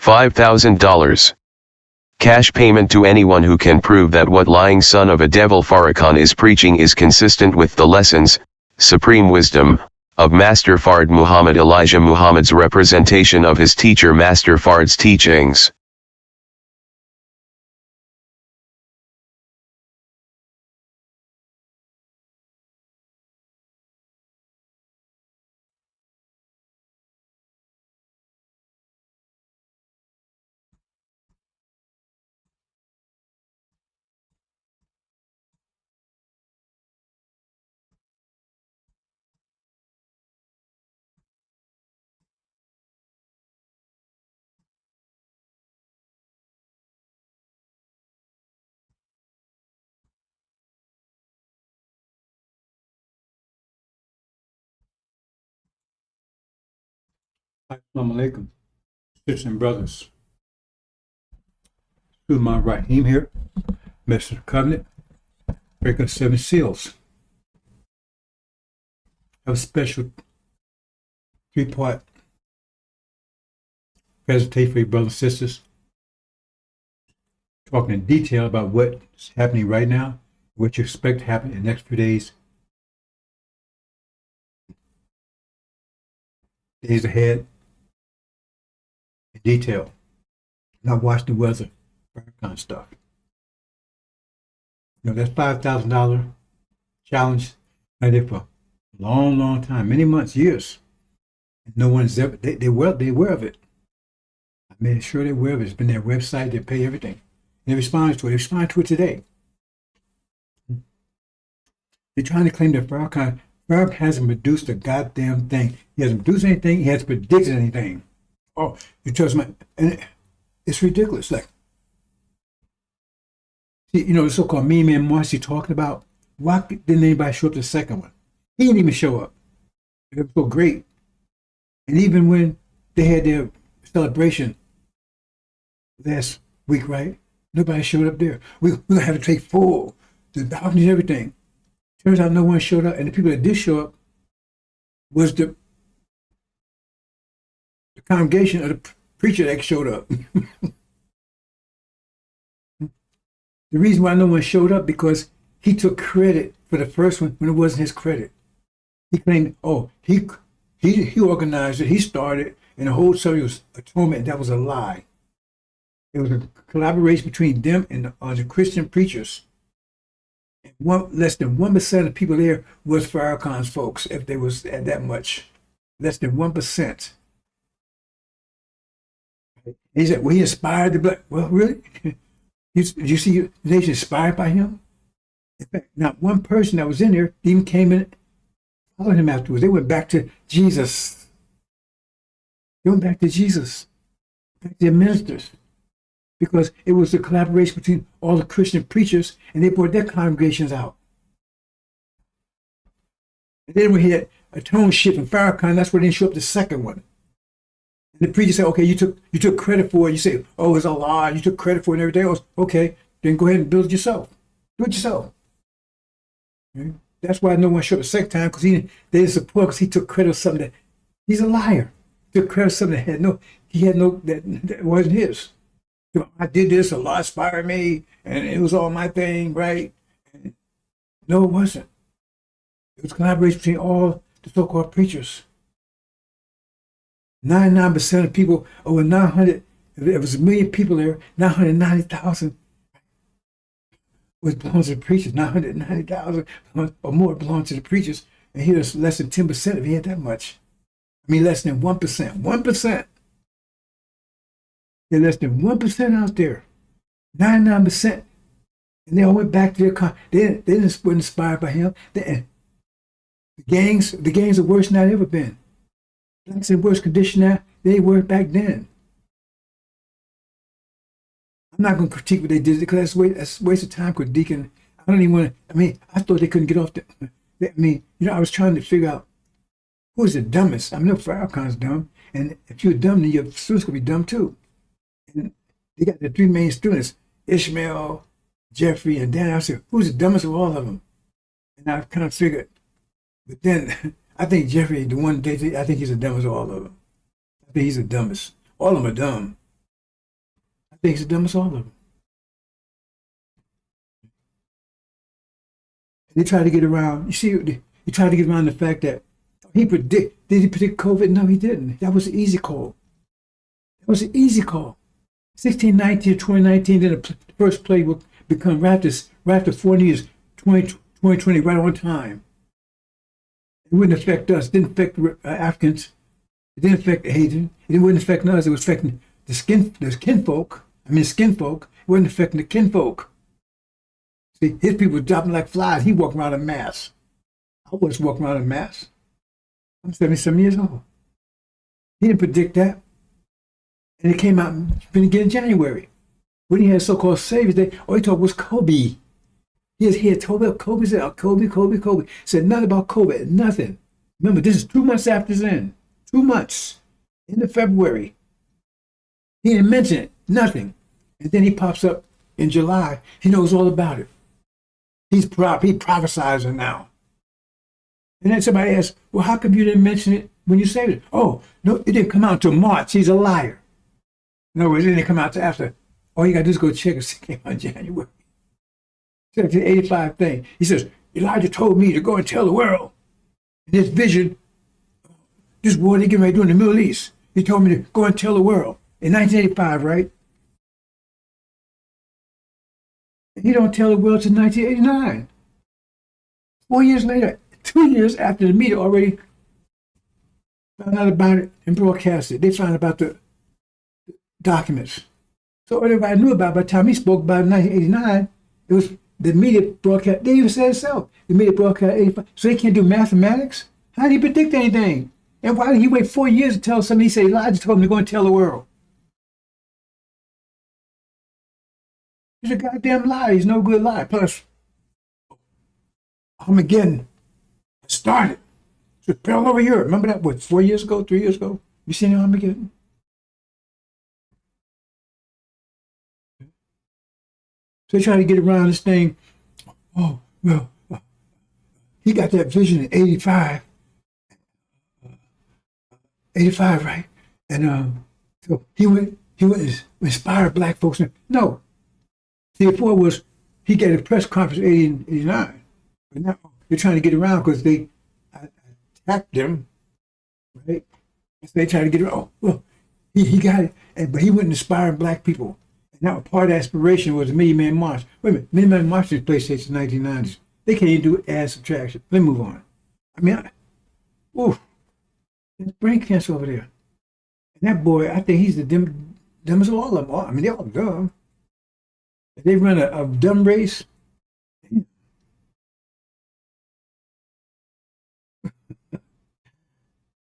$5,000. Cash payment to anyone who can prove that what lying son of a devil Farrakhan is preaching is consistent with the lessons, supreme wisdom, of Master Fard Muhammad Elijah Muhammad's representation of his teacher Master Fard's teachings. Assalamu alaikum, sisters and brothers. Sulman Rahim here, Master of the Covenant, breaking 7 seals. I have a special 3-part presentation for you brothers and sisters, talking in detail about what's happening right now, what you expect to happen in the next few days ahead, in detail. Not watch the weather, kind of stuff. You know, that's $5,000 challenge right there for a long, long time, many months, years. No one's ever, they aware of it. I made sure they're aware of it. It's been their website, they pay everything. And they respond to it. They respond to it today. They're trying to claim that Farrakhan hasn't produced a goddamn thing. He hasn't produced anything. He hasn't predicted anything. Oh, you trust me? And it's ridiculous. Like, see, you know, the so-called me man Marcy talking about, why didn't anybody show up to the second one? He didn't even show up. It was so great. And even when they had their celebration last week, right? Nobody showed up there. We're going to have to take full, the balconies and everything. Turns out no one showed up. And the people that did show up was the congregation of the preacher that showed up. The reason why no one showed up because he took credit for the first one when it wasn't his credit. He claimed, oh, he organized it, he started, and the whole service was atonement. That was a lie. It was a collaboration between them and the Christian preachers. Less than 1% of people there was Farrakhan's folks, if there was that much. Less than 1%. He said, well, he inspired the black. Well, really? Did you see the nation inspired by him? In fact, not one person that was in there even came in and followed him afterwards. They went back to Jesus. They went back to Jesus, back to their ministers, because it was a collaboration between all the Christian preachers, and they brought their congregations out. And then we had a tone shift in Farrakhan. That's where they didn't show up the second one. And the preacher said, okay, you took credit for it. You say, oh, it's a lie. You took credit for it and everything else. Okay, then go ahead and build it yourself. Do it yourself. Okay? That's why no one showed up the second time, because they didn't support, because he took credit for something that, he's a liar. He took credit for something that wasn't his. You know, I did this, Allah inspired me, and it was all my thing, right? And no, it wasn't. It was collaboration between all the so-called preachers. 99% of people, over 900, there was 1 million people there, 990,000 was belongs to the preachers, 990,000 or more belonged to the preachers, and here's less than 10% if he had that much. I mean, less than 1%. 1%. There's less than 1% out there. 99%. And they all went back to their they weren't inspired by him. The gangs are worse than they've ever been. Blacks in worse condition now than they were back then. I'm not going to critique what they did because that's a waste of time critiquing. I don't even want to, I thought they couldn't get off I was trying to figure out who's the dumbest. I know Farrakhan's dumb, and if you're dumb, then your students could be dumb too. And they got the 3 main students, Ishmael, Jeffrey, and Dan. I said, who's the dumbest of all of them? And I kind of figured, but then I think Jeffrey, the one I think he's the dumbest of all of them. I think he's the dumbest. All of them are dumb. think he's the dumbest of all of them. They try to get around. You see, he tried to get around the fact that did he predict COVID? No, he didn't. That was an easy call. That was an easy call. 1619 to 2019, then the first plague will become right after 40 years, 2020, right on time. It wouldn't affect us. It didn't affect Africans. It didn't affect Haitians. It wouldn't affect us. It was affecting the kinfolk. It wasn't affecting the kinfolk. See, his people were dropping like flies. He walked around in mass. I was walking around in mass. I'm 77 years old. He didn't predict that. And it came out again in January. When he had so-called Savior's Day, all he talked was Kobe. He had told about Kobe, said, Kobe. Said nothing about COVID, nothing. Remember, this is 2 months after Zen. 2 months into February. He didn't mention it, nothing. And then he pops up in July. He knows all about it. He prophesizing now. And then somebody asks, well, how come you didn't mention it when you said it? Oh, no, it didn't come out until March. He's a liar. In other words, it didn't come out until after. All you got to do is go check it came out in January. It's the 85 thing. He says, Elijah told me to go and tell the world. In this vision, this war they're getting ready to do in the Middle East. He told me to go and tell the world. In 1985, right? And he don't tell the world till 1989. 4 years later, 2 years after the media already found out about it and broadcast it. They found about the documents. So everybody knew about it. By the time he spoke about it in 1989, it was the media broadcast. They even said it so. The media broadcast 85. So they can't do mathematics? How did he predict anything? And why did he wait 4 years to tell somebody? He said Elijah told him to go and tell the world. He's a goddamn liar. He's no good liar. Plus, Armageddon started. It fell over Europe. Remember that, what, 4 years ago, 3 years ago? You seen Armageddon? So they try to get around this thing. Oh, well, he got that vision in 85. 85, right? And so he went and inspired black folks. No. See, before was, he gave a press conference in 80 and 89. But now they're trying to get around because they attacked them, right? So they try to get around. Oh, well, he got it. But he went and inspired black people. And now part of the aspiration was the Million Man March. Wait a minute, Million Man March took place since the 1990s. They can't even do add subtraction. Let me move on. I mean, there's brain cancer over there. And that boy, I think he's the dumbest of all of them. I mean, they're all dumb. If they run a dumb race, if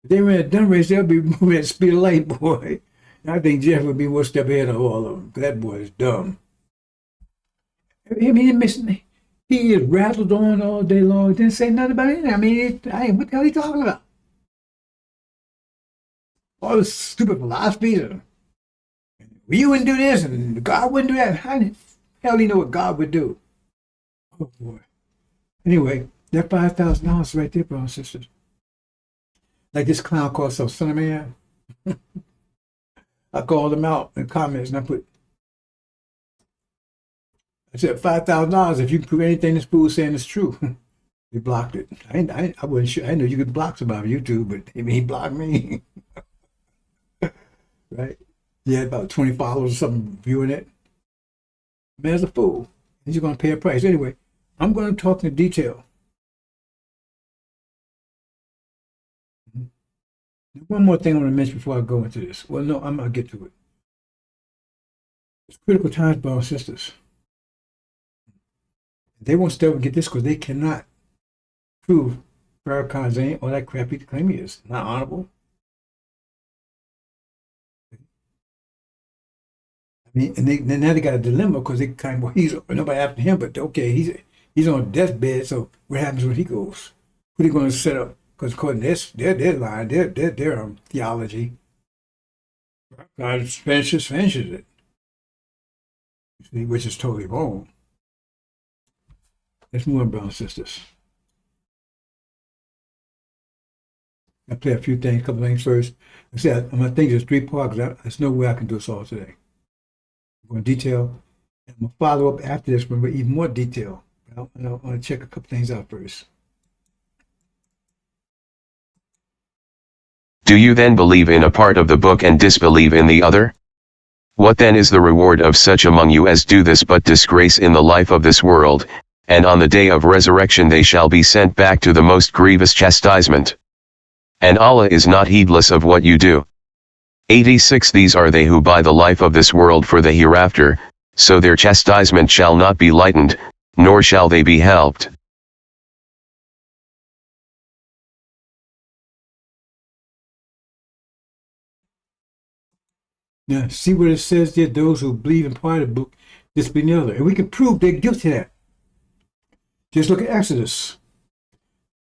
they ran a dumb race, they'll be moving at the speed of light, boy. And I think Jeff would be one step ahead of all of them. That boy is dumb. I mean, he is rattled on all day long. Didn't say nothing about it. I mean, what the hell are you talking about? All this stupid philosophies. You wouldn't do this, and God wouldn't do that. How the hell do you know what God would do? Oh, boy. Anyway, that $5,000 right there, brothers and sisters. Like this clown called himself Son of Man. I called him out in the comments, and I said, $5,000 if you can prove anything this fool is saying is true. He blocked it. I wasn't sure. I didn't know you could block somebody on YouTube, but I mean, he blocked me. Right? He had about 20 followers or something viewing it. Man's a fool. He's going to pay a price. Anyway, I'm going to talk in detail. One more thing I want to mention before I go into this. Well, no, I'm going to get to it. It's critical times, brothers and sisters. They won't step and get this because they cannot prove Farrakhan's ain't all that crap he claim he is. Not honorable. I mean, and now they got a dilemma because they kind of, well, he's nobody after him, but okay, he's on a deathbed. So what happens when he goes? Who are they going to set up? Because according to their line, their theology, God finishes it. You see, which is totally wrong. Let's move on, brothers and sisters. I play a few things, a couple things first. I said I'm gonna think there's 3 parts. There's no way I can do this all today. I'm going to detail. And I'm going to follow up after this with even more detail. I want to check a couple things out first. Do you then believe in a part of the book and disbelieve in the other? What then is the reward of such among you as do this but disgrace in the life of this world, and on the day of resurrection they shall be sent back to the most grievous chastisement? And Allah is not heedless of what you do. 86 These are they who buy the life of this world for the hereafter, so their chastisement shall not be lightened, nor shall they be helped. Now, see what it says there, those who believe in part of the book, disbelieve in the other. And we can prove they're guilty of that. Just look at Exodus.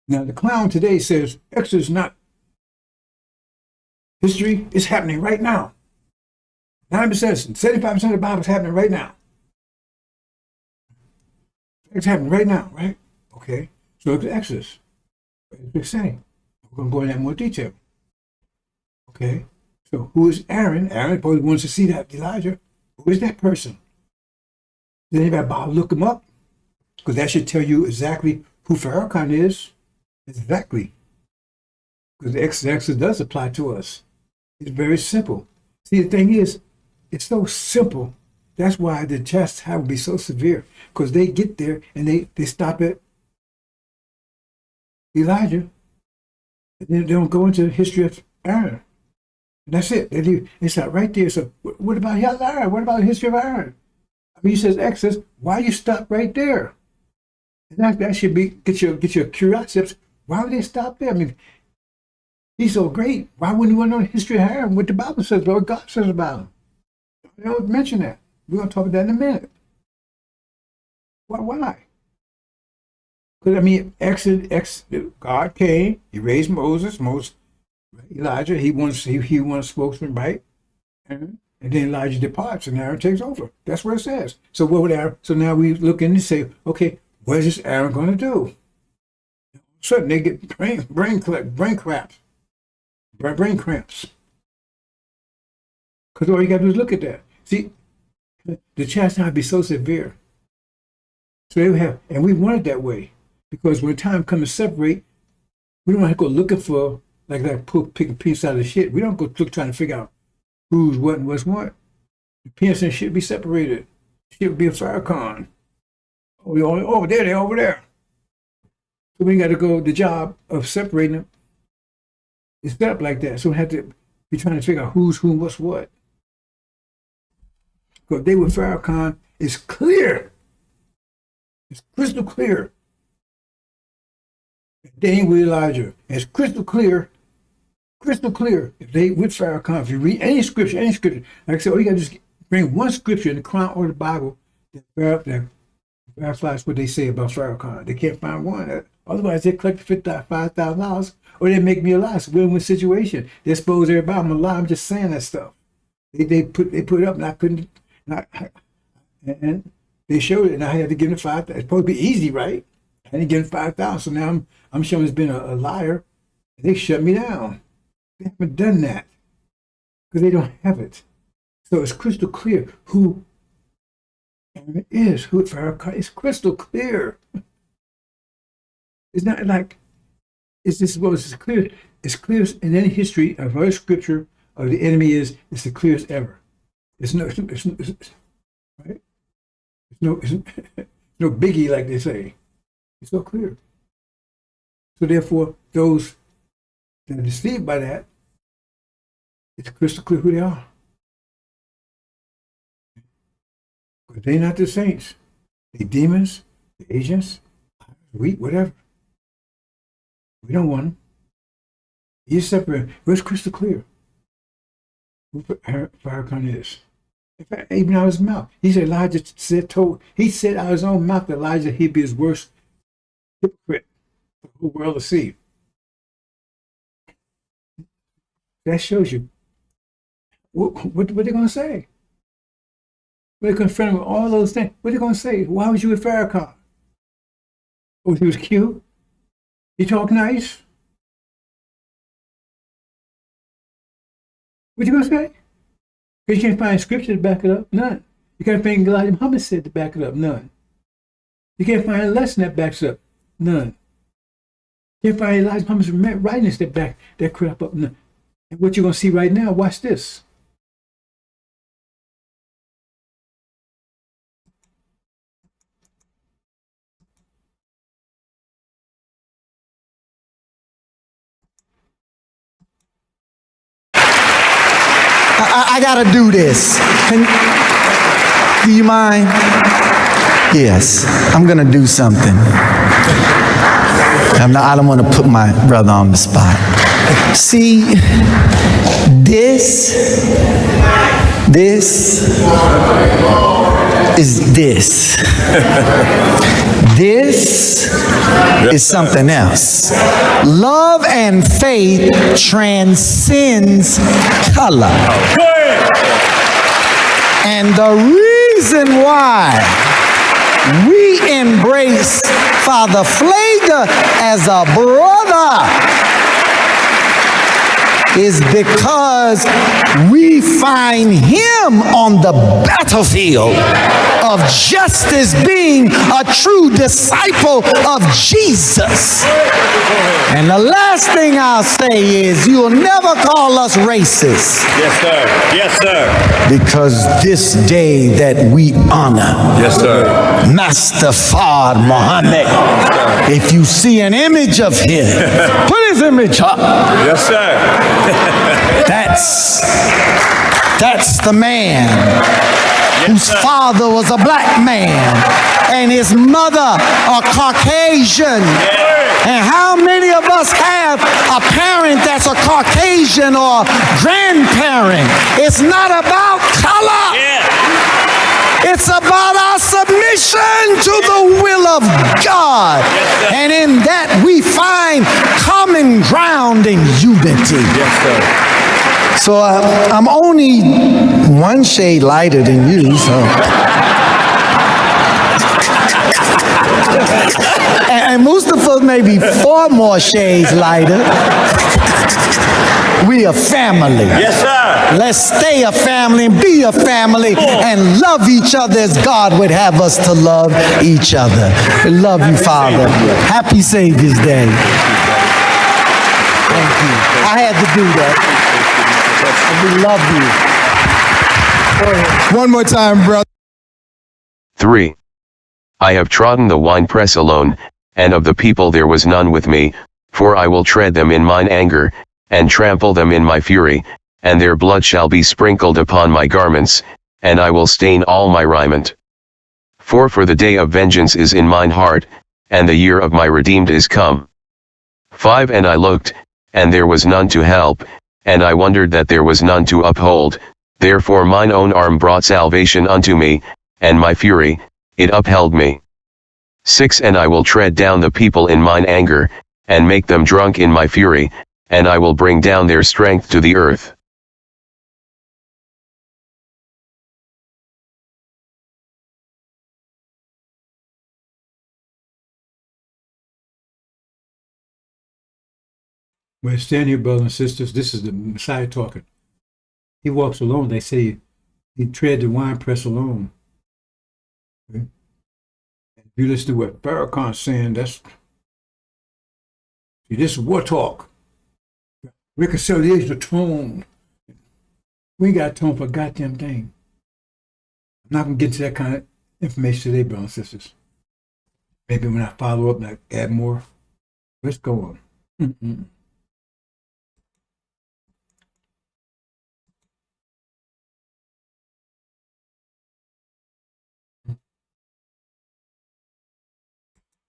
Now, the clown today says Exodus is not history, it's happening right now. 90%, 75% of the Bible is happening right now. It's happening right now, right? Okay. So look at Exodus. What does it say? We're going to go into that in more detail. Okay. So who is Aaron? Aaron probably wants to see that Elijah. Who is that person? Did anybody bother look him up? Because that should tell you exactly who Farrakhan is. Exactly. Because the Exodus does apply to us. It's very simple. See, the thing is, it's so simple. That's why the tests have to be so severe. Because they get there and they stop at Elijah. And then they don't go into the history of Aaron. And that's it. They stop right there. So what about Aaron? What about the history of Aaron? I mean, he says Exodus. Why you stop right there? And that should be get your curiosity. Why would they stop there? I mean, he's so great. Why wouldn't you want to know the history of Aaron? What the Bible says, what God says about him? They don't mention that. We're going to talk about that in a minute. Why? Because, I mean, God came, he raised Moses, Elijah, he wants a spokesman, right? And then Elijah departs and Aaron takes over. That's what it says. So what would Aaron? So now we look in and say, okay, what is this Aaron going to do? All of a sudden they get brain cramps. Because all you got to do is look at that. See, the chastisement would be so severe. So they would have, and we want it that way. Because when time comes to separate, we don't have to go looking for, like pick a piece out of the shit. We don't go trying to figure out who's what and what's what. The penis and shit be separated. Shit would be a Farrakhan. Oh, there they are over there. So we got to go, the job of separating them is set up like that. So we have to be trying to figure out who's who, what's what. Because they with Farrakhan is clear. It's crystal clear. They ain't with Elijah. It's crystal clear. If they with Farrakhan, if you read any scripture, like I said, you got to just bring one scripture in the Quran or the Bible that verifies what they say about Farrakhan. They can't find one. Otherwise, they collect $5,000 or they make me a lie. It's a win-win situation. They expose everybody. I'm a lie. I'm just saying that stuff. They put it up and I couldn't. And they showed it and I had to give them $5,000. It's supposed to be easy, right? I didn't give them $5,000. So now I'm showing it's been a liar. They shut me down. They haven't done that because they don't have it. So it's crystal clear who Aaron is, who Farrakhan is. Crystal clear. It's not like it's just well, it's clear. It's clear in any history of our scripture of the enemy is it's the clearest ever. It's no right. It's no biggie like they say. It's so clear. So therefore, those that are deceived by that, it's crystal clear who they are. But they're not the saints. They demons, the agents, whatever. We don't want them. He's separate. It's crystal clear who Farrakhan is. In fact, even out of his mouth, he said Elijah said out of his own mouth that Elijah he'd be his worst hypocrite for the whole world to see. That shows you what they're going to say. They're confronted with all those things. What are they going to say? Why was you with Farrakhan? Oh, he was cute. He talk nice. What you going to say? Because you can't find scripture to back it up. None. You can't find Elijah Muhammad said to back it up. None. You can't find a lesson that backs up. None. You can't find Elijah Muhammad's writings that back that crap up. None. And what you're gonna see right now, watch this. I gotta do this. Do you mind? Yes, I'm gonna do something. I don't want to put my brother on the spot. See, this is this. This is something else. Love and faith transcends color. And the reason why we embrace Father Flagler as a brother is because we find him on the battlefield of justice, being a true disciple of Jesus. And the last thing I'll say is, you'll never call us racist. Yes, sir. Yes, sir. Because this day that we honor, Yes, sir. Master Fard Muhammad, if you see an image of him, put his image up. Yes, sir. That's the man whose father was a black man and his mother a Caucasian. And how many of us have a parent that's a Caucasian or grandparent? It's not about color. It's about our submission to the will of God. And in that we find common ground and unity. Yes, sir. So I'm only one shade lighter than you, so. And Mustafa may be 4 more shades lighter. We a family. Yes, sir. Let's stay a family and be a family and love each other as God would have us to love each other. We love you, Father. Happy Savior's Day. Thank you. I had to do that. We love you. One more time, brother. 3. I have trodden the winepress alone, and of the people there was none with me, for I will tread them in mine anger, and trample them in my fury, and their blood shall be sprinkled upon my garments, and I will stain all my raiment. For the day of vengeance is in mine heart, and the year of my redeemed is come. 5. And I looked, and there was none to help, and I wondered that there was none to uphold, therefore mine own arm brought salvation unto me, and my fury, it upheld me. 6. And I will tread down the people in mine anger, and make them drunk in my fury, and I will bring down their strength to the earth. Well, stand here, brothers and sisters. This is the Messiah talking. He walks alone. They say he tread the winepress alone. Okay? If you listen to what Farrakhan's saying, this is war talk. Reconciliation of tone. We ain't got tone for a goddamn thing. I'm not going to get into that kind of information today, brothers and sisters. Maybe when I follow up and I add more. Let's go on. Mm-mm.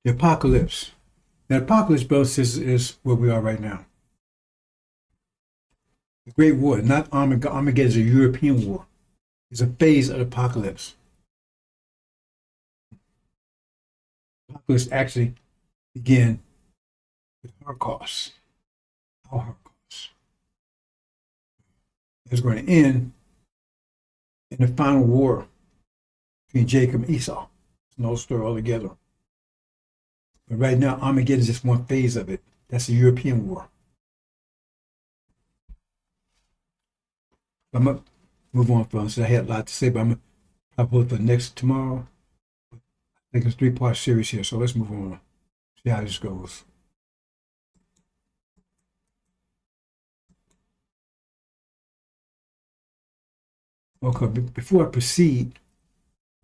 The apocalypse. The apocalypse, brothers, is where we are right now. The Great War, not Armageddon. Armageddon is a European war. It's a phase of the apocalypse. The apocalypse actually began with Holocaust. Our Holocaust. It's going to end in the final war between Jacob and Esau. It's no story altogether. But right now, Armageddon is just one phase of it. That's the European war. I'm going to move on from this. I had a lot to say, but I'm going to I'll put the next tomorrow. I think it's a 3-part series here, so let's move on. See how this goes. Okay, before I proceed,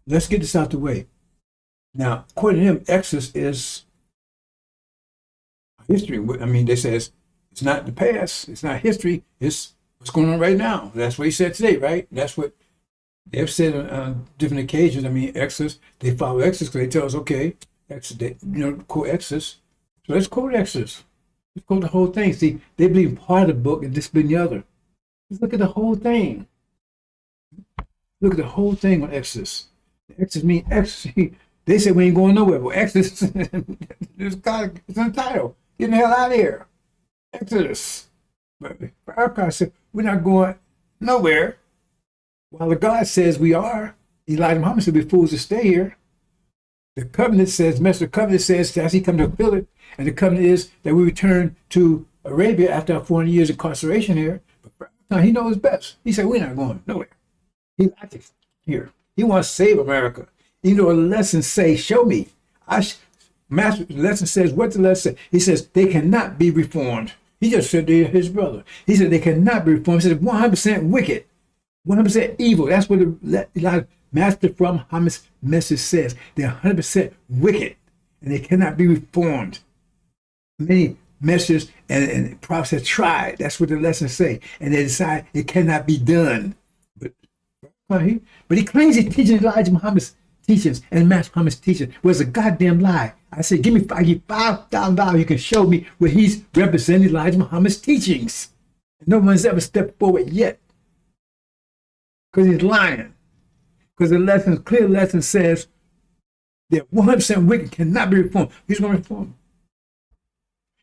let's get this out the way. Now, according to him, Exodus is history. I mean, they says it's not the past, it's not history, it's what's going on right now. That's what he said today, right? That's what they've said on different occasions. I mean, Exodus, they follow Exodus because they tell us, okay, Exodus, quote Exodus. So let's quote Exodus. Let's quote the whole thing. See, they believe part of the book and disbelieve the other. Let's look at the whole thing. Look at the whole thing on Exodus. Exodus means Exodus. They say we ain't going nowhere. Well, Exodus, it's in the title. Get the hell out of here. Exodus. But Farrakhan said, we're not going nowhere. While the God says we are. Elijah Muhammad said, we're fools to stay here. The covenant says, Master Covenant says, as he come to fulfill it, and the covenant is that we return to Arabia after our 400 years of incarceration here. But Farrakhan, he knows best. He said, we're not going nowhere. He likes it here. He wants to save America. You know, a lesson say, show me. Master, the lesson says, what the lesson say? He says, they cannot be reformed. He just said they're his brother. He said, they cannot be reformed. He said, 100% wicked, 100% evil. That's what the Master from Muhammad's message says. They're 100% wicked, and they cannot be reformed. Many messengers and prophets have tried. That's what the lessons say. And they decide it cannot be done. But he claims he's teaching Elijah Muhammad's teachings and Master Muhammad's teaching was a goddamn lie. I said, give me $5,000. You can show me where he's representing Elijah Muhammad's teachings. And no one's ever stepped forward yet. Because he's lying. Because the clear lesson says that 100% wicked cannot be reformed. He's going to reform.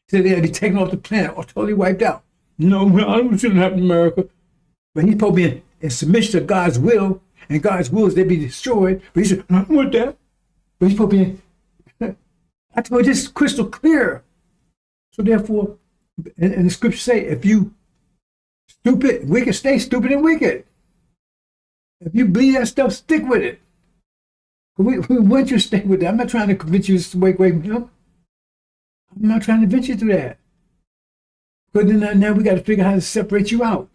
He said they'll be taken off the planet or totally wiped out. No, I don't shouldn't happen in America. But he's supposed to be in submission to God's will, and God's will is they be destroyed. But he said, I don't want that. But he's supposed to be in, I told you this is crystal clear. So therefore, and the scriptures say, if you stupid, wicked, stay stupid and wicked. If you believe that stuff, stick with it. We want you to stay with that. I'm not trying to convince you to wake away from him. I'm not trying to convince you to that. But then now we got to figure out how to separate you out.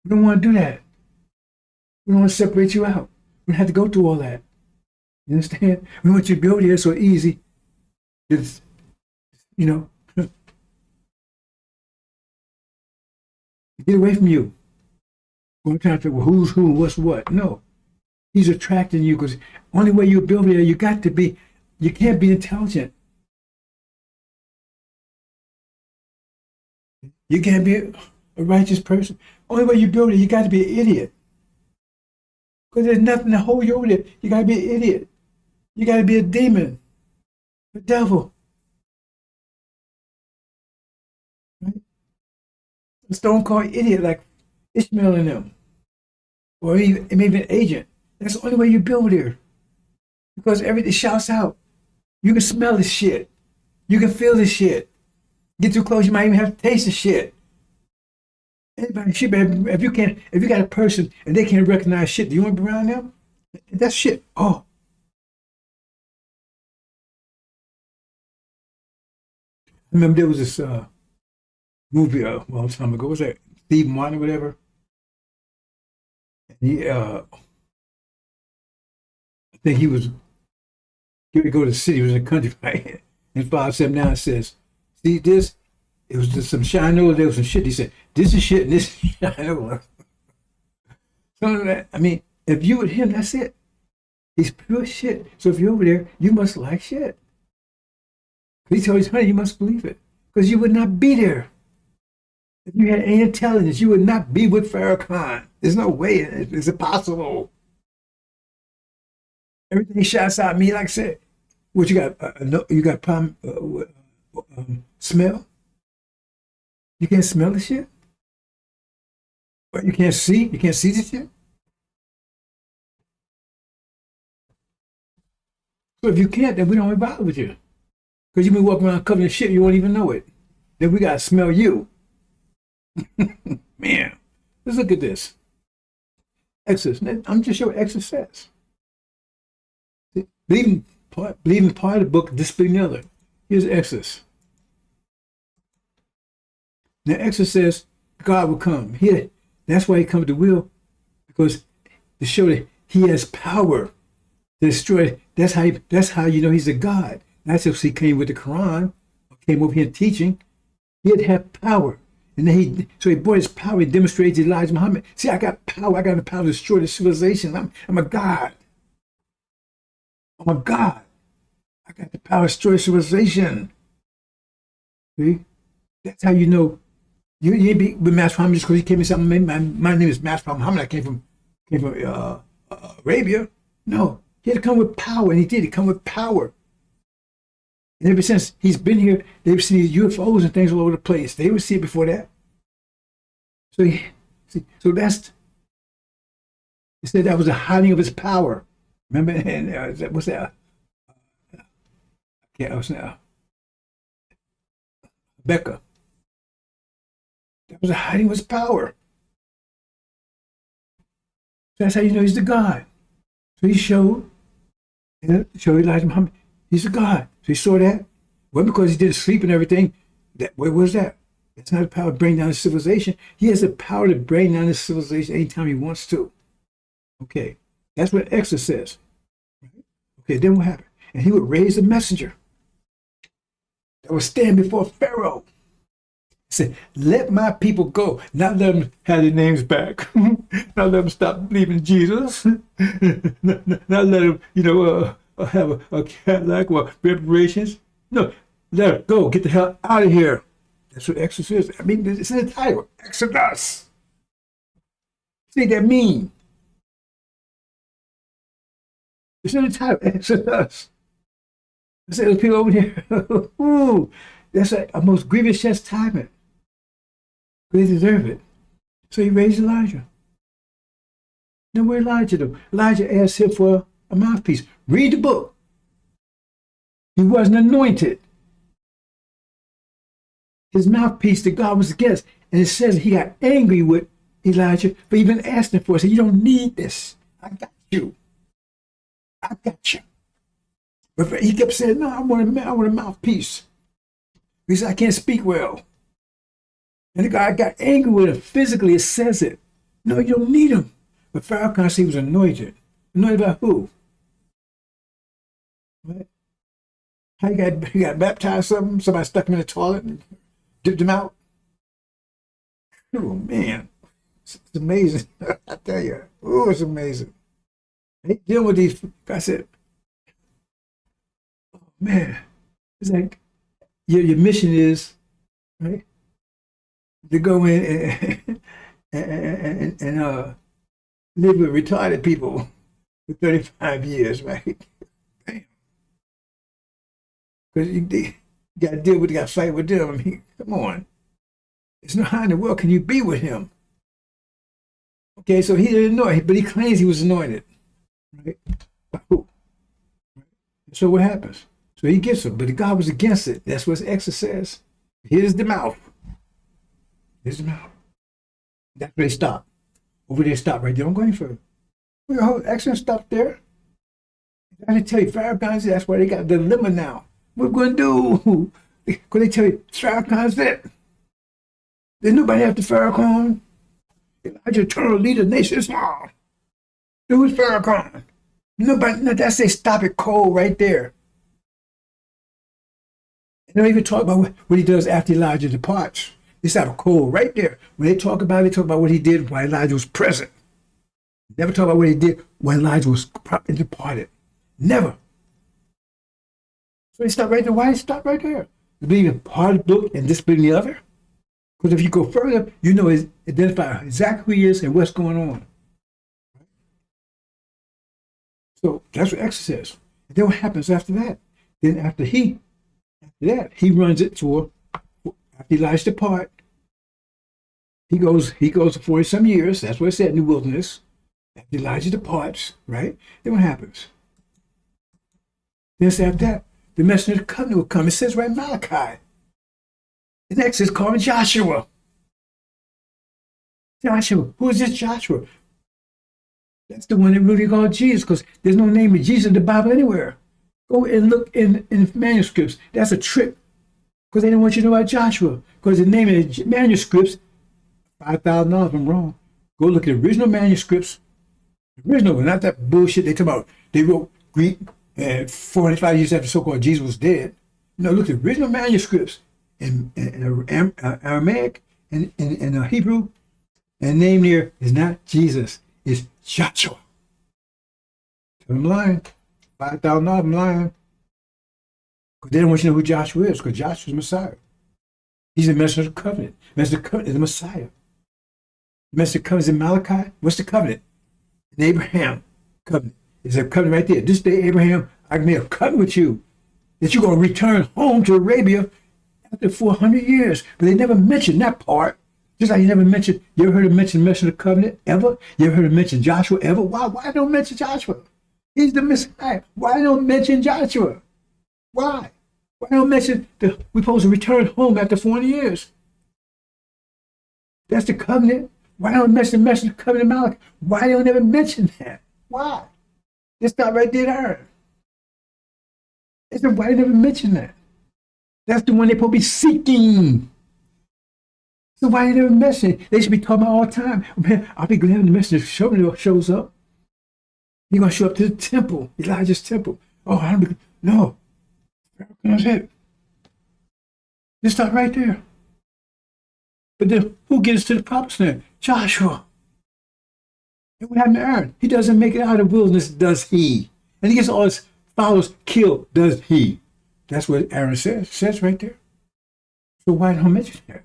We don't want to do that. We don't want to separate you out. We don't have to go through all that. You understand? We want you to be over here so easy. It's, get away from you. We're trying to figure who's who and what's what. No. He's attracting you because only way you build here, you can't be intelligent. You can't be a righteous person. Only way you build it, you got to be an idiot. Because there's nothing to hold you over there. You got to be an idiot. You got to be a demon, a devil. Right? A stone cold idiot like Ishmael and them. Or even, maybe an agent. That's the only way you build here. Because everything shouts out. You can smell this shit. You can feel this shit. Get too close, you might even have to taste the shit. Anybody shit, if you got a person and they can't recognize shit, do you want to be around them? That's shit. Oh. I remember there was this movie a long time ago. What was that? Steve Martin or whatever. And he, I think he was going to go to the city. He was in the country, right? And 579 says, see this? It was just some shine over there was some shit. He said, this is shit and this is shine over. So that, I mean, if you with him, that's it. He's pure shit. So if you're over there, you must like shit. He told his honey, you must believe it. Because you would not be there. If you had any intelligence, you would not be with Farrakhan. There's no way. It's impossible. Everything shouts out at me, like I said. What you got? You got problem? Smell? You can't smell the shit? What, you can't see? You can't see the shit? So if you can't, then we don't even bother with you. Because you've been walking around covering shit, you won't even know it. Then we got to smell you. Man, let's look at this. Exodus. I'm just showing what Exodus says. Believing part of the book, disbelieving the other. Here's Exodus. Now Exodus says God will come. Here, that's why he comes to will, because to show that he has power to destroy. That's how you know he's a God. Not just he came with the Quran, or came over here teaching. He had to have power. And then he brought his power, he demonstrated to Elijah Muhammad. See, I got power, I got the power to destroy the civilization. I'm a God. I'm a God. I got the power to destroy civilization. See? That's how you know you ain't be with Master Muhammad just because he came and said, my name is Master Muhammad. I came from Arabia. No, he had to come with power, and he did. He come with power. And ever since he's been here, they've seen these UFOs and things all over the place. They would see it before that. So that's, he said that was the hiding of his power. Remember? And what's that? Yeah, what's that? Becca. That was the hiding of his power. So that's how you know he's the God. So he showed Elijah Muhammad, he's a God. So he saw that. Well, because he did sleep and everything. Where was that? That's not the power to bring down the civilization. He has the power to bring down the civilization anytime he wants to. Okay, that's what Exodus says. Okay, then what happened? And he would raise a messenger that would stand before Pharaoh. He said, let my people go. Not let them have their names back. Not let them stop believing in Jesus. Not let them, have a Cadillac or reparations. No, let her go. Get the hell out of here. That's what Exodus is. I mean, it's in the title, Exodus. What does that mean? It's in the title, Exodus. I said, there's people over here. Ooh, that's a most grievous chastisement. They deserve it. So he raised Elijah. Now, where Elijah though? Elijah asked him for a mouthpiece. Read the book. He wasn't anointed. His mouthpiece that God was against. And it says he got angry with Elijah for even asking for it. He said, you don't need this. I got you. I got you. But he kept saying, no, I want a mouthpiece. He said, I can't speak well. And the guy got angry with him physically. It says it. No, you don't need him. But Farrakhan said he was anointed. Anointed by who? What? How he got baptized something? Somebody stuck him in the toilet and dipped him out? Oh, man. It's amazing. I tell you. Oh, it's amazing. He dealing with these. I said, oh, man. It's like your mission is, right, to go in and live with retarded people for 35 years, right? Damn. Because you got to deal with, you got to fight with them. I mean, come on. It's not how in the world can you be with him? Okay, so he didn't know it, but he claims he was anointed, right? By who? So what happens? So he gets him, but God was against it. That's what Exodus says. Here's the mouth. Here's the mouth. That's where they stop. Over there, stop right there. Don't go any further. Well, Exodus stopped there. I didn't tell you, Farrakhan's, that's why they got the dilemma now. What we're going to do? Because they tell you, Farrakhan's it. There's nobody after Farrakhan. Elijah, eternal leader of the nation Islam. Who's Farrakhan? Nobody, no, that's they stop it cold right there. And they even talk about what he does after Elijah departs. They stop it cold right there. When they talk about it, they talk about what he did while Elijah was present. Never talk about what he did when Elijah was departed. Never. So they stop right there. Why stop right there? To believe in part of the book and disbelieve in the other? Because if you go further, you know, identify exactly who he is and what's going on. So that's what Exodus says. And then what happens after that? Then after that, he runs it for, after Elijah depart, he goes for 40 some years. That's what it said in the wilderness. After Elijah departs, right? Then what happens? Then after that, the messenger of the covenant will come. It says right in Malachi. The next is called Joshua. Joshua. Who is this Joshua? That's the one that really called Jesus, because there's no name of Jesus in the Bible anywhere. Go and look in manuscripts. That's a trick, because they didn't want you to know about Joshua, because the name of the manuscripts, $5,000 if I'm wrong. Go look at the original manuscripts. The original one, not that bullshit they talk about. They wrote Greek and 405 years after so-called Jesus was dead. No, look at the original manuscripts in Aramaic and in Hebrew, and the name there is not Jesus, it's Joshua. I'm lying. $5,000 I'm lying. Because they don't want you to know who Joshua is, because Joshua's the Messiah. He's the messenger of the covenant. The messenger of the covenant is the Messiah. The messenger of the covenant is in Malachi. What's the covenant? In Abraham covenant. It's a covenant right there. This day, Abraham, I made a covenant with you that you're going to return home to Arabia after 400 years. But they never mentioned that part. Just like you never mentioned, you ever heard him mention the messenger of the covenant ever? You ever heard him mention Joshua ever? Why don't mention Joshua? He's the Messiah. Why don't mention Joshua? Why? Why don't mention we're supposed to return home after 400 years? That's the covenant. Why don't mention the messenger of the covenant of Malachi? Why don't ever mention that? Why? Just stop right there. They said, why never mention that? That's the one they're supposed to be seeking. So why they never mention it? They should be talking about all the time. Man, I'll be glad when the messenger shows up. He's going to show up to the temple, Elijah's temple. Oh, I don't be, no. That's it. Just stop right there. But then who gets to the promised land? Joshua. And what happened to Aaron? He doesn't make it out of the wilderness, does he? And he gets all his followers killed, does he? That's what Aaron says right there. So why don't I mention that?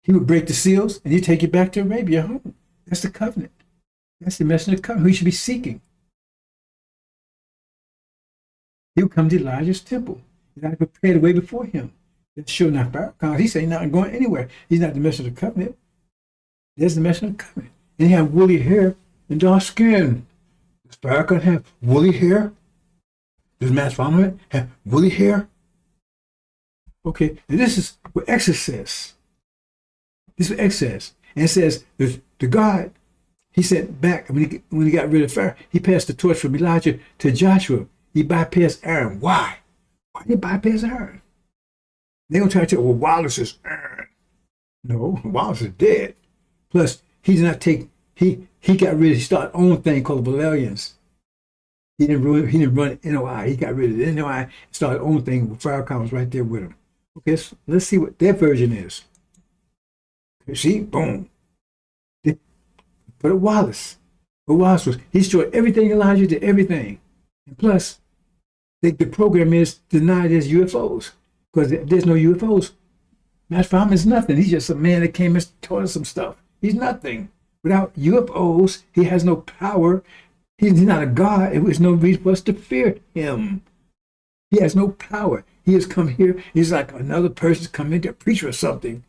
He would break the seals and he'd take you back to Arabia home. That's the covenant. That's the messenger of the covenant who you should be seeking. He would come to Elijah's temple. Elijah prepared the way before him. That's sure not Farrakhan. He said he's not going anywhere. He's not the messenger of the covenant. There's the messenger of the covenant. And he had woolly hair and dark skin. Does Farrakhan have woolly hair? Does Master Farrakhan have woolly hair? Okay, and this is what Exodus says. This is what Exodus says. And it says, the God, he sent back, when he got rid of Pharaoh, he passed the torch from Elijah to Joshua. He bypassed Aaron. Why? Why did he bypass Aaron? They're going to try to tell, well, Wallace is Aaron. No, Wallace is dead. Plus, he did not take, he started own thing called the Valerians. He didn't run NOI. He got rid of the NOI and started own thing. Farrakhan was right there with him. Okay, so let's see what their version is. See, boom. But Wallace was, he destroyed everything Elijah did, everything. And plus, the program is deny there's UFOs. Because there's no UFOs. Master Farrakhan is nothing. He's just a man that came and taught us some stuff. He's nothing. Without UFOs, he has no power. He's not a God. It was no reason for us to fear him. He has no power. He has come here. He's like another person's come in to preach or something.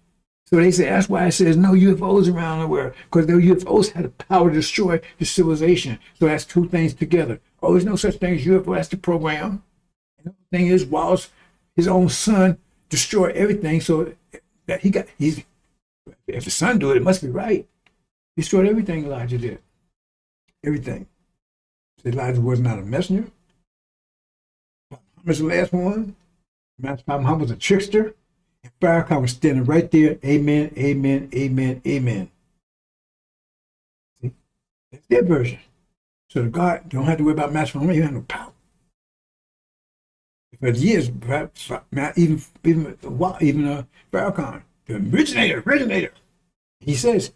So they say that's why it says no UFOs around the world, because the UFOs had the power to destroy the civilization. So that's two things together. Oh, there's no such thing as UFO. That's the program. And the thing is, Wallace, his own son, destroyed everything. So that if the son do it, it must be right. He destroyed everything Elijah did. Everything. So Elijah was not a messenger. Muhammad was the last one. Muhammad was a trickster. And Farrakhan was standing right there. Amen, amen, amen, amen. See? That's their version. So the God don't have to worry about Master Farrakhan. You have no power. For years, perhaps, even Farrakhan, the originator. He says,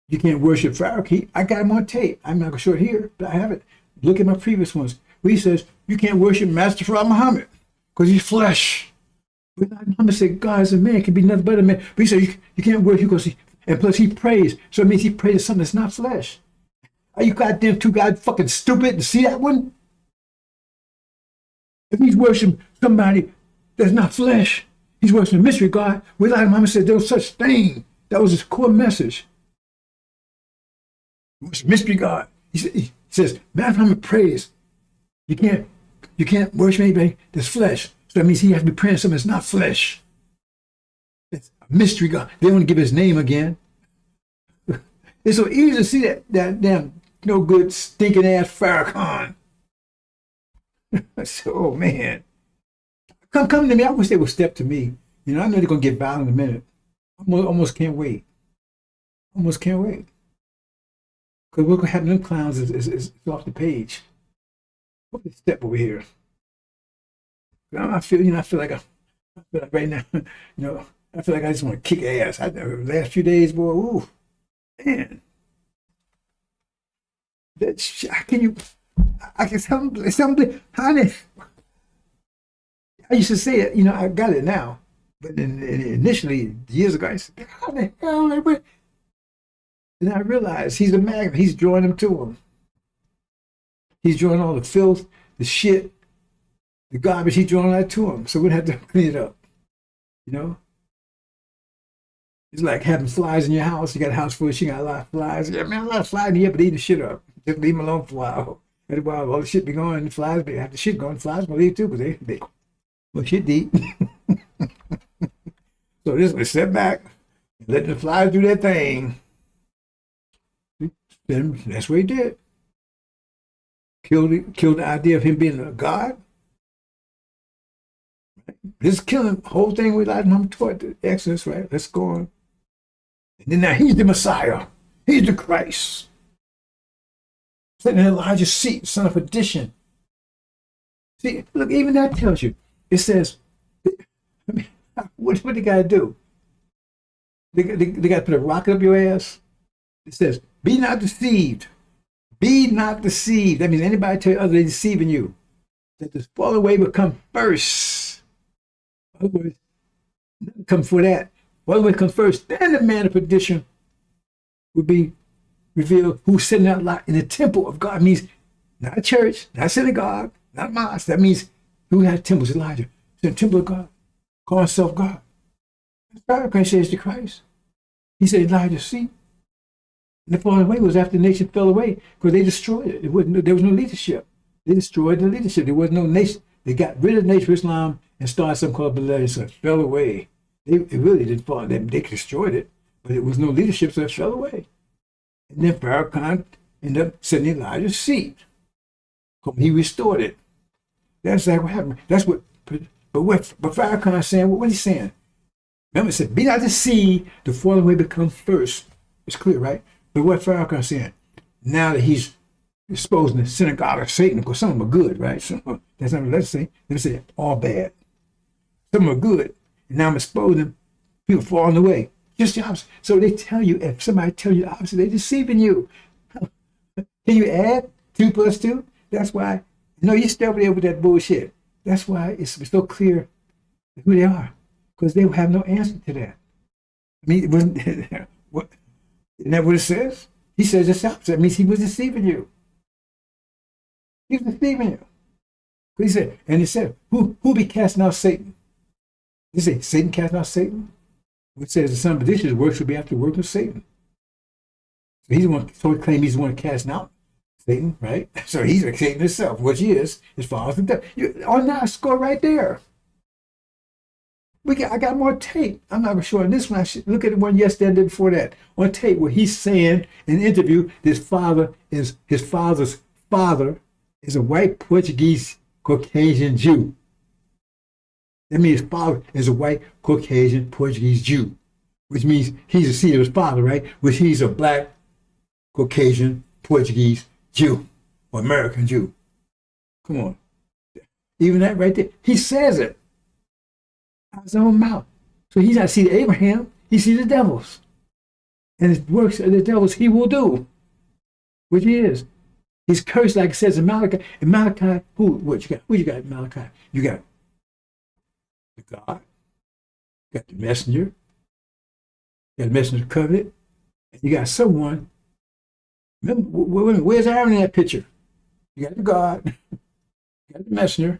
you can't worship Farrakhan. I got him on tape. I'm not going to show it here, but I have it. Look at my previous ones. Where he says, you can't worship Master Farrakhan Muhammad because he's flesh. But Muhammad said, God is a man, can be nothing but a man. But he said, you can't worship because and plus he prays. So it means he prays to something that's not flesh. Are you goddamn too fucking stupid to see that one? If he's worshiping somebody that's not flesh, he's worshiping a mystery God. Without Muhammad said there was such thing. That was his core message. Mystery God. He says, Muhammad prays. You can't worship anybody that's flesh. So that means he has to be praying something that's not flesh. It's a mystery God. They want to give his name again. It's so easy to see that damn no good stinking ass Farrakhan. I said, oh man, come to me. I wish they would step to me. You know, I know they're gonna get violent in a minute. Almost can't wait. Almost can't wait. Because what's gonna happen to them clowns is off the page. What the step over here? I feel like right now, I feel like I just want to kick ass. The last few days, boy, ooh, man. I can something, honey. I used to say it, I got it now. But initially, years ago, I said, how the hell? And I realized he's a magnet. He's drawing them to him. He's drawing all the filth, the shit, the garbage. He's drawing that to him. So we have to clean it up. It's like having flies in your house. You got a house full, she got a lot of flies. Yeah, man, a lot of flies in here, but eat the shit up. Just leave them alone for a while. That's why all the shit be going, the flies, but after the shit going, the flies gonna leave too, because they well, shit to eat. So this was step back and let the flies do their thing. Then that's what he did. Killed the idea of him being a god. This is killing the whole thing we like him toward the Exodus, right? Let's go on. And then now he's the Messiah. He's the Christ. Sitting in Elijah's seat, son of perdition. See, look, even that tells you. It says, what they got to do? They got to put a rocket up your ass. It says, be not deceived. Be not deceived. That means anybody tell you other than deceiving you. That this fallen away will come first. In other words, come for that. Fallen away come first. Then the man of perdition will be revealed, who's sitting out loud in the temple of God. Means not a church, not a synagogue, not a mosque. That means who had temples? Elijah. It's in the temple of God. Call himself God. Farrakhan says to Christ. He said, Elijah, see? And the falling away was after the nation fell away because they destroyed it. There was no leadership. They destroyed the leadership. There was no nation. They got rid of the nation of Islam and started something called Belair, so it fell away. It really didn't fall. They destroyed it, but it was no leadership, so it fell away. And then Farrakhan ended up sitting in Elijah's seat. He restored it. That's like what happened. That's what. But Farrakhan is saying, what is he saying? Remember, it said, be not deceived, the falling away become first. It's clear, right? But what Farrakhan is saying, now that he's exposing the synagogue of Satan, because some of them are good, right? That's not what let's say. Let's say all bad. Some are good. And now I'm exposing them. People falling away. Just the opposite. So they tell you, if somebody tell you the opposite, they're deceiving you. Can you add 2 + 2? That's why, you stay over there with that bullshit. That's why it's so clear who they are. Because they have no answer to that. I mean, it wasn't, what, isn't that what it says? He says it's opposite. That means he was deceiving you. He was deceiving you. He said, and it said, who be casting out Satan? He said, Satan casting out Satan? Which says the son of perdition's work should be after the work of Satan. So he's the one, so he claims he's the one casting out Satan, right? So he's like Satan himself, which he is, as far as the devil. On that score right there. I got more tape. I'm not sure on this one. I should look at the one yesterday and the day before that. On tape where he's saying in an interview, his father's father is a white Portuguese Caucasian Jew. That means his father is a white Caucasian Portuguese Jew, which means he's the seed of his father, right? Which he's a black Caucasian Portuguese Jew or American Jew. Come on. Even that right there. He says it out of his own mouth. So he's not seed of Abraham, he sees the devils. And his works of the devils he will do, which he is. He's cursed, like it says in Malachi. In Malachi, what you got? Who you got in Malachi? You got the God, you got the messenger, you got the messenger of the covenant, and you got someone. Remember, where's Aaron in that picture? You got the God, you got the messenger,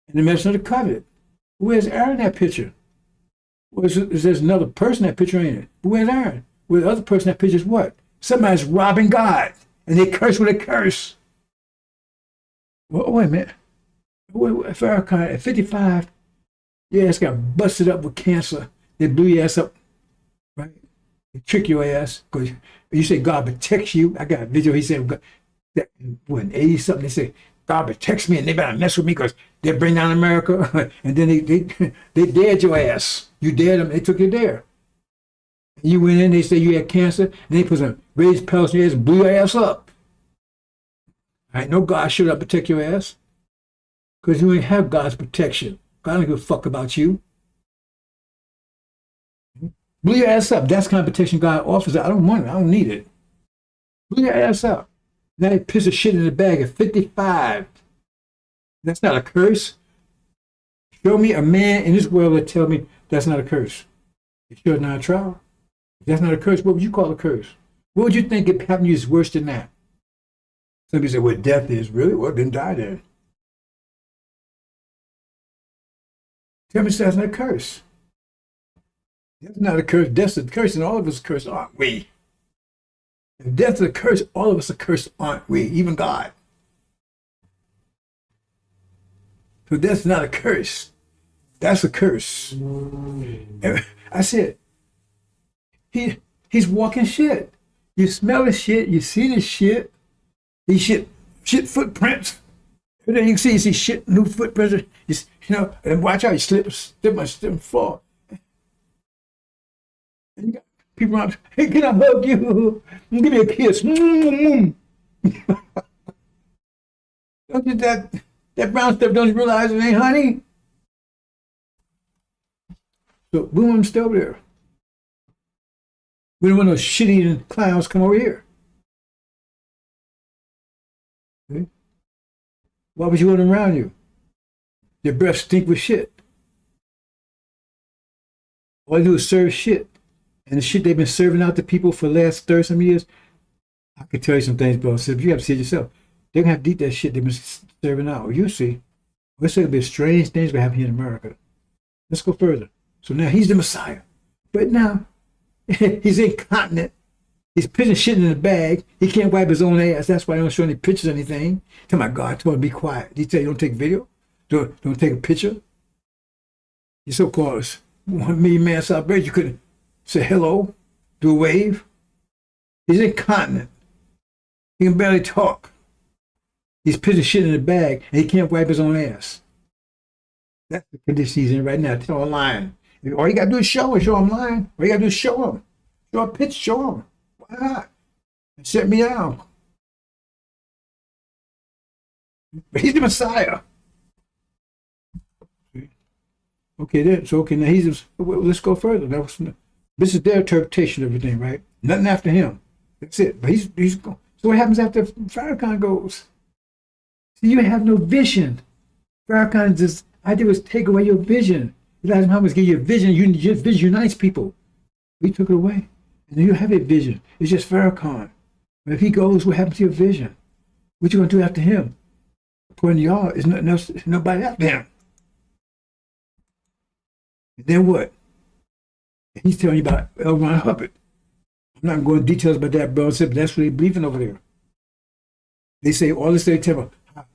and the messenger of the covenant. Where's Aaron in that picture? There's another person in that picture, ain't it? But where's Aaron? Well, the other person in that picture is what? Somebody's robbing God, and they curse with a curse. Well, wait a minute. Farrakhan at 55, your ass got busted up with cancer. They blew your ass up, right? They trick your ass because you say God protects you. I got a video. He said that when 80 something, they say God protects me and they better mess with me because they bring down America. And then they dared your ass. You dared them. They took you there. You went in. They said you had cancer. And they put some raised pellets in your ass and blew your ass up. I ain't no God showed up to protect your ass because you ain't have God's protection. God don't give a fuck about you. Blew your ass up. That's the kind of protection God offers. I don't want it. I don't need it. Blew your ass up. Now you piss of shit in the bag at 55. That's not a curse. Show me a man in this world that tell me that's not a curse. It's sure not a trial. If that's not a curse, what would you call a curse? What would you think if happened to you is worse than that? Some people say, well, death is really, well, then die then. Tell me that's not a curse. That's not a curse. Death's a curse, and all of us are cursed, aren't we? If death's a curse, all of us are cursed, aren't we? Even God. So that's not a curse. That's a curse. I said, he's walking shit. You smell the shit. You see the shit. These shit footprints. Everything you can see shit, new footprints. And watch out, you slip and fall. And you got people around, hey, can I hug you? Give me a kiss. Don't you that brown stuff, don't you realize it ain't honey? So boom, I'm still there. We don't want those shit-eating clowns come over here. Okay? Why would you want them around you? Their breath stink with shit. All they do is serve shit. And the shit they've been serving out to people for the last 30-some years, I could tell you some things, bro. So if you have to see it yourself, they're going to have to eat that shit they've been serving out. You see. Let's say it'll be strange things going to happen here in America. Let's go further. So now he's the Messiah. But now, he's incontinent. He's putting shit in the bag. He can't wipe his own ass. That's why I don't show any pictures or anything. Tell my God, I told him to be quiet. Did he tell you don't take video? Don't take a picture? You so-called 1 million man celebration. You couldn't say hello, do a wave. He's incontinent. He can barely talk. He's putting shit in the bag and he can't wipe his own ass. That's the condition he's in right now. Tell him lying. All you gotta do is show him lying. All you gotta do is show him. Show a picture, show him. Why not? Set me down. But he's the Messiah. Okay, then. So okay, now let's go further. This is their interpretation of everything, right? Nothing after him. That's it. But he's going. So what happens after Farrakhan goes? See, you have no vision. Farrakhan's just idea was take away your vision. Elijah Muhammad give you a vision. Your vision unites people. We took it away. And then you have a vision. It's just Farrakhan. But if he goes, what happens to your vision? What you going to do after him? According to y'all, there's nothing else, nobody after him. And then what? And he's telling you about L. Ron Hubbard. I'm not going into details about that, bro. But that's what they're believing over there. They say all this, they tell me how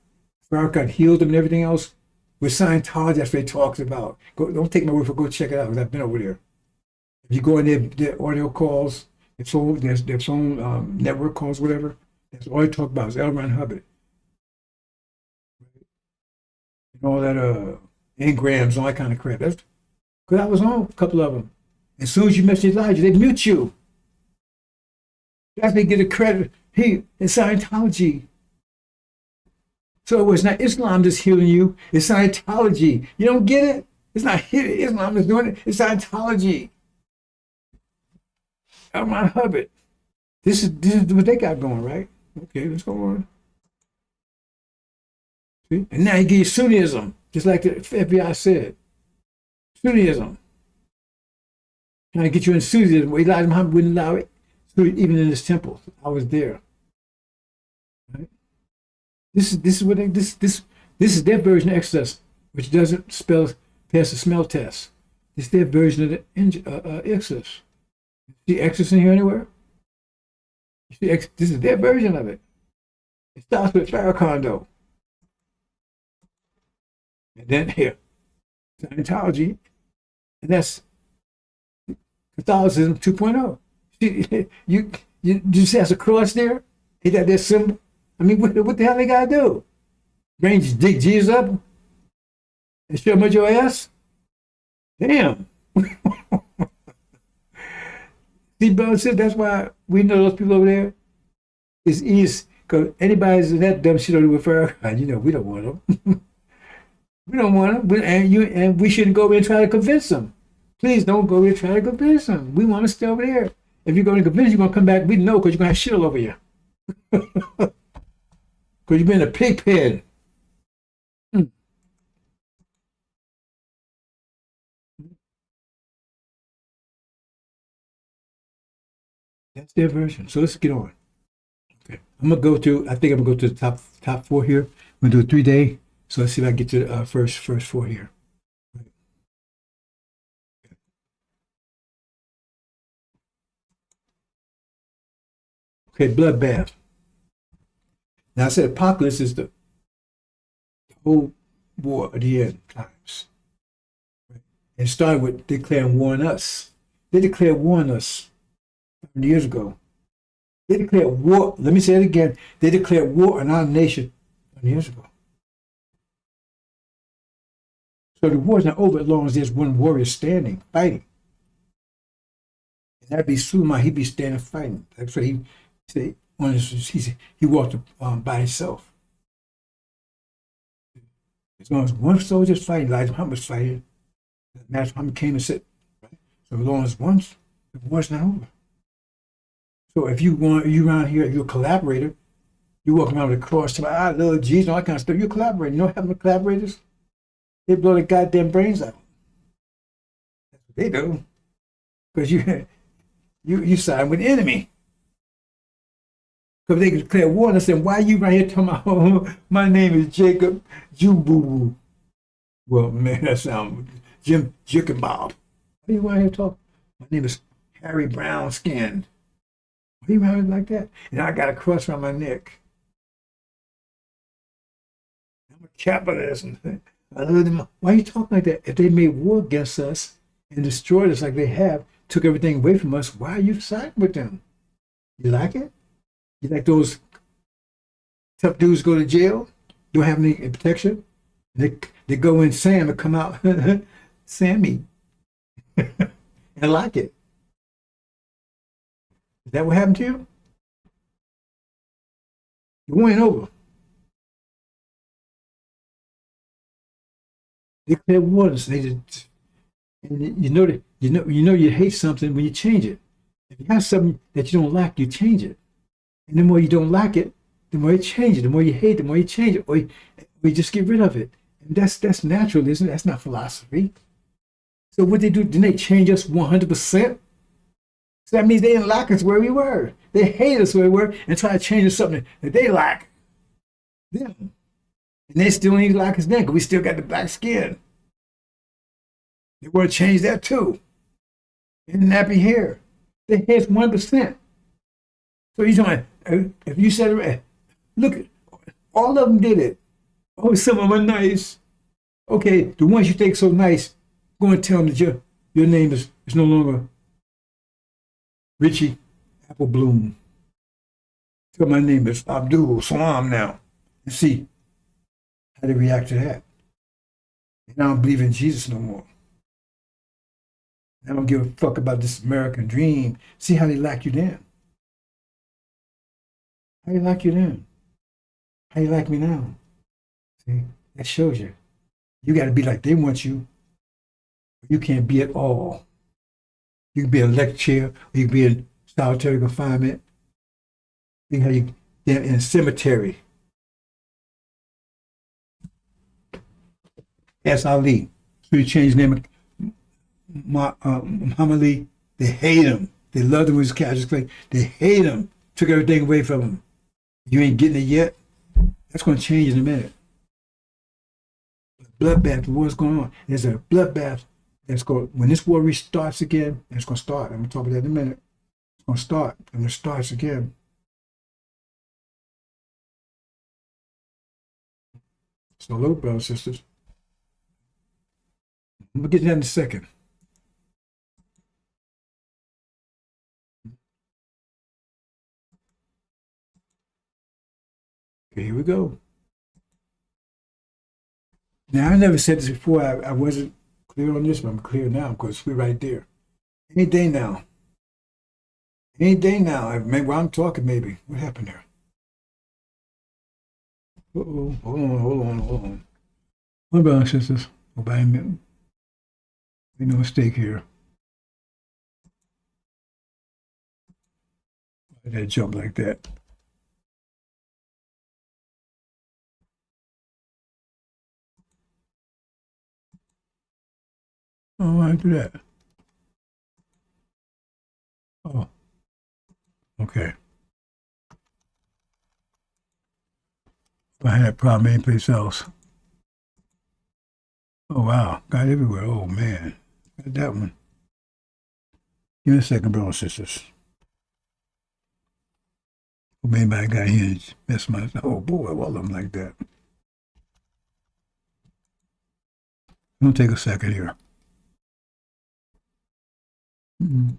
Farrakhan healed them and everything else. With Scientology, that's what he talks about. Don't take my word for it. Go check it out, because I've been over there. If you go in their audio calls, their own network calls, whatever, that's all they talk about is L. Ron Hubbard. And all that engrams, all that kind of crap. That's because I was on a couple of them. As soon as you mention Elijah, they mute you. That's they get a credit. He in Scientology. So it's not Islam that's healing you, it's Scientology. You don't get it? It's not Islam that's doing it, it's Scientology. L. Ron Hubbard. This is what they got going, right? Okay, let's go on. See? And now he gives you Sunnism, just like the FBI said. Sunnism. Trying to get you in Sunnism. Elijah Muhammad wouldn't allow it, even in his temple. I was there. Right? This is their version of Exodus, which doesn't pass the smell test. It's their version of the Exodus. See Exodus in here anywhere? You see, this is their version of it. It starts with Farrakhan, though. And then here, Scientology, and that's Catholicism 2.0. You see that's a cross there? Ain't that their symbol? I mean, what the hell they gotta do? Dig Jesus up and show him your ass? Damn. See, brother, that's why we know those people over there. It's easy because anybody's that dumb shit over with Farrakhan, we don't want them. We don't want them, and we shouldn't go over and try to convince them. Please don't go over and try to convince them. We want to stay over there. If you're going to convince, you're going to come back. We know because you're going to have shit all over you. Because you've been in a pig pen. That's their version. So let's get on. Okay, I'm gonna go to. I think I'm gonna go to the top four here. I'm gonna do a 3-day. So let's see if I can get to the first four here. Okay, bloodbath. Now I said apocalypse is the whole war of the end times. It started with declaring war on us. They declared war on us 100 years ago. They declared war. Let me say it again. They declared war on our nation 100 years ago. So the war's not over as long as there's one warrior standing, fighting. And that'd be Suleiman. He'd be standing fighting. That's what he said. He walked by himself. As long as one soldier's fighting, Elijah Muhammad's fighting, Master Muhammad came and said, right? So as long as once, the war's not over. So if you around here, you're a collaborator, you walk around with a cross, I love Jesus, all that kind of stuff. You're collaborating. You know having collaborators? They blow their goddamn brains out. That's what they do. Because you side with the enemy. Because they declare war and I said, why are you right here talking about, oh, my name is Jacob Jubu? Well, man, that sounds Jim Jick Bob. Why are you right here talking? My name is Harry Brown Skin. Why are you around like that? And I got a cross around my neck. I'm a capitalist. I love them. Why are you talking like that? If they made war against us and destroyed us like they have, took everything away from us, why are you siding with them? You like it? You like those tough dudes go to jail, don't have any protection? They go in Sam and come out Sammy. And like it. Is that what happened to you? The war ain't over. They declare wars. And you know you hate something when you change it. If you have something that you don't like, you change it. And the more you don't like it, the more you change it. The more you hate, the more you change it, or you just get rid of it. And that's natural, isn't it? That's not philosophy. So what they do? Didn't they change us 100%? So that means they didn't like us where we were. They hate us where we were and try to change us something that they like. Them. And they still ain't like us then because we still got the black skin. They want to change that too. And nappy hair. They hate us 1%. So you're talking, if you said, look, all of them did it. Oh, some of them are nice. Okay, the ones you think so nice, go and tell them that your name is no longer Richie Applebloom. Tell my name is Abdul Salam now. And see how they react to that. And I don't believe in Jesus no more. I don't give a fuck about this American dream. See how they like you then. How you like you then? How you like me now? See, that shows you. You got to be like they want you. You can't be at all. You can be in a lecture chair, or you can be in solitary confinement. See how you in a cemetery. That's Ali. So you change his name, Muhammad Ali. They hate him. They love him with his casual. They hate him. Took everything away from him. You ain't getting it yet. That's going to change in a minute. Bloodbath, the war's going on. There's a bloodbath that's going. When this war restarts again, it's going to start. I'm going to talk about that in a minute. It's going to start, and it starts again. So, hello, brothers and sisters. I'm going to get to that in a second. Okay, here we go. Now, I never said this before. I wasn't clear on this, but I'm clear now because we're right there. Any day now. Any day now. Maybe while I'm talking, maybe. What happened there? Uh-oh. Hold on. What about sisters? Go by a minute. Make no mistake here. Why did I jump like that? Oh, why did I do that? Oh, okay. If I had that problem anyplace else. Oh, wow. Got it everywhere. Oh, man. Got that one. Give me a second, brothers and sisters. Well, maybe I got here and messed my... Oh, boy, all of them like that. It'll take a second here. Mm-hmm.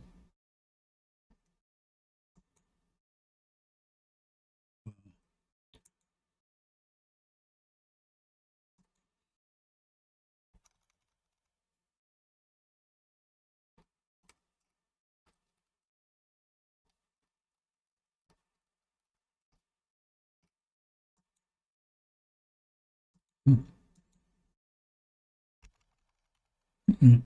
Mm-hmm.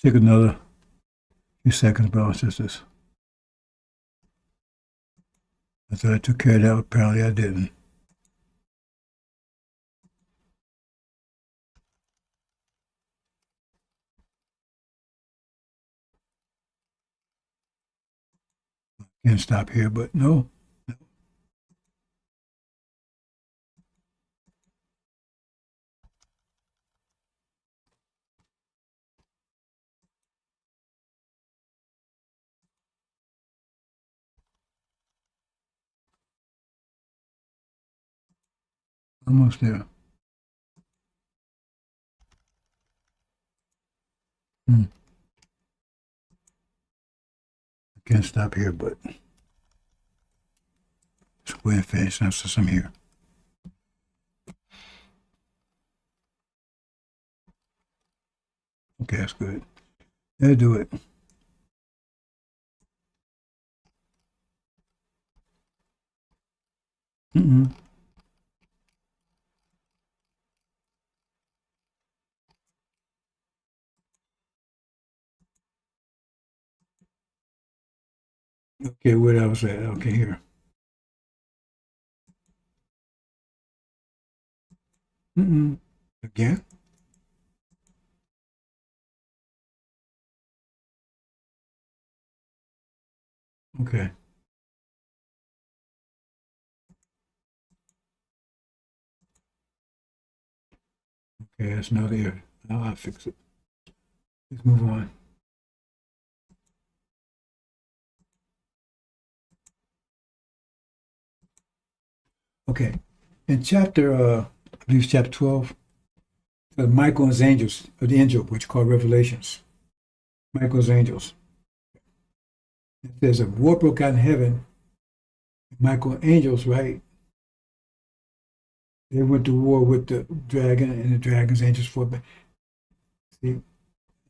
Take another few seconds, brothers and sisters. I thought I took care of that. Apparently, I didn't. Can't stop here, but no. Almost there. I can't stop here, but let's go ahead and finish now since I'm here. Okay, that's good. That'll do it. Okay, where I was at. Okay, here. Again? Okay. Okay, that's not there. Now I'll fix it. Let's move on. Okay. In chapter, I believe it's chapter 12, Michael and his angels, or the angel, which is called Revelations. Michael's angels. It says a war broke out in heaven. Michael angels, right? They went to war with the dragon, and the dragon's angels fought back. See, I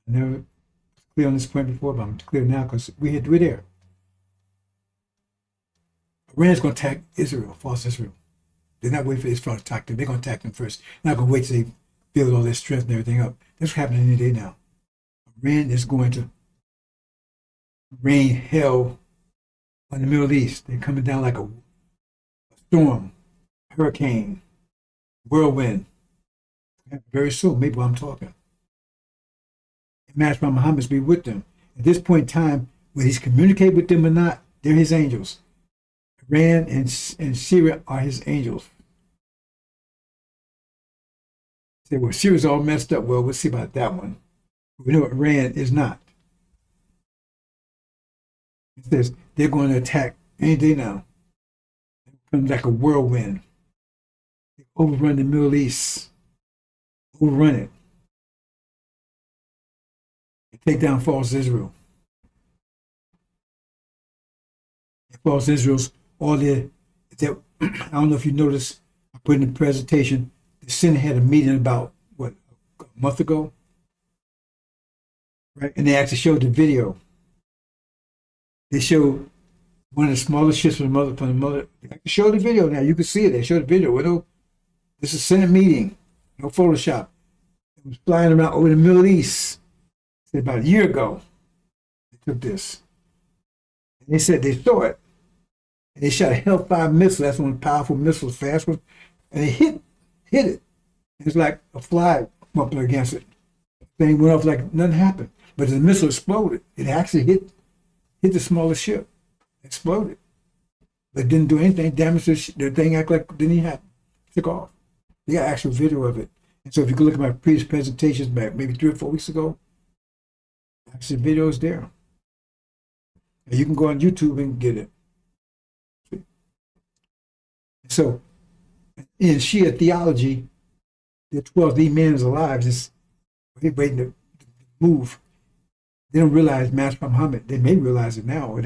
never was clear on this point before, but I'm clear now because we're there. Iran's going to attack Israel, false Israel. They're not waiting for Israel to attack them. They're going to attack them first. They're not going to wait till they build all their strength and everything up. That's what's happening any day now. Iran is going to rain hell on the Middle East. They're coming down like a storm, hurricane, whirlwind. Very soon, maybe while I'm talking. Master Muhammad's be with them. At this point in time, whether he's communicating with them or not, they're his angels. Iran and Syria are his angels. Say, well, Syria's all messed up. Well, we'll see about that one. We know Iran is not. It says they're going to attack any day now. It comes like a whirlwind. They overrun the Middle East. overrun it, and take down false Israel. And false Israel's all their, I don't know if you noticed, I put in the presentation, the Senate had a meeting about, what, a month ago? Right? And they actually showed the video. They showed one of the smallest ships from the mother. I can show the video now. You can see it. They showed the video. Well, this is a Senate meeting. No Photoshop. It was flying around over the Middle East. About a year ago, they took this. And they said they saw it. And they shot a Hellfire missile. That's one of the powerful missiles, fast ones. And they hit it. It's like a fly up against it. The thing went off like nothing happened. But the missile exploded. It actually hit the smaller ship. Exploded. But didn't do anything. Damaged the thing, act like it didn't even happen. Took off. They got actual video of it. And so if you can look at my previous presentations back maybe 3 or 4 weeks ago, actually video is there. And you can go on YouTube and get it. So in Shia theology, the 12th man is alive, just waiting to move. They don't realize Master Muhammad. They may realize it now.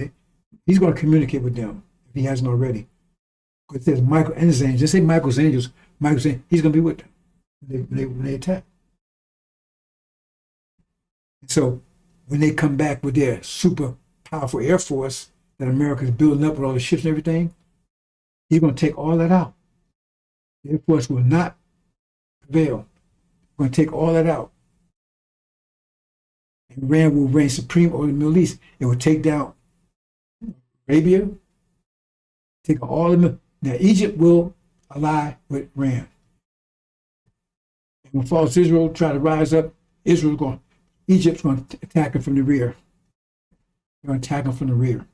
He's going to communicate with them if he hasn't already. Because it says Michael and his angels. Just say Michael's angels. Michael's angels. He's going to be with them when they attack. So when they come back with their super powerful Air Force that America's building up with all the ships and everything, he's going to take all that out. The Air Force will not prevail. We're going to take all that out. And Iran will reign supreme over the Middle East. It will take down Arabia, take all of them. Now Egypt will ally with Iran. And when false Israel try to rise up, Egypt's going to attack them from the rear. They're going to attack them from the rear.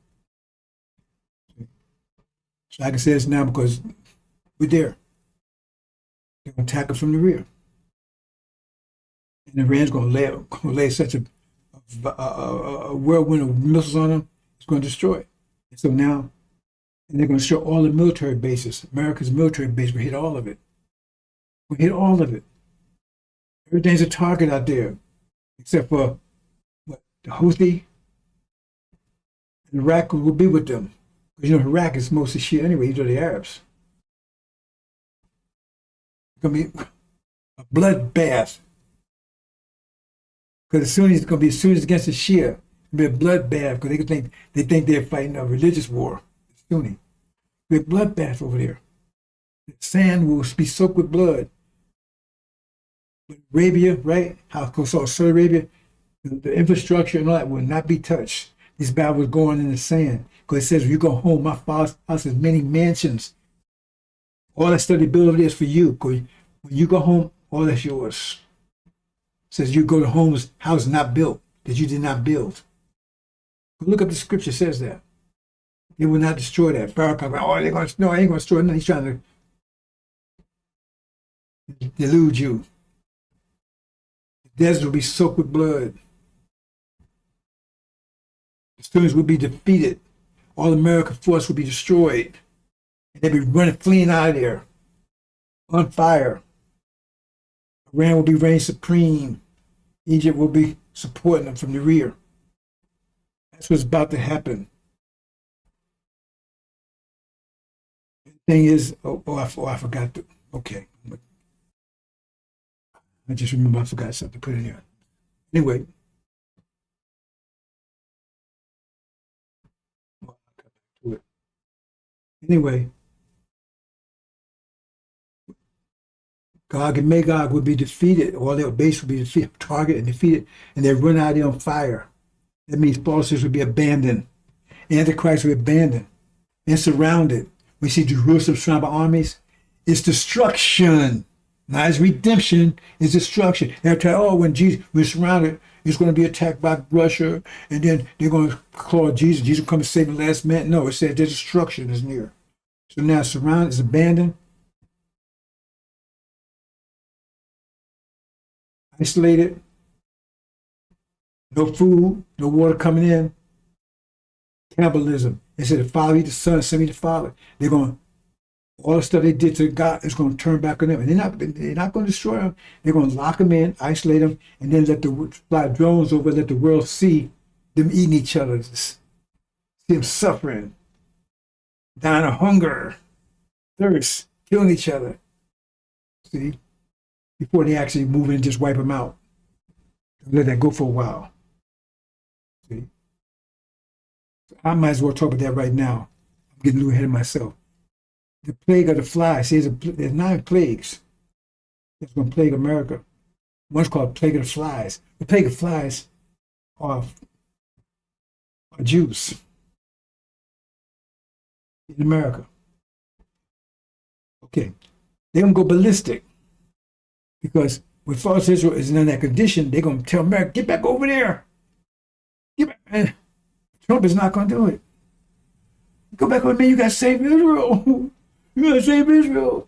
So I can say this now because we're there. They're going to attack them from the rear. And Iran's going to lay such a whirlwind of missiles on them, it's going to destroy it. And so now, and they're going to destroy all the military bases. America's military base will hit all of it. We'll hit all of it. Everything's a target out there, except for what, the Houthi. And Iraq will be with them. Because you know Iraq is mostly Shia anyway, these are the Arabs. It's going to be a bloodbath. Because it's going to be as against the Shia, it'll be a bloodbath because they think they're fighting a religious war. It's Sunni. It'll be a bloodbath over there. The sand will be soaked with blood. But Arabia, right? How Saudi Arabia, the infrastructure and all that will not be touched. These battles going in the sand. Because it says, when you go home, my father's house has many mansions. All that study build is for you. Because when you go home, all that's yours. It says you go to homes, house not built, that you did not build. But look up the scripture, says that. They will not destroy that. Farrakhan, they're going to, no, I ain't going to destroy it. No, he's trying to delude you. The desert will be soaked with blood. The students will be defeated. All American force will be destroyed. And they'll be running, fleeing out of there. On fire. Iran will be reigning supreme. Egypt will be supporting them from the rear. That's what's about to happen. The thing is, I forgot to, okay. I just remember I forgot something to put in here. Anyway. Anyway, Gog and Magog would be defeated. All their base would be defeated, targeted and defeated, and they'd run out of there on fire. That means falsehoods would be abandoned. Antichrist would be abandoned and surrounded. We see Jerusalem surrounded by armies. It's destruction. Not as redemption, it's destruction. They'll tell, oh, when Jesus was surrounded, he's going to be attacked by Russia, and then they're going to claw Jesus. Jesus will come and save the last man. No, it said their destruction is near. So now surrounded, is abandoned, isolated, no food, no water coming in, cannibalism. They said the Father eat the Son, Son eat the Father. They're going to All the stuff they did to God is going to turn back on them. And they're not going to destroy them. They're going to lock them in, isolate them, and then fly drones over, let the world see them eating each other, see them suffering, dying of hunger, thirst, killing each other. See? Before they actually move in and just wipe them out. Let that go for a while. See? I might as well talk about that right now. I'm getting a little ahead of myself. The plague of the flies. There's 9 plagues that's going to plague America. One's called plague of the flies. The plague of flies are Jews in America. Okay, they're going to go ballistic because when false Israel is in that condition, they're going to tell America, get back over there. Get back. And Trump is not going to do it. Go back on me, you got to save Israel. You got to save Israel.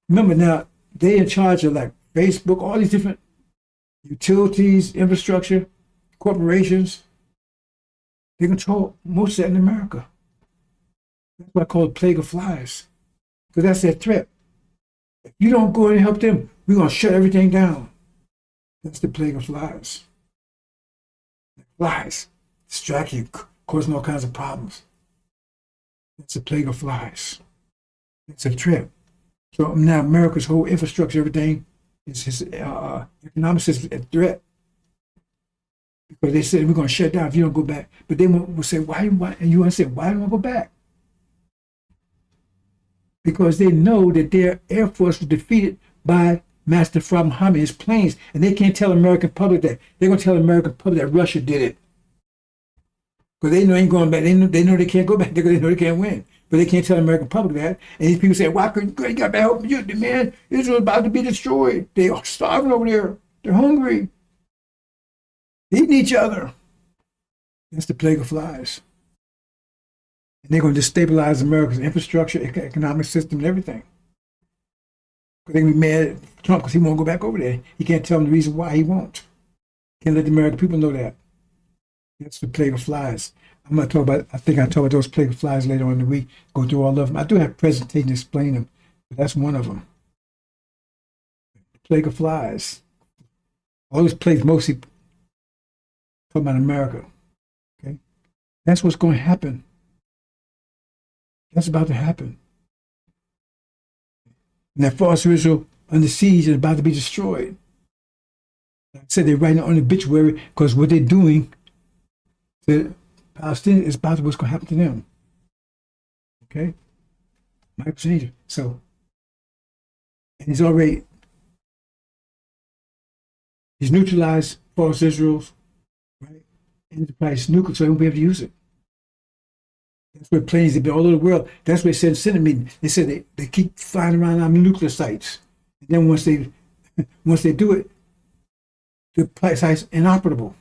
Remember now, they in charge of like Facebook, all these different utilities, infrastructure, corporations. They control most of that in America. That's what I call the plague of flies. Because that's their threat. If you don't go in and help them, we're going to shut everything down. That's the plague of flies. Flies distract you, causing all kinds of problems. It's a plague of flies. It's a threat. So now America's whole infrastructure, everything, is his economic system a threat. Because they said we're going to shut down if you don't go back. But they will say, why? And you want to say, why don't I go back? Because they know that their Air Force was defeated by Master Farrakhan Muhammad, his planes, and they can't tell the American public that. They're going to tell the American public that Russia did it. Because they know they ain't going back. They know they can't go back because they know they can't win. But they can't tell the American public that. And these people say, why couldn't you got to help you? Man, Israel's about to be destroyed. They are starving over there. They're hungry. Eating each other. That's the plague of flies. And they're going to destabilize America's infrastructure, economic system, and everything. Because they're going to be mad at Trump because he won't go back over there. He can't tell them the reason why he won't. Can't let the American people know that. That's the plague of flies. I'm going to talk about, I think I'll talk about those plague of flies later on in the week, go through all of them. I do have a presentation to explain them, but that's one of them. The plague of flies. All these plagues mostly talk about America. Okay? That's what's going to happen. That's about to happen. And that false Israel under siege is about to be destroyed. Like I said, they're writing on the obituary because what they're doing to Palestinians is about what's going to happen to them. Okay? My procedure. So, and he's neutralized false Israel's, right? Enterprise nuclear, so they won't be able to use it. That's where planes have been all over the world. That's what they said in Senate meeting. They said they keep flying around on nuclear sites. And then once they do it, the site's inoperable.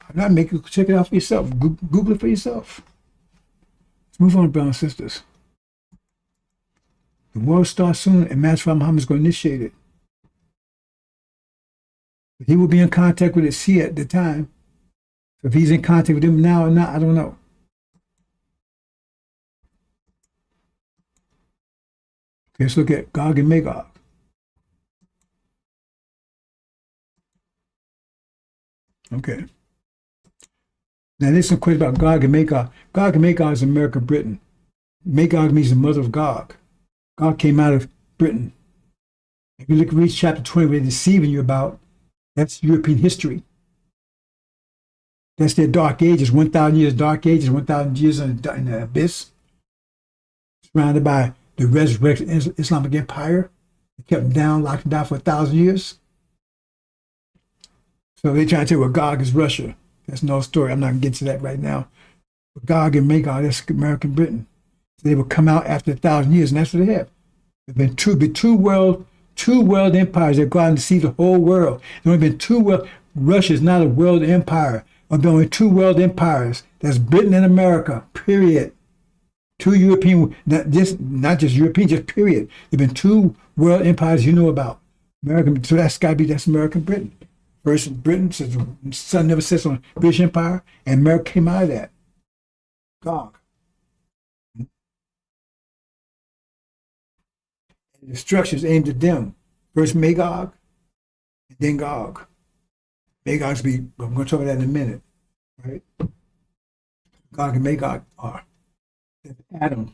I'm not making you check it out for yourself. Google it for yourself. Let's move on, brothers and sisters. The war starts soon, and Master Muhammad is going to initiate it. He will be in contact with his Shia at the time. So if he's in contact with him now or not, I don't know. Okay, let's look at Gog and Magog. Okay. Now there's some questions about Gog and Magog. Gog and Magog is America, Britain. Magog means the mother of Gog. Gog came out of Britain. If you read chapter 20, where they're deceiving you about, that's European history. That's their dark ages, 1,000 years dark ages, 1,000 years in the abyss. Surrounded by the resurrection Islamic Empire. They kept them down, locked them down for 1,000 years. So they're trying to tell you, well, Gog is Russia. That's no story. I'm not going to get to that right now. But Gog and Magog, that's American Britain. So they will come out after 1,000 years, and that's what they have. There have been two world empires. They've gone to see the whole world. There have only been two world. Russia is not a world empire. There have been only two world empires. That's Britain and America, period. Two European, not just European, just period. There have been two world empires you know about. American, so that's got to be, that's American Britain. First, Britain, says the sun never sets on British Empire, and America came out of that. Gog. The destruction is aimed at them. First Magog, and then Gog. Magog's I'm going to talk about that in a minute, right? Gog and Magog are. There's Adam.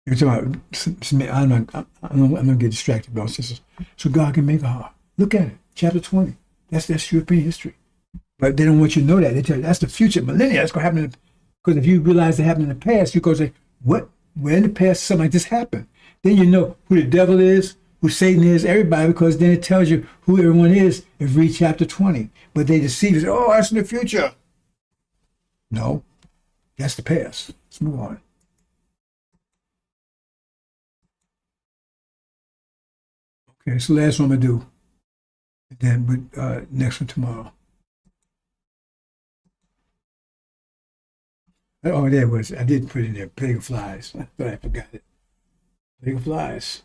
You're talking about, I'm not get distracted, brothers and sisters. So Gog and Magog. Look at it. Chapter 20. That's European history. But they don't want you to know that. They tell you that's the future millennia. That's going to happen. Because if you realize it happened in the past, you go say, what? Where in the past something like this happened? Then you know who the devil is, who Satan is, everybody, because then it tells you who everyone is if you read chapter 20. But they deceive you. Oh, that's in the future. No, that's the past. Let's move on. Okay, so last one I'm going to do. And then next one tomorrow. Oh, there it was. I did put it in there. Plague of Flies. I thought I forgot it. Plague of Flies.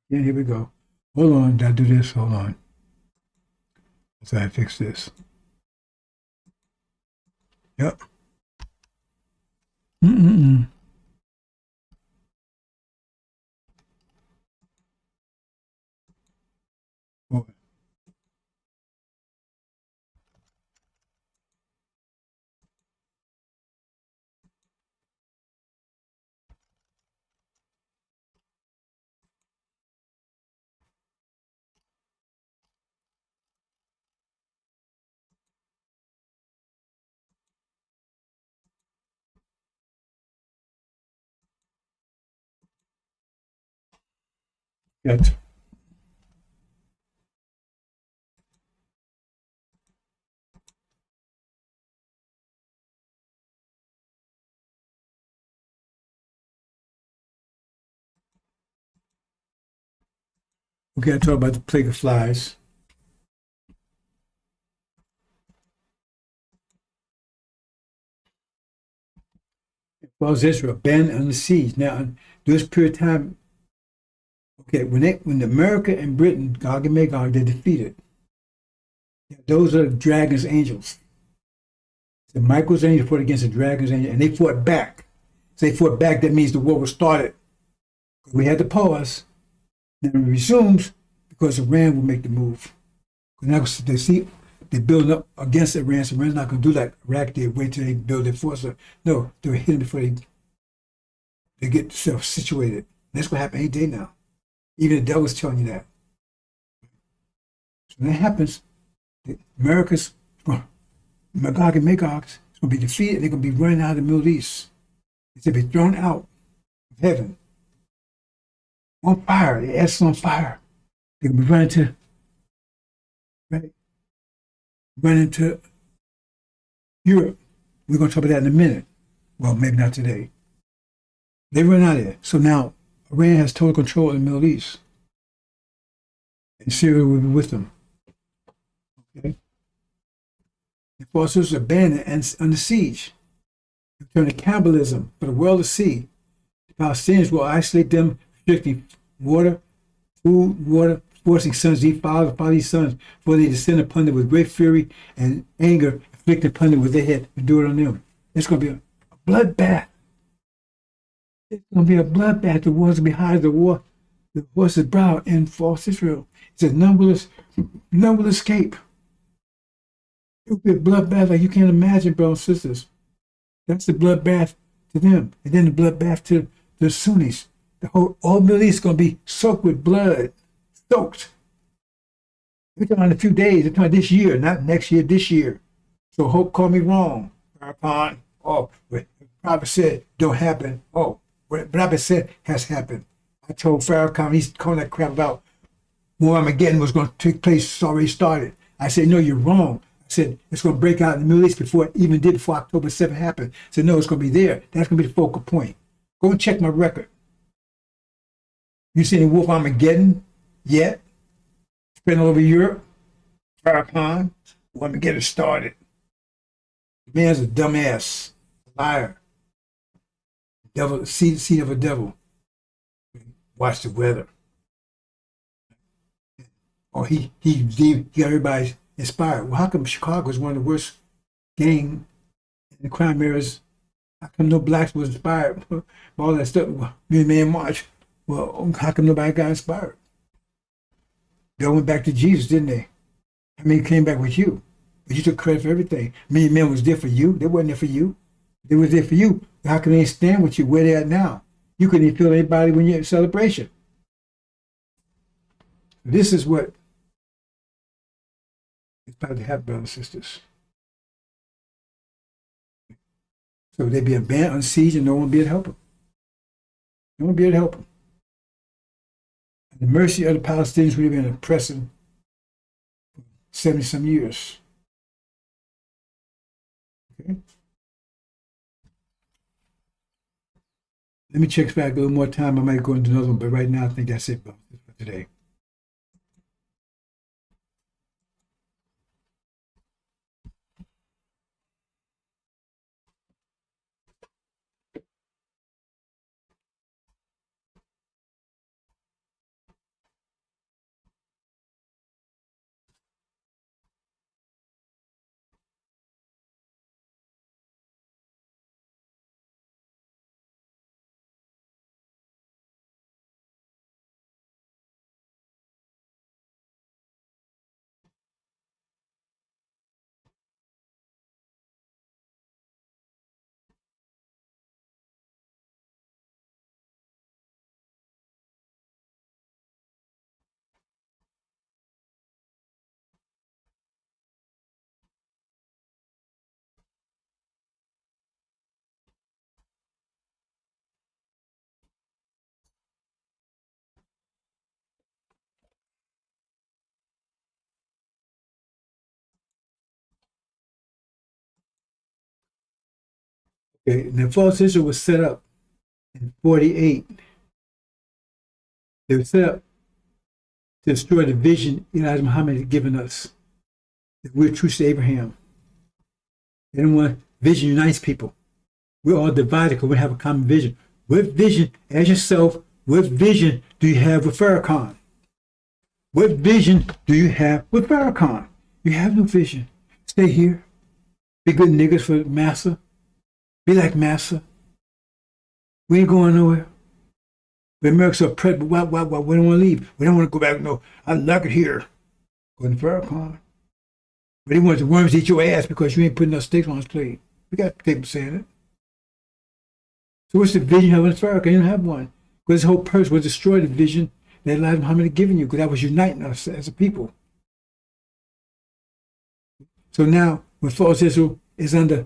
Yeah, here we go. Hold on. Did I do this? Hold on. So I fix this. Yep. Mm-mm-mm. Oh. Got Okay, I talk about the plague of flies. It was Israel abandoned on the seas. Now, during this period of time, okay, when America and Britain, Gog and Magog, they're defeated. Those are the dragon's angels. So Michael's angel fought against the dragon's angel, and they fought back. So they fought back, that means the war was started. We had to pause. Then it resumes because Iran will make the move. Now they see they're building up against Iran, so Iran's not going to do like Iraq did, wait till they build their force up. No, they're hitting before they get themselves situated. That's what happen any day now. Even the devil's telling you that. So when that happens, America's Magog and Magog is going to be defeated. They're going to be running out of the Middle East. They'll be thrown out of heaven. On fire. The ass on fire. They're going to be running to Europe. We're going to talk about that in a minute. Well, maybe not today. They run out of there. So now Iran has total control of the Middle East. And Syria will be with them. Okay? The forces are abandoned and under siege. They turn to cannibalism for the world to see. The Palestinians will isolate them, restricting food, forcing sons to eat father's sons, for they descend upon them with great fury and anger, inflicting upon them with their head and do it on them. It's going to be a bloodbath. It's going to be a bloodbath. The wars will be high as the horse's brow in false Israel. It's a none will escape. It will be a bloodbath like you can't imagine, brothers and sisters. That's the bloodbath to them. And then the bloodbath to the Sunnis. All Middle East is going to be soaked with blood. Soaked. We're talking about a few days. We're talking this year, not next year, this year. So hope call me wrong. Farrakhan. Oh, what the prophet said don't happen. Oh, what the prophet said has happened. I told Farrakhan, he's calling that crap about war Armageddon was going to take place. It's already started. I said, no, you're wrong. I said, it's going to break out in the Middle East before it even did, before October 7th happened. I said, no, it's going to be there. That's going to be the focal point. Go and check my record. You seen any Wolf Armageddon yet? Spreading all over Europe? Farrakhan? Armageddon started. The man's a dumbass. A liar. Devil, seed of a devil. Watch the weather. or he got everybody inspired. Well, how come Chicago is one of the worst gang in the crime areas? How come no blacks was inspired by all that stuff? Man March. Well, how come nobody got inspired? They all went back to Jesus, didn't they? I mean, came back with you. But you took credit for everything. Many men was there for you. They wasn't there for you. They was there for you. How can they stand with you where they at now? You couldn't even feel anybody when you're at celebration. This is what is about to happen, brothers and sisters. So they'd be a band on siege and no one would be able to help them. No one would be able to help them. And the mercy of the Palestinians would have been oppressing 70-some years. Okay. Let me check back a little more time. I might go into another one, but right now I think that's it for today. Okay, and the false Israel was set up in 48. They were set up to destroy the vision Elijah Muhammad had given us, that we're true to Abraham. They don't want vision unites people. We're all divided because we have a common vision. What vision, as yourself, what vision do you have with Farrakhan? What vision do you have with Farrakhan? You have no vision. Stay here. Be good niggas for Massa. Be like Massa. We ain't going nowhere. But America's so pregnant, but why? We don't want to leave. We don't want to go back. No, I like it here. Go to Farrakhan. But he wants the worms to eat your ass because you ain't putting no steaks on his plate. We got people saying it. So what's the vision you have with Farrakhan? You don't have one. Because his whole purpose was to destroy the vision that Elijah Muhammad had given you, because that was uniting us as a people. So now, when false Israel is under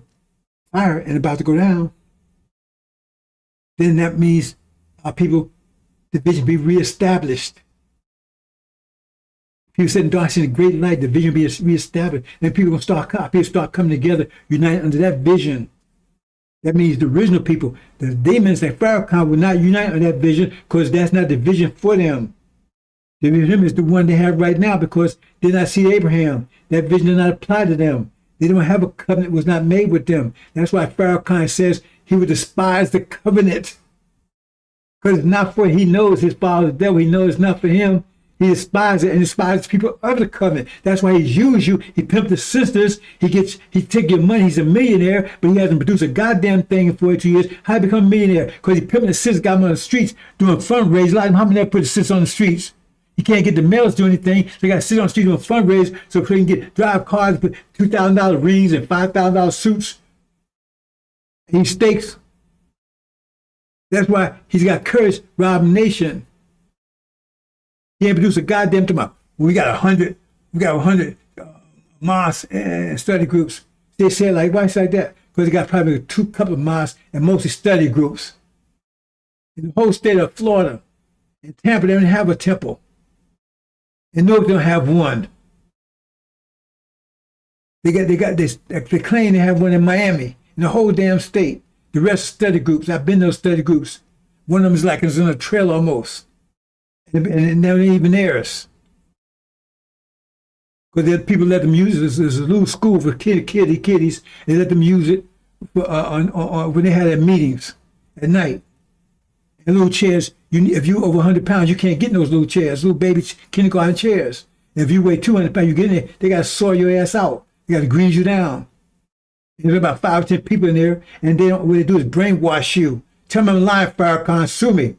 fire and about to go down, then that means our people, the vision be reestablished. People said in dark in the great light, the vision be reestablished. And people start coming together, united under that vision. That means the original people, the demons like Farrakhan, will not unite on that vision because that's not the vision for them. The vision is the one they have right now because they did not see Abraham. That vision did not apply to them. They don't have a covenant, was not made with them. That's why Farrakhan says he would despise the covenant. Because it's not for he knows his father the devil. He knows it's not for him. He despises it and despises people of the covenant. That's why he's used you. He pimped the sisters. He take your money. He's a millionaire, but he hasn't produced a goddamn thing in 42 years. How he become a millionaire? Because he pimped the sisters, got them on the streets doing fundraisers. Like how many put the sisters on the streets? He can't get the males to do anything. So he got to sit on the street doing fundraisers so he can drive cars, put $2,000 rings and $5,000 suits. He stakes. That's why he's got courage, rob nation. He ain't produced a goddamn tomorrow. We got 100 mosques and study groups. They say like, why it's like that? Because they got probably a couple of mosques and mostly study groups. In the whole state of Florida, in Tampa, they don't have a temple. In Newark, they don't have one. They claim they have one in Miami, in the whole damn state. The rest study groups, I've been to those study groups. One of them is like it's in a trail almost. And they're not even theirs. Because people let them use it. There's a little school for kiddies. They let them use it when they had their meetings at night. And little chairs, if you're over 100 pounds, you can't get in those little chairs, little baby kindergarten chairs. If you weigh 200 pounds, you get in there, they got to saw your ass out. They got to grease you down. There's about 5 or 10 people in there, and they don't. What they do is brainwash you. Tell them I'm lying, Farrakhan, sue me.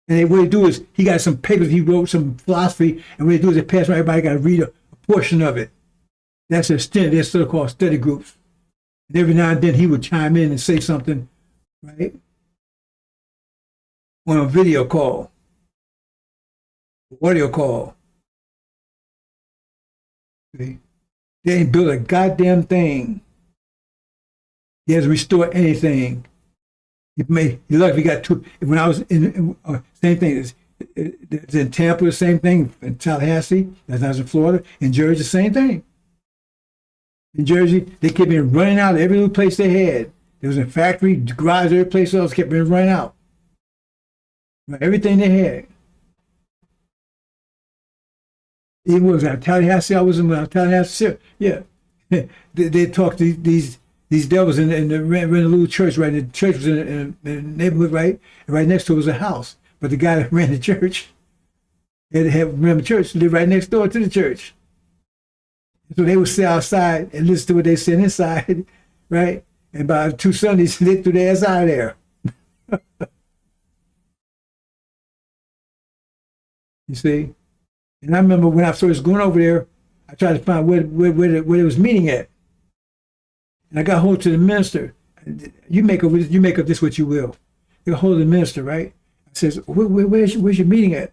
And what they do is he got some papers, he wrote some philosophy, and what they do is they pass around, everybody got to read a portion of it. That's a study. They're still called study groups. And every now and then he would chime in and say something, right? On a video call, audio call. See? They ain't built a goddamn thing. He hasn't restored anything. He lucky he got two. When I was in same thing. It's in Tampa, the same thing. In Tallahassee, that's not in Florida. In Jersey, the same thing. In Jersey, they kept me running out of every little place they had. There was a factory, garage, every place else kept me running out. Everything they had. Even was at Tallahassee, I was in Tallahassee. Yeah, they talked to these devils in the ran a little church. Right, the church was in the neighborhood, right, and right next to it was a house. But the guy that ran the church, ran the church, lived right next door to the church. So they would sit outside and listen to what they said inside, right? And by 2 Sundays, they threw their ass out of there. You see? And I remember when I first going over there, I tried to find where it was meeting at. And I got hold to the minister. You make of this what you will. I got hold of the minister, right? I says, where's your meeting at?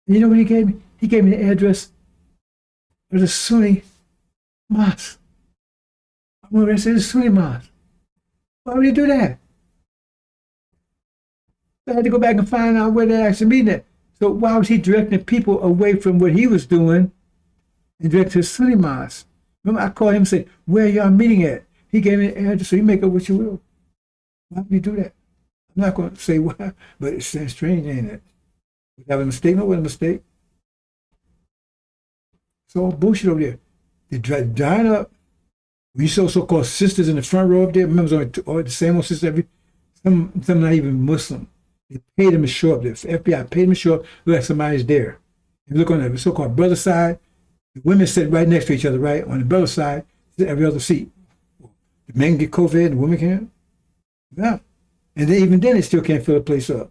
And you know what he gave me? He gave me the address of the Sunni mosque. I went over there and said, the Sunni mosque. Why would he do that? So I had to go back and find out where they're actually meeting at. So why was he directing people away from what he was doing and direct to the Sunni mosque? Remember, I called him and said, where y'all meeting at? He gave me the address, so you make up what you will. Why would you do that? I'm not going to say why, but it's strange, ain't it? Was that a mistake? No, it wasn't a mistake. It's all bullshit over there. They drying up. When you saw so-called sisters in the front row up there, remember, the same old sisters, some not even Muslim. They paid them to show up there. The FBI paid them to show up, look like somebody's there. And look on the so-called brother side, the women sit right next to each other, right? On the brother side, every other seat. The men get COVID and the women can't. Yeah. And even then, they still can't fill the place up.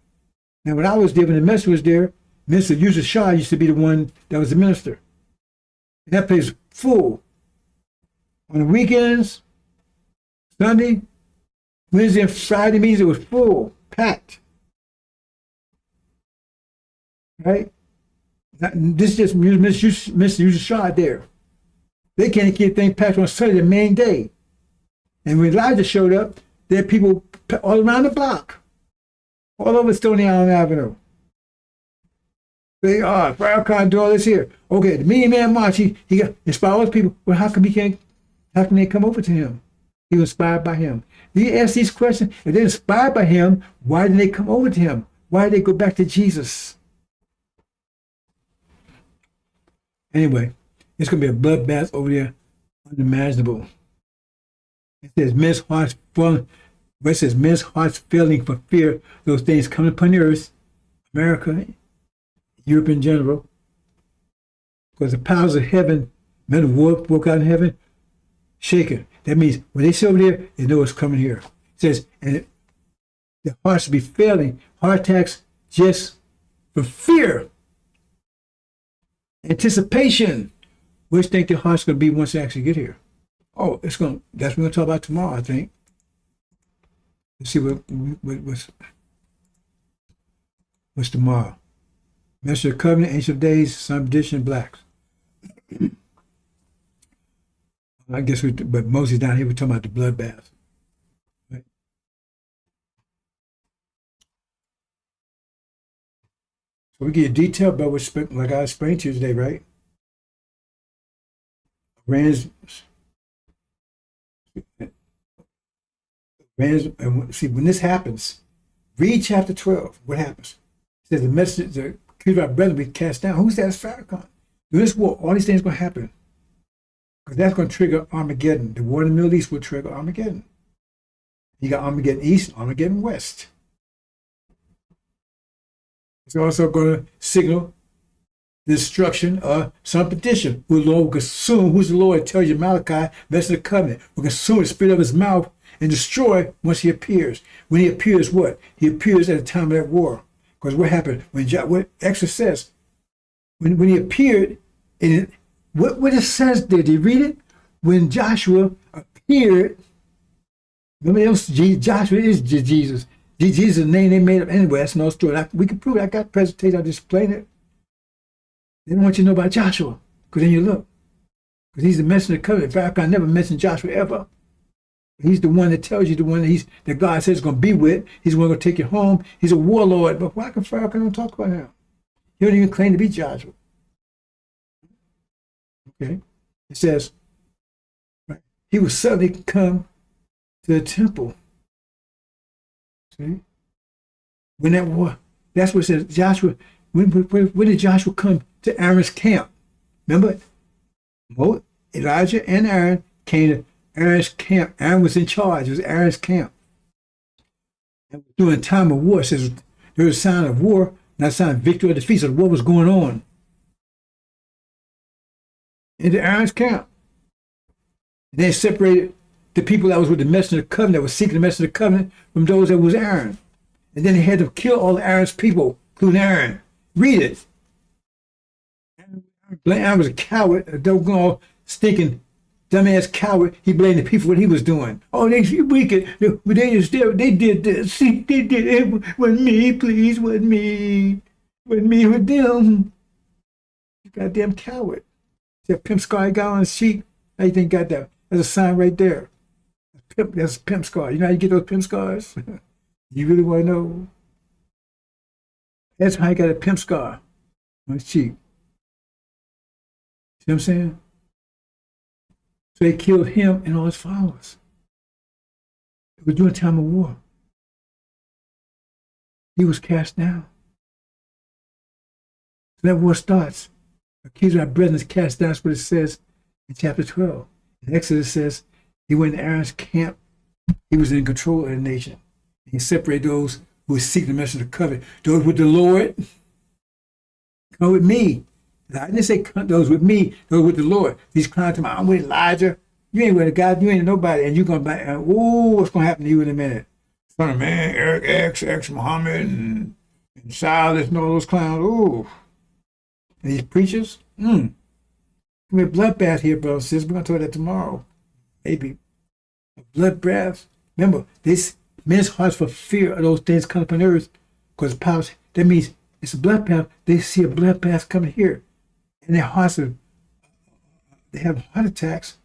Now, when I was there, when the minister was there, Minister Yusuf Shah used to be the one that was the minister. And that place was full. On the weekends, Sunday, Wednesday, and Friday meetings, it was full, packed. Right? This is just Mr. Yusuf Shah there. They can't keep things packed on Sunday, the main day. And when Elijah showed up, there are people all around the block, all over Stony Island Avenue. They are Farrakhan do all this here. Okay, the Million Man March, he got inspired all those people. Well, how can they come over to him? He was inspired by him. You ask these questions, if they're inspired by him, why didn't they come over to him? Why did they go back to Jesus? Anyway, it's going to be a bloodbath over there, unimaginable. It says men's hearts falling. It says men's hearts failing for fear those things coming upon the earth, America, Europe in general, because the powers of heaven, men of war broke out in heaven, shaken. That means when they see over there, they know what's coming here. It says, and the hearts will be failing, heart attacks just for fear. Anticipation. What do you think the heart's going to be once they actually get here? Oh, that's what we're going to talk about tomorrow, I think. Let's see what's tomorrow. Master of Covenant, Ancient of Days, Son of Perdition, Blacks. I guess, but Moses down here, we're talking about the bloodbath. Right? So we get a detail about what, like I explained to you today, right? See, when this happens, read chapter 12. What happens? It says the message, the accused of our brethren be cast down. Who's that? It's Farrakhan. During this war, all these things are going to happen. Because that's going to trigger Armageddon. The war in the Middle East will trigger Armageddon. You got Armageddon East, Armageddon West. It's also going to signal destruction or some petition. Who the Lord will consume. Who's the Lord? It tells you Malachi, that's the covenant. Will consume the spirit of his mouth and destroy once he appears. When he appears, what? He appears at the time of that war. Because what happened? What Exodus says, when he appeared, and what it says there, did you read it? When Joshua appeared, remember else, Joshua is Jesus. Jesus is the name they made up anyway. That's no story. We can prove it. I got a presentation. I'll just explain it. They don't want you to know about Joshua, because then you look. Because he's the messenger of the covenant. Farrakhan never mentioned Joshua ever. He's the one that tells you, the one that God says is going to be with. He's the one going to take you home. He's a warlord. But why can Farrakhan don't talk about him? He don't even claim to be Joshua. Okay. It says, right, he will suddenly come to the temple. See? When that war, that's what it says. Joshua, when did Joshua come to Aaron's camp? Remember, Elijah and Aaron came to Aaron's camp. Aaron was in charge. It was Aaron's camp. And during the time of war, it says there was a sign of war, not a sign of victory or defeat. So what was going on? Into Aaron's camp. And they separated the people that was with the messenger of the covenant, that was seeking the messenger of the covenant, from those that was Aaron. And then they had to kill all Aaron's people, including Aaron. Read it. Aaron was a coward, a doggone stinking dumbass coward. He blamed the people for what he was doing. Oh, they wicked. They did this. They did it. Wasn't me, please. Wasn't me. Wasn't me with them. You goddamn coward. That pimp scar he got on his cheek. How you think he got that? That's a sign right there. That's a pimp scar. You know how you get those pimp scars? You really want to know? That's how he got a pimp scar on his cheek. See what I'm saying? So they killed him and all his followers. It was during a time of war. He was cast down. So that war starts. Accused of our brethren is cast down. That's what it says in chapter 12. In Exodus says he went to Aaron's camp. He was in control of the nation. He separated those who would seek the message of the covenant. Those with the Lord, come with me. I didn't say those with me, those with the Lord. He's crying to me, I'm with Elijah. You ain't with God, you ain't nobody. And you're going to, what's going to happen to you in a minute? Son of man, Eric X, Muhammad, and Silas, and all those clowns. Ooh. And these preachers, We're a bloodbath here, brothers and sisters. We're going to talk about that tomorrow. Maybe. A bloodbath. Remember, this men's hearts for fear of those things coming upon earth. Because powers, that means it's a bloodbath. They see a bloodbath coming here. And their hearts are, they have heart attacks.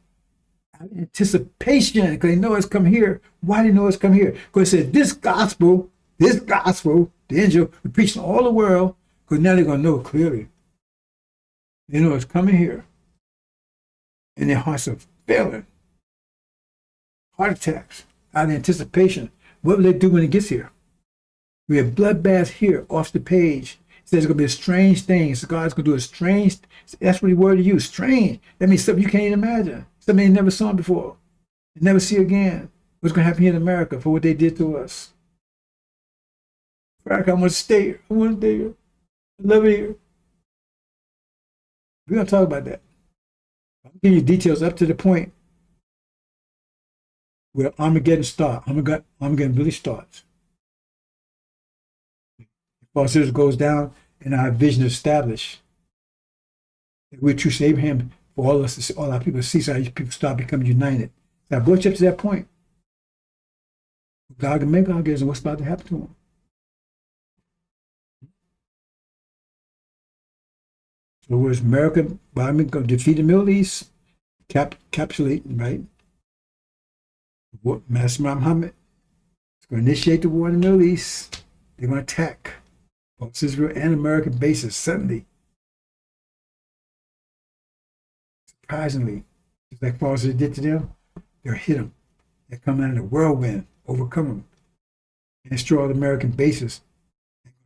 Anticipation, because they know it's come here. Why do they know it's come here? Because it said this gospel, the angel, we're preaching all the world, because now they're going to know it clearly. They know it's coming here. And their hearts are failing. Heart attacks, out of anticipation. What will they do when it gets here? We have bloodbath here, off the page. It says it's going to be a strange thing. So God's going to do a strange, that's what he word to use, strange. That means something you can't even imagine. Something you never saw before. You never see again. What's going to happen here in America for what they did to us. Farrakhan, I want to stay here. I want to stay here. I love it here. We're going to talk about that. I'll give you details up to the point where Armageddon starts. Armageddon really starts. False Israel goes down and our vision is established. We're true to Abraham for all us, all our people to see, so our people start becoming united. So I brought you up to that point. God can make our and what's about to happen to them. So where's America, going to defeat the Middle East, capitulating, right? Master Muhammad is going to initiate the war in the Middle East. They're going to attack both Israel and American bases suddenly. Surprisingly, just like false Israel did to them, they'll hit them. They'll come out in a whirlwind, overcome them, and destroy all the American bases.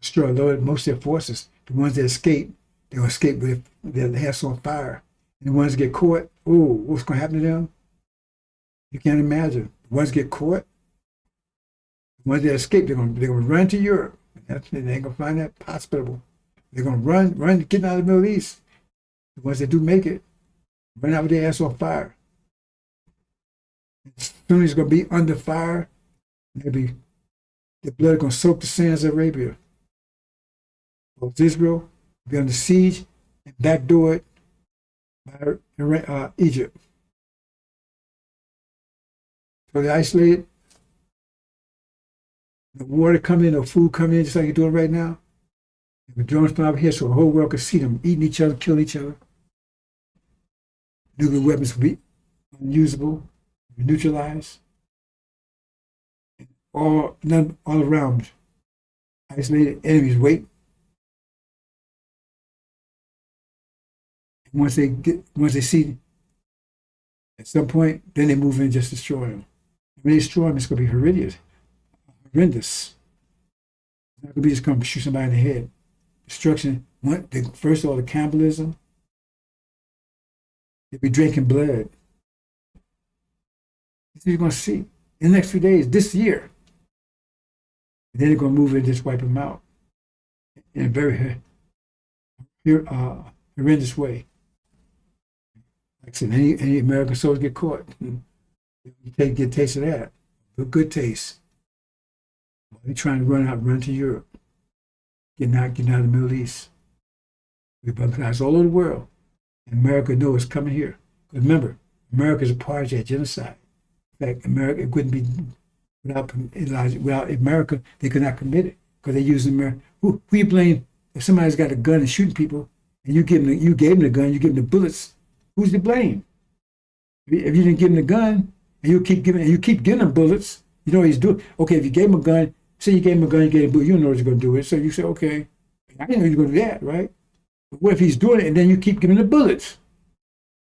Destroy most of their forces. The ones that escape, they'll escape with their heads on fire. And the ones that get caught, what's going to happen to them? You can't imagine. The ones get caught, the ones that escape, they're going to run to Europe. They ain't going to find that hospitable. They're going to run, get out of the Middle East. The ones that do make it, run out with their ass on fire. As soon as it's going to be under fire, maybe the blood is going to soak the sands of Arabia. Both Israel will be under siege and backdoor it by Egypt. So they isolated. The water coming in, the food coming in, just like you're doing right now. The drones come over here so the whole world can see them eating each other, killing each other. Nuclear weapons will be unusable, neutralized. All around, isolated enemies wait. And once they see, at some point, then they move in and just destroy them. When they destroy them, it's going to be horrendous. It's not going to be just come shoot somebody in the head. Destruction. First of all, the cannibalism. They'll be drinking blood. This is what you're going to see in the next few days, this year. And then they're going to move in and just wipe them out in a very horrendous way. Like I said, any American soldiers get caught, you get a taste of that. A good taste. They're trying to run to Europe, getting out of the Middle East. We bunkerize all over the world. And America knows it's coming here. Because remember, America is a part of that genocide. In fact, America, it couldn't be without America, they could not commit it. Because they use America. Who you blame if somebody's got a gun and shooting people, and you gave them the gun, you give them the bullets, who's to blame? If you didn't give them the gun, and you keep giving them bullets, you know what he's doing. Okay, if you gave him a gun, say you gave him a gun, you gave him a bullet, you don't know what he's going to do with it. So you say, okay, I didn't know you were going to do that, right? But what if he's doing it and then you keep giving the bullets?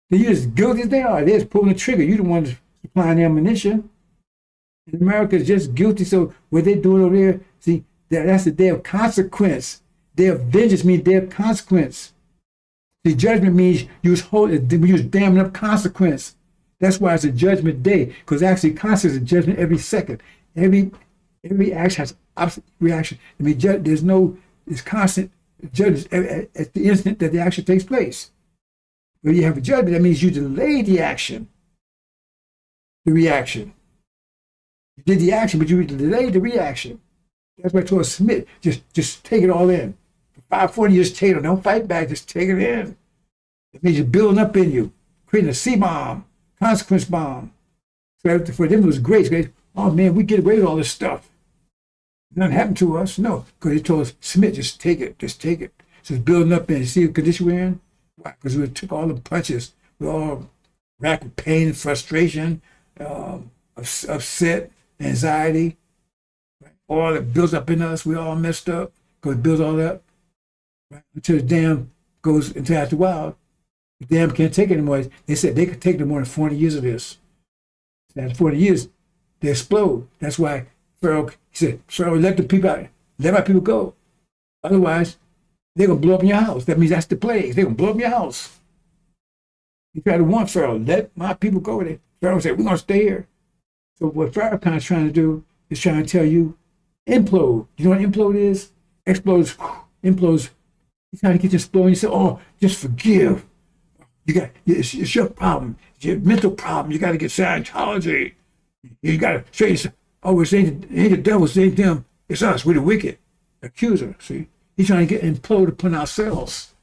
Then you're as guilty as they are. They're just pulling the trigger. You're the one supplying the ammunition. And America is just guilty. So what they're doing over there, see, that's the day of consequence. Day of vengeance means day of consequence. The judgment means you was damming up consequence. That's why it's a judgment day, because actually consequence is a judgment every second. Every action has opposite reaction. I mean, it's constant judgment at the instant that the action takes place. When you have a judgment, that means you delayed the action, the reaction. You did the action, but you delayed the reaction. That's why I told Smith, just take it all in. For 540, you just take it. Don't fight back, just take it in. It means you're building up in you, creating a C-bomb, consequence bomb. So for them, it was great. Oh man, we get away with all this stuff. Nothing happened to us. No, because he told us, Smith, just take it. So it's building up in. You see the condition we're in? Why? Because we took all the punches. We're all racked with pain and frustration, upset, anxiety. Right? All that builds up in us, we all messed up because it builds all up. Right? Until the dam goes into after a while, the dam can't take it anymore. They said they could take no more than 40 years of this. After 40 years, they explode. That's why Pharaoh said, Pharaoh, let the people out. Let my people go. Otherwise, they're going to blow up in your house. That means that's the plague. They're going to blow up in your house. You try to warn Pharaoh, let my people go there. Pharaoh said, we're going to stay here. So what Farrakhan is trying to do is trying to tell you, implode. You know what implode is? Explodes, implodes. He's trying to get you exploding. You say, oh, just forgive. It's your problem. It's your mental problem. You got to get Scientology. You got to show yourself. Oh, it ain't the devil, it ain't them. It's us. We're the wicked accuser. See, he's trying to get implode upon ourselves.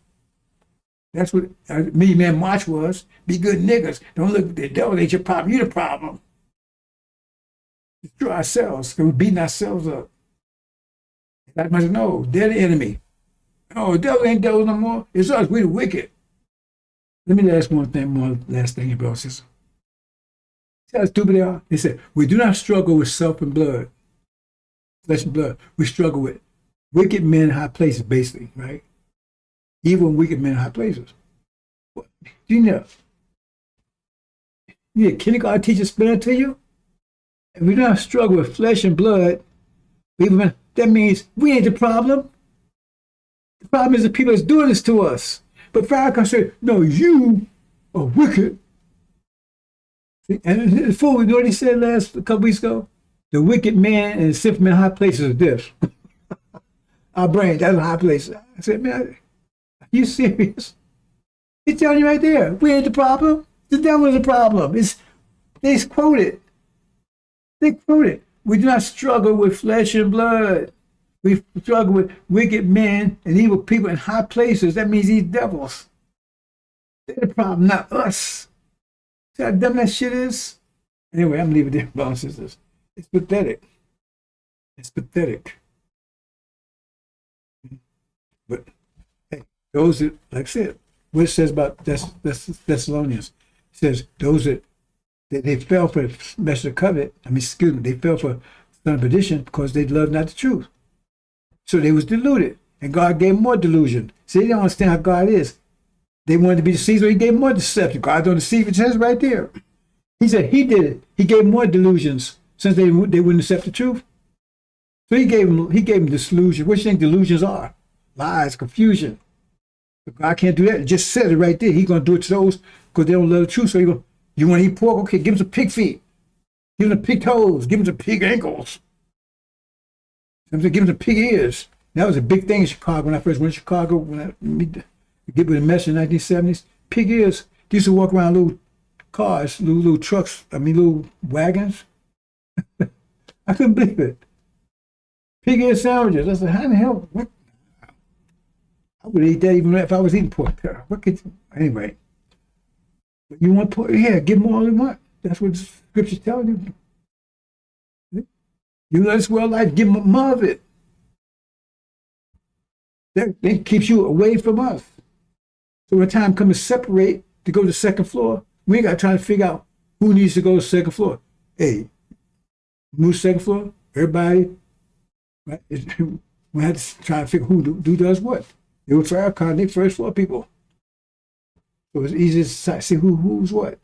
That's what Million Man March was. Be good niggas. Don't look at the devil. Ain't your problem. You're the problem. Destroy ourselves because we're beating ourselves up. That much know they're the enemy. Oh, the devil ain't devil no more. It's us. We're the wicked. Let me ask one last thing, brother, sister. See how stupid they are? They said, we do not struggle with self and blood, flesh and blood. We struggle with wicked men in high places, basically, right? Evil and wicked men in high places. What? Do you know? You need a kindergarten teacher explain it to you? And we do not struggle with flesh and blood. That means we ain't the problem. The problem is the people that's doing this to us. But Farrakhan said, no, you are wicked. And the fool, you know what he said a couple weeks ago? The wicked man and the sinful man in high places are this. our brain. That's a high place. I said, man, are you serious? It's telling you right there. We ain't the problem. The devil is the problem. They quote it. They quote it. We do not struggle with flesh and blood. We struggle with wicked men and evil people in high places. That means these devils. They're the problem, not us. See how dumb that shit is? Anyway, I'm leaving it there, brothers and sisters. It's pathetic. It's pathetic. But hey, those that, like I said, what it says about Thessalonians, it says those that they fell for the message of covenant, they fell for son of perdition because they loved not the truth. So they was deluded, and God gave them more delusion. See, they don't understand how God is. They wanted to be deceived, so he gave more deception. God don't deceive, it says right there. He said he did it. He gave more delusions since they wouldn't accept the truth. So he gave them disillusion. What do you think delusions are? Lies, confusion. But God can't do that. It just said it right there. He's going to do it to those because they don't love the truth. So you want to eat pork? Okay, give them some pig feet. Give them some pig toes. Give them some pig ankles. Give them some pig ears. That was a big thing in Chicago when I first went to Chicago. When I get with the mess in the 1970s, pig ears. They used to walk around little cars, little trucks. Little wagons. I couldn't believe it. Pig ear sandwiches. I said, how in the hell? What? I would eat that even if I was eating pork. What could anyway? But you want pork? Yeah, give them all you want. That's what the scripture's telling you. You let us well life, give them more of it. That keeps you away from us. So when time comes to separate to go to the second floor, we ain't got to try to figure out who needs to go to the second floor. Hey, move to the second floor, everybody, right? We had to try to figure who does what. They were Farrakhan, they first floor people. So it's easy to see who's what.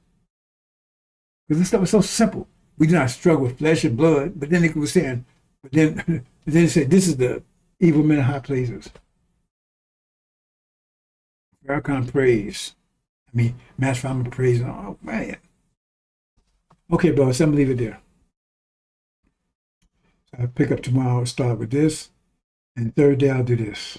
Because this stuff is so simple. We do not struggle with flesh and blood, but then they were saying, but then they said, this is the evil men in high places. Farrakhan praise. Master Farmer praise. Oh, man. Okay, brothers, I'm going to leave it there. So I'll pick up tomorrow. I'll start with this. And the third day, I'll do this.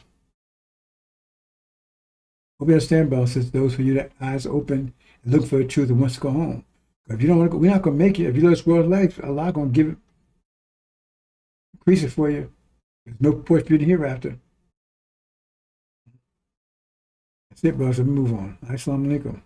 Hope you understand, brothers, those for you that eyes open and look for the truth and wants to go home. If you don't want to go, we're not going to make it. If you love this world life, Allah going to give it, increase it for you. There's no porch for you to hereafter. That's it, brothers. Let me move on. Assalamu alaikum.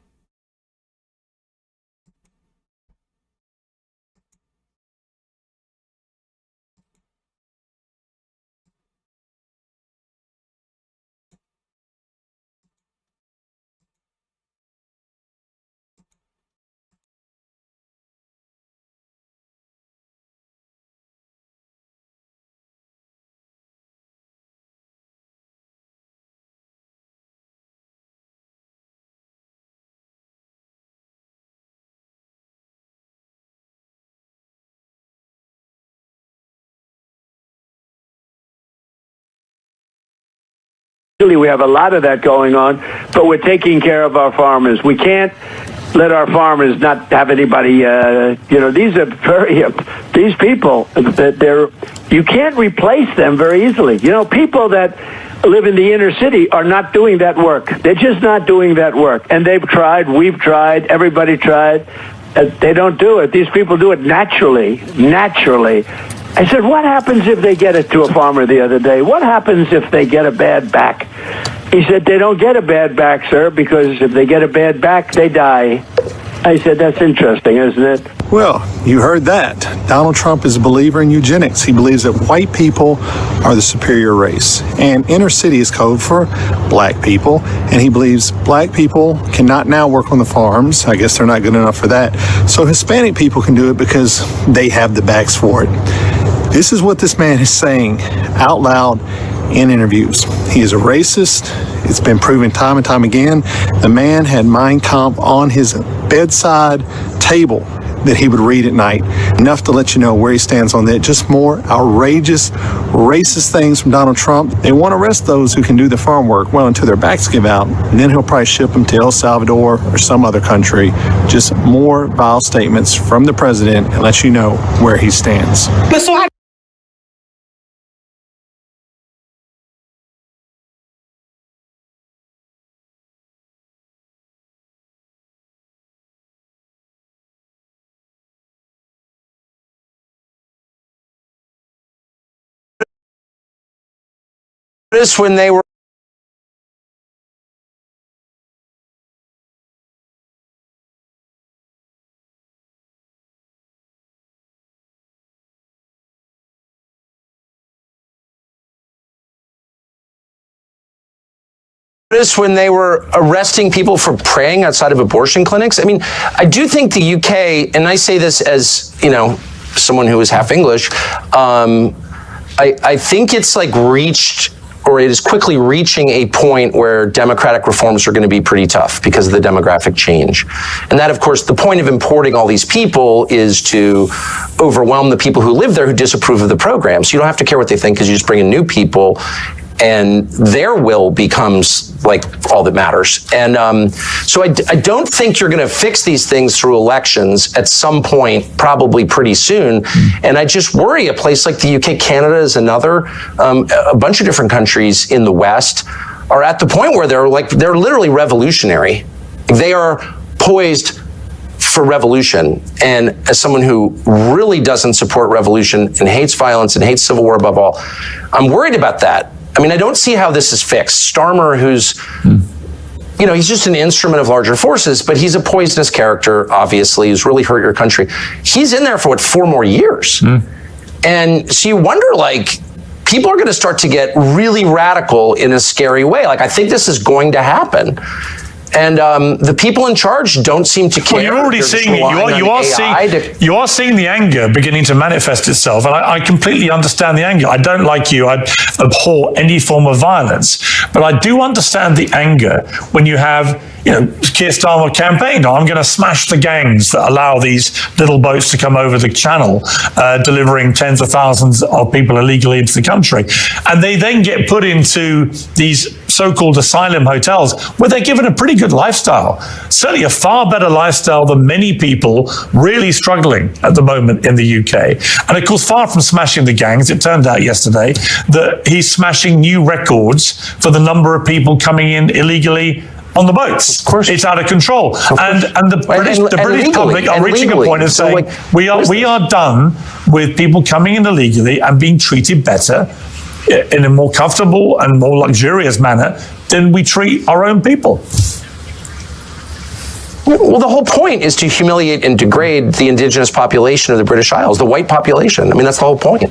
We have a lot of that going on, but we're taking care of our farmers. We can't let our farmers not have anybody, these people, you can't replace them very easily. People that live in the inner city are not doing that work. They're just not doing that work. And they've tried, we've tried, everybody tried. They don't do it. These people do it naturally. I said, what happens if they get it to a farmer the other day? What happens if they get a bad back? He said, they don't get a bad back, sir, because if they get a bad back, they die. I said, that's interesting, isn't it? Well, you heard that. Donald Trump is a believer in eugenics. He believes that white people are the superior race. And inner city is code for black people. And he believes black people cannot now work on the farms. I guess they're not good enough for that. So Hispanic people can do it because they have the backs for it. This is what this man is saying out loud in interviews. He is a racist. It's been proven time and time again. The man had Mein Kampf on his bedside table that he would read at night. Enough to let you know where he stands on that. Just more outrageous, racist things from Donald Trump. They want to arrest those who can do the farm work, well, until their backs give out. And then he'll probably ship them to El Salvador or some other country. Just more vile statements from the president and let you know where he stands. Notice when they were arresting people for praying outside of abortion clinics. I mean, I do think the UK, and I say this as, you know, someone who is half English, I think it's like reached, or it is quickly reaching a point where democratic reforms are going to be pretty tough because of the demographic change. And that, of course, the point of importing all these people is to overwhelm the people who live there who disapprove of the program. So you don't have to care what they think because you just bring in new people and their will becomes like all that matters. And so I don't think you're going to fix these things through elections at some point, probably pretty soon. And I just worry a place like the UK, Canada is another, a bunch of different countries in the West are at the point where they're literally revolutionary. They are poised for revolution. And as someone who really doesn't support revolution and hates violence and hates civil war above all, I'm worried about that. I mean, I don't see how this is fixed. Starmer, who's, you know, he's just an instrument of larger forces, but he's a poisonous character, obviously, who's really hurt your country. He's in there for, 4 more years? And so you wonder, like, people are going to start to get really radical in a scary way. Like, I think this is going to happen. And the people in charge don't seem to care. Well, you're already seeing it. You are seeing the anger beginning to manifest itself, and I completely understand the anger. I don't, like you, I abhor any form of violence, but I do understand the anger when you have, you know, Keir Starmer campaigned, I'm going to smash the gangs that allow these little boats to come over the channel, delivering tens of thousands of people illegally into the country. And they then get put into these so-called asylum hotels where they're given a pretty good lifestyle, certainly a far better lifestyle than many people really struggling at the moment in the UK. And of course, far from smashing the gangs, it turned out yesterday that he's smashing new records for the number of people coming in illegally on the boats. Of course. It's out of control. And the British public are reaching a point of saying, we are done with people coming in illegally and being treated better in a more comfortable and more luxurious manner than we treat our own people. Well, the whole point is to humiliate and degrade the indigenous population of the British Isles, the white population. I mean, that's the whole point.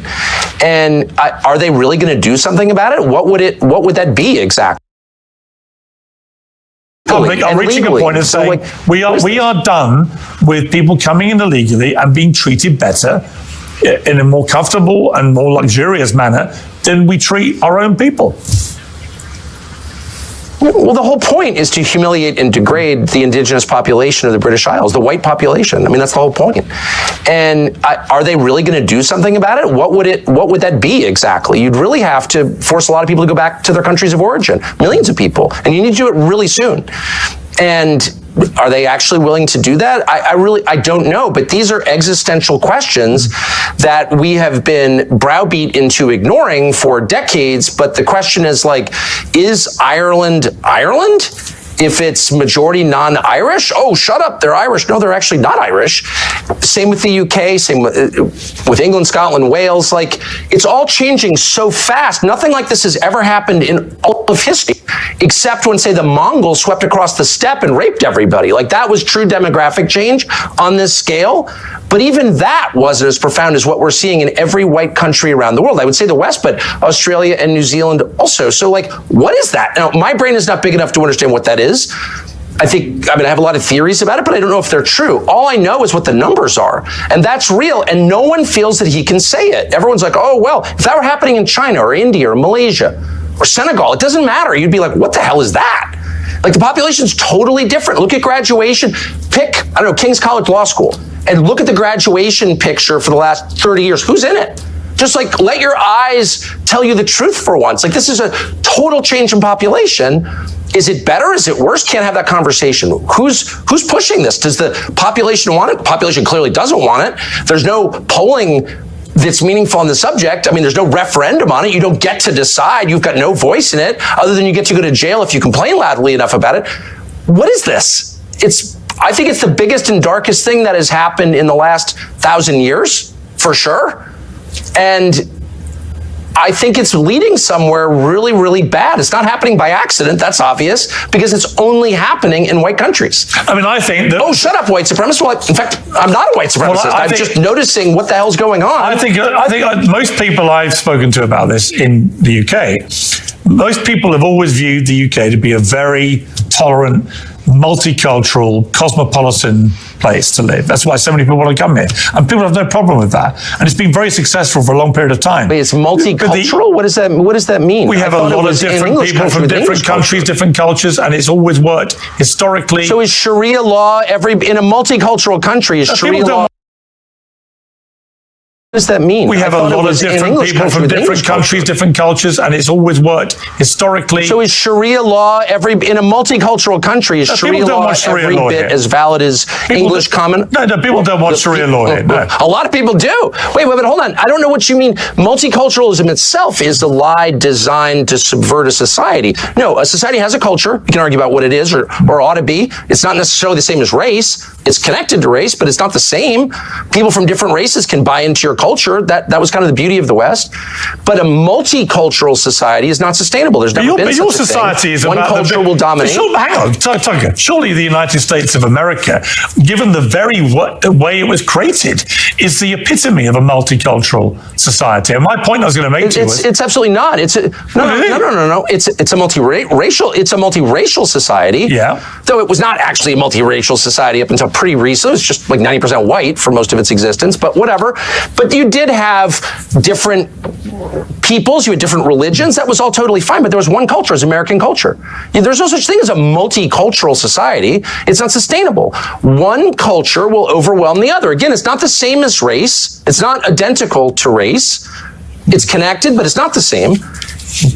And are they really going to do something about it? What would that be exactly? I'm reaching a point of saying, we are done with people coming in illegally and being treated better in a more comfortable and more luxurious manner than we treat our own people. Well, the whole point is to humiliate and degrade the indigenous population of the British Isles, the white population. I mean, that's the whole point. And are they really going to do something about it? What would that be exactly? You'd really have to force a lot of people to go back to their countries of origin, millions of people, and you need to do it really soon. And are they actually willing to do that? I don't know, but these are existential questions that we have been browbeat into ignoring for decades. But the question is, like, is Ireland Ireland? If it's majority non-Irish, oh, shut up, they're Irish. No, they're actually not Irish. Same with the UK, same with England, Scotland, Wales. Like, it's all changing so fast. Nothing like this has ever happened in all of history, except when, say, the Mongols swept across the steppe and raped everybody. Like, that was true demographic change on this scale. But even that wasn't as profound as what we're seeing in every white country around the world. I would say the West, but Australia and New Zealand also. So, like, what is that? Now, my brain is not big enough to understand what that is. I have a lot of theories about it, but I don't know if they're true. All I know is what the numbers are, and that's real, and no one feels that he can say it. Everyone's like, oh, well, if that were happening in China or India or Malaysia or Senegal, it doesn't matter. You'd be like, what the hell is that? Like, the population's totally different. Look at graduation. Pick, King's College Law School, and look at the graduation picture for the last 30 years. Who's in it? Just, like, let your eyes tell you the truth for once. Like, this is a total change in population. Is it better? Is it worse? Can't have that conversation. Who's pushing this? Does the population want it? The population clearly doesn't want it. There's no polling that's meaningful on the subject. I mean, there's no referendum on it. You don't get to decide. You've got no voice in it, other than you get to go to jail if you complain loudly enough about it. What is this? I think it's the biggest and darkest thing that has happened in the last 1,000 years, for sure. And I think it's leading somewhere really, really bad. It's not happening by accident. That's obvious because it's only happening in white countries. I mean, I think that... Oh, shut up, white supremacist. Well, in fact, I'm not a white supremacist. Well, I'm just noticing what the hell's going on. I think most people I've spoken to about this in the UK, most people have always viewed the UK to be a very tolerant, multicultural, cosmopolitan place to live. That's why so many people want to come here. And people have no problem with that. And it's been very successful for a long period of time. Wait, it's multicultural? What does that mean? We have a lot of different people from different countries, different cultures, and it's always worked historically. So is Sharia law in a multicultural country, is Sharia law... What does that mean? We have a lot of different people from different countries, different cultures, and it's always worked historically. So is Sharia law in a multicultural country, is Sharia law every bit as valid as English common? No, people don't want Sharia law here. No. A lot of people do. Wait, hold on. I don't know what you mean. Multiculturalism itself is the lie designed to subvert a society. No, a society has a culture. You can argue about what it is or ought to be. It's not necessarily the same as race. It's connected to race, but it's not the same. People from different races can buy into your culture. That was kind of the beauty of the West. But a multicultural society is not sustainable. There's never been your such a society thing. is One about culture will dominate. Hang on, Tucker. Surely the United States of America, given the very way it was created, is the epitome of a multicultural society. And my point I was going to make to you was... It's absolutely not. No. It's a multiracial society. Yeah. Though it was not actually a multiracial society up until pretty recent. It was just like 90% white for most of its existence, but whatever. But you did have different peoples, you had different religions. That was all totally fine, but there was one culture, as American culture. There's no such thing as a multicultural society. It's not sustainable. One culture will overwhelm the other. Again, it's not the same as race. It's not identical to race. It's connected, but it's not the same.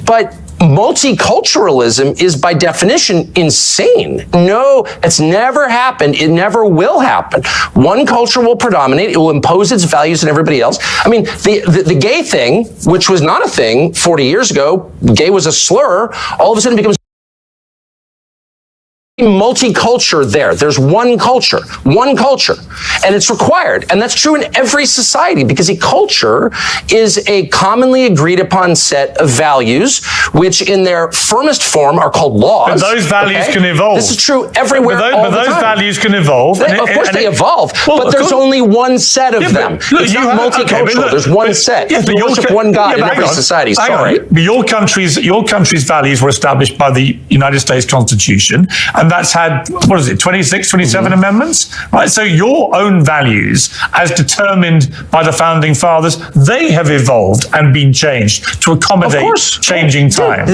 But multiculturalism is by definition insane. No, it's never happened. It never will happen. One culture will predominate. It will impose its values on everybody else. I mean, the gay thing, which was not a thing 40 years ago, gay was a slur, all of a sudden becomes multiculture there. There's one culture, and it's required. And that's true in every society because a culture is a commonly agreed upon set of values, which in their firmest form are called laws. But those values can evolve. This is true everywhere. But those values can evolve. Of course they evolve, but there's only one set of them. It's not multicultural. There's one set. You worship one God in every society. Sorry. But your country's values were established by the United States Constitution, and that's had, 27 amendments? Right. So your own values, as determined by the founding fathers, they have evolved and been changed to accommodate changing times.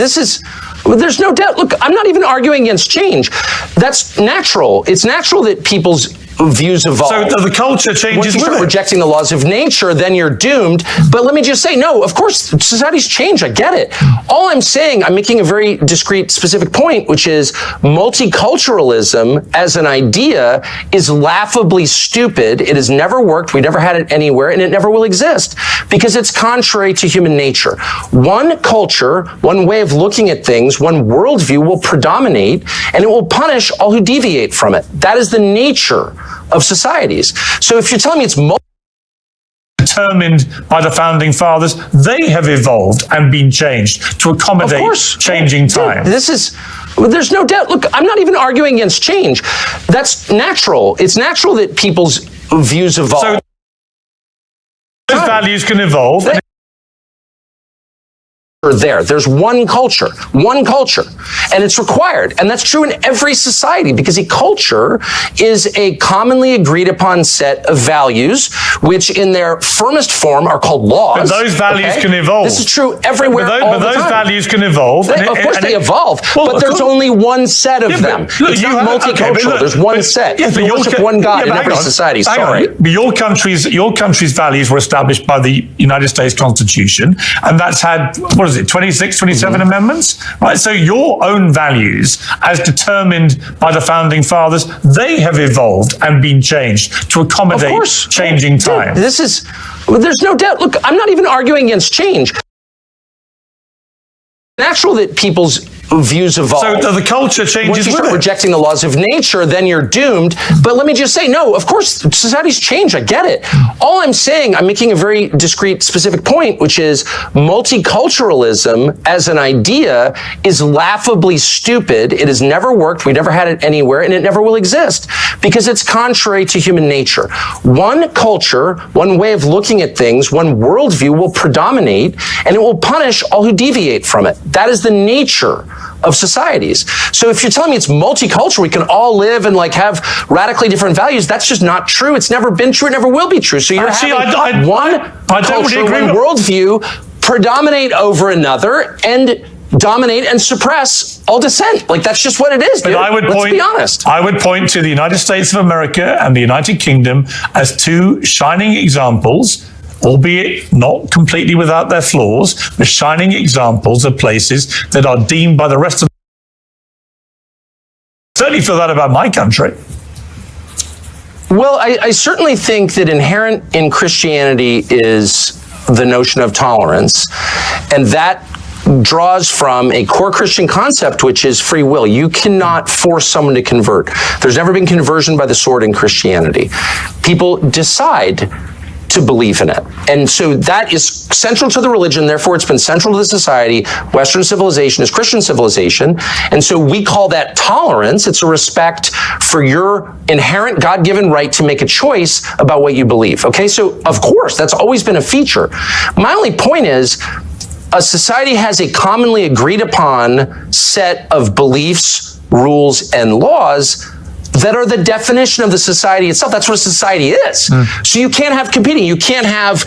There's no doubt. Look, I'm not even arguing against change. That's natural. It's natural that people's views evolve. So the culture changes. Once you start rejecting the laws of nature, then you're doomed. But let me just say, no, of course, societies change. I get it. All I'm saying, I'm making a very discrete, specific point, which is multiculturalism as an idea is laughably stupid. It has never worked. We never had it anywhere, and it never will exist because it's contrary to human nature. One culture, one way of looking at things, one worldview will predominate, and it will punish all who deviate from it. That is the nature of societies. So if you're telling me it's determined by the founding fathers, they have evolved and been changed to accommodate changing times. There's no doubt. Look, I'm not even arguing against change. That's natural. It's natural that people's views evolve. So those values can evolve. There's one culture, and it's required. And that's true in every society because a culture is a commonly agreed upon set of values, which in their firmest form are called laws. But those values can evolve. This is true everywhere. But those values can evolve. Of course they evolve, but there's only one set of them. It's not multicultural. There's one set. You worship one God in every society. Sorry. But your country's values were established by the United States Constitution, and that's had, 27 amendments? Right. So your own values, as determined by the founding fathers, they have evolved and been changed to accommodate changing times. There's no doubt. Look, I'm not even arguing against change. Natural that people's views evolve. So the culture changes. Once you with start it. rejecting the laws of nature, then you're doomed. But let me just say, no, of course, societies change. I get it. All I'm saying, I'm making a very discrete, specific point, which is multiculturalism as an idea is laughably stupid. It has never worked. We never had it anywhere, and it never will exist because it's contrary to human nature. One culture, one way of looking at things, one worldview will predominate, and it will punish all who deviate from it. That is the nature of societies. So if you're telling me it's multicultural, we can all live and like have radically different values, that's just not true. It's never been true. It never will be true. So you're having one culture, one worldview predominate over another and dominate and suppress all dissent. Like that's just what it is, dude. Let's be honest. I would point to the United States of America and the United Kingdom as two shining examples, albeit not completely without their flaws, but shining examples of places that are deemed by the rest of the world. I certainly feel that about my country. Well, I certainly think that inherent in Christianity is the notion of tolerance, and that draws from a core Christian concept, which is free will. You cannot force someone to convert. There's never been conversion by the sword in Christianity. People decide to believe in it. And so that is central to the religion, therefore it's been central to the society. Western civilization is Christian civilization. And so we call that tolerance. It's a respect for your inherent God-given right to make a choice about what you believe. Okay, so of course, that's always been a feature. My only point is, a society has a commonly agreed upon set of beliefs, rules, and laws that are the definition of the society itself. That's what a society is. So you can't have competing. You can't have,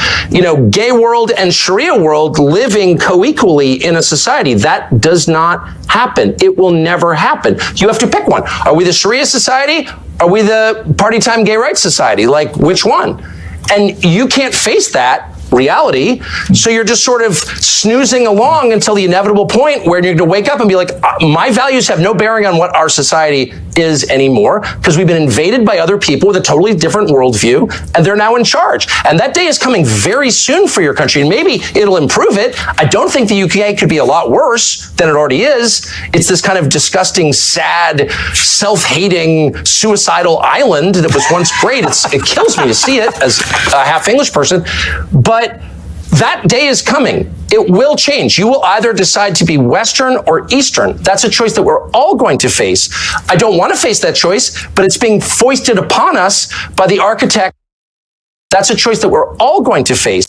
gay world and Sharia world living co-equally in a society. That does not happen. It will never happen. You have to pick one. Are we the Sharia society? Are we the party time gay rights society? Like, which one? And you can't face that reality. So you're just sort of snoozing along until the inevitable point where you're going to wake up and be like, my values have no bearing on what our society is anymore because we've been invaded by other people with a totally different worldview and they're now in charge. And that day is coming very soon for your country, and maybe it'll improve it. I don't think the UK could be a lot worse than it already is. It's this kind of disgusting, sad, self-hating, suicidal island that was once great. It kills me to see it as a half English person, but that day is coming. It will change. You will either decide to be Western or Eastern. That's a choice that we're all going to face. I don't want to face that choice, but it's being foisted upon us by the architect. That's a choice that we're all going to face.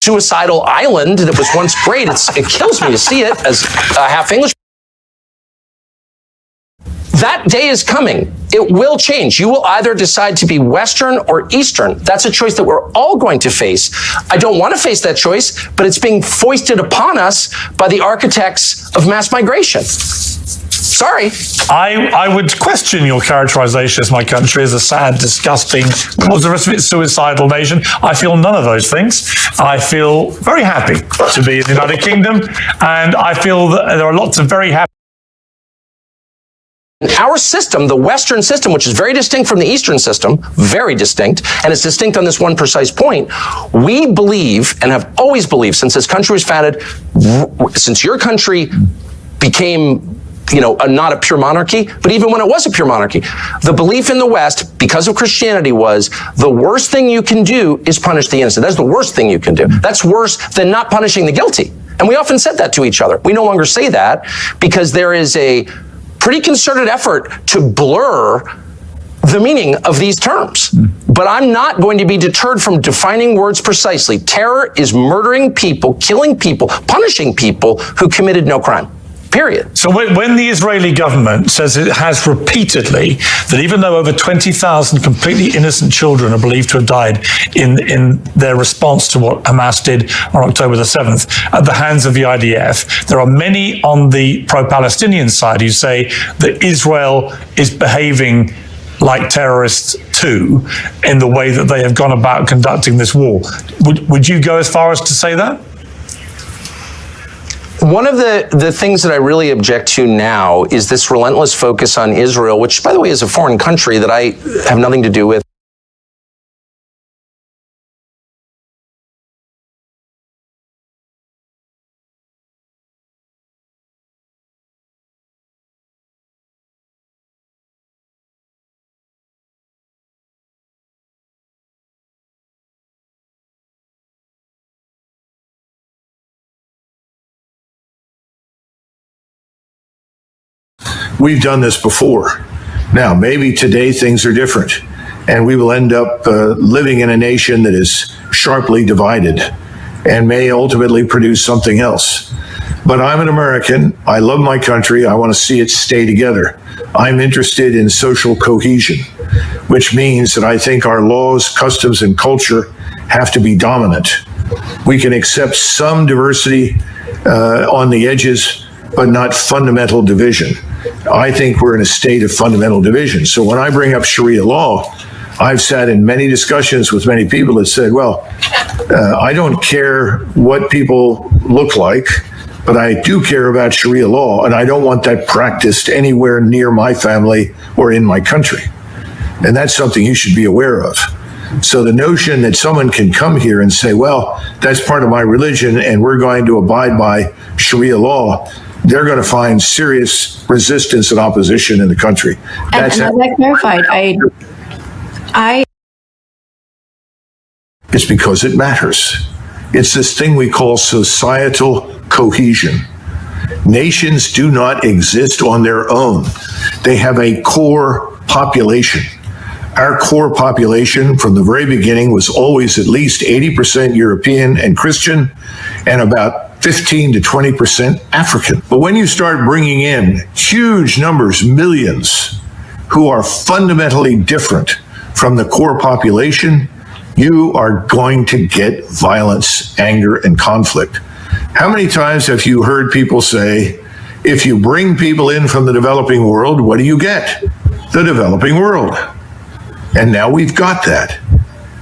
Suicidal island that was once great. It kills me to see it as a half English. That day is coming. It will change. You will either decide to be Western or Eastern. That's a choice that we're all going to face. I don't want to face that choice, but it's being foisted upon us by the architects of mass migration. Sorry. I would question your characterization as my country as a sad, disgusting, what's the rest of it, suicidal nation. I feel none of those things. I feel very happy to be in the United Kingdom, and I feel that there are lots of very happy. Our system, the Western system, which is very distinct from the Eastern system, very distinct, and it's distinct on this one precise point, we believe and have always believed since this country was founded, since your country became, not a pure monarchy, but even when it was a pure monarchy, the belief in the West, because of Christianity, was the worst thing you can do is punish the innocent. That's the worst thing you can do. That's worse than not punishing the guilty. And we often said that to each other. We no longer say that because there is a pretty concerted effort to blur the meaning of these terms. But I'm not going to be deterred from defining words precisely. Terror is murdering people, killing people, punishing people who committed no crime. Period. So when the Israeli government says it has repeatedly that even though over 20,000 completely innocent children are believed to have died in their response to what Hamas did on October the 7th at the hands of the IDF, there are many on the pro-Palestinian side who say that Israel is behaving like terrorists too in the way that they have gone about conducting this war. Would you go as far as to say that? One of the things that I really object to now is this relentless focus on Israel, which, by the way, is a foreign country that I have nothing to do with. We've done this before. Now, maybe today things are different, and we will end up living in a nation that is sharply divided and may ultimately produce something else. But I'm an American. I love my country. I want to see it stay together. I'm interested in social cohesion, which means that I think our laws, customs, and culture have to be dominant. We can accept some diversity on the edges, but not fundamental division. I think we're in a state of fundamental division. So when I bring up Sharia law, I've sat in many discussions with many people that said, well, I don't care what people look like, but I do care about Sharia law, and I don't want that practiced anywhere near my family or in my country. And that's something you should be aware of. So the notion that someone can come here and say, well, that's part of my religion and we're going to abide by Sharia law, they're going to find serious resistance and opposition in the country. That's and as I clarified, It's because it matters. It's this thing we call societal cohesion. Nations do not exist on their own. They have a core population. Our core population from the very beginning was always at least 80% European and Christian and about 15 to 20% African. But when you start bringing in huge numbers, millions, who are fundamentally different from the core population, you are going to get violence, anger, and conflict. How many times have you heard people say, if you bring people in from the developing world, what do you get? The developing world. And now we've got that.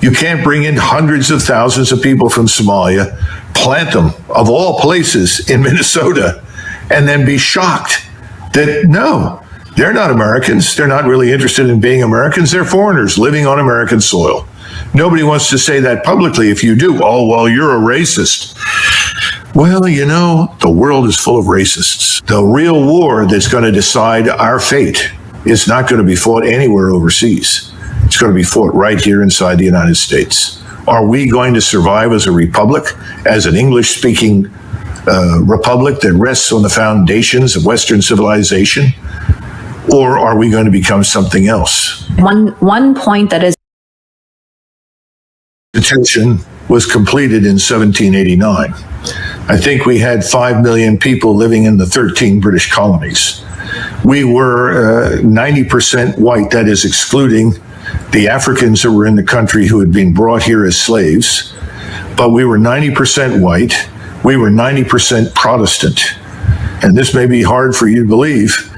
You can't bring in hundreds of thousands of people from Somalia, plant them, of all places, in Minnesota, and then be shocked that, no, they're not Americans. They're not really interested in being Americans. They're foreigners living on American soil. Nobody wants to say that publicly. If you do, oh, well, you're a racist. Well, you know, the world is full of racists. The real war that's going to decide our fate is not going to be fought anywhere overseas. It's going to be fought right here inside the United States. Are we going to survive as a republic, as an English-speaking republic that rests on the foundations of Western civilization? Or are we going to become something else? One point that is Constitution was completed in 1789. I think we had 5 million people living in the 13 British colonies. We were 90% white, that is excluding the Africans that were in the country who had been brought here as slaves. But we were 90% white. We were 90% Protestant. And this may be hard for you to believe,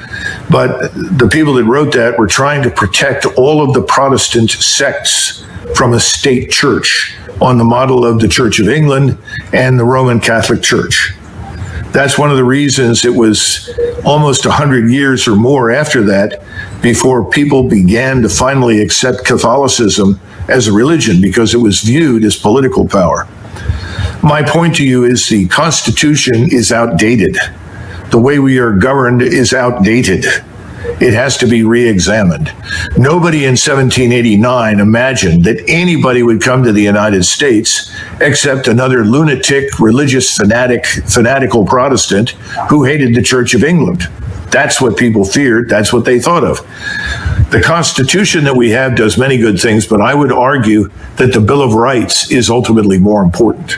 but the people that wrote that were trying to protect all of the Protestant sects from a state church on the model of the Church of England and the Roman Catholic Church. That's one of the reasons it was almost 100 years or more after that before people began to finally accept Catholicism as a religion, because it was viewed as political power. My point to you is the Constitution is outdated. The way we are governed is outdated. It has to be re-examined. Nobody in 1789 imagined that anybody would come to the United States except another lunatic, religious fanatical Protestant who hated the Church of England. That's what people feared. That's what they thought of. The Constitution that we have does many good things, but I would argue that the Bill of Rights is ultimately more important.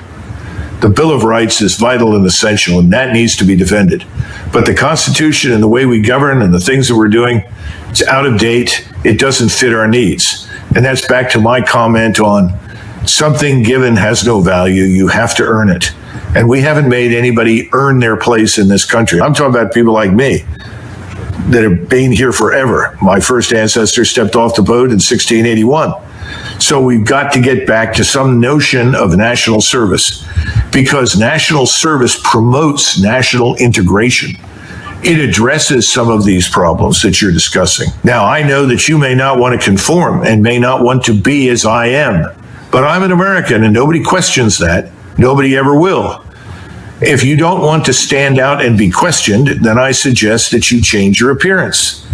The Bill of Rights is vital and essential, and that needs to be defended. But the Constitution and the way we govern and the things that we're doing, it's out of date. It doesn't fit our needs. And that's back to my comment on something given has no value. You have to earn it. And we haven't made anybody earn their place in this country. I'm talking about people like me that have been here forever. My first ancestor stepped off the boat in 1681. So we've got to get back to some notion of national service, because national service promotes national integration. It addresses some of these problems that you're discussing. Now, I know that you may not want to conform and may not want to be as I am, but I'm an American and nobody questions that. Nobody ever will. If you don't want to stand out and be questioned, then I suggest that you change your appearance,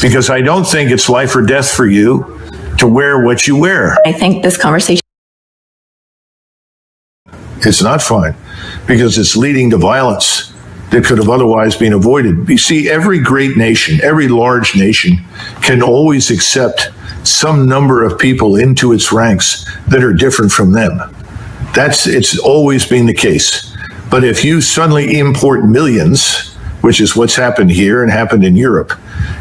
because I don't think it's life or death for you to wear what you wear. I think this conversation, it's not fine, because it's leading to violence. that could have otherwise been avoided. You see, every great nation, every large nation can always accept some number of people into its ranks that are different from them. It's always been the case. But if you suddenly import millions, which is what's happened here and happened in Europe,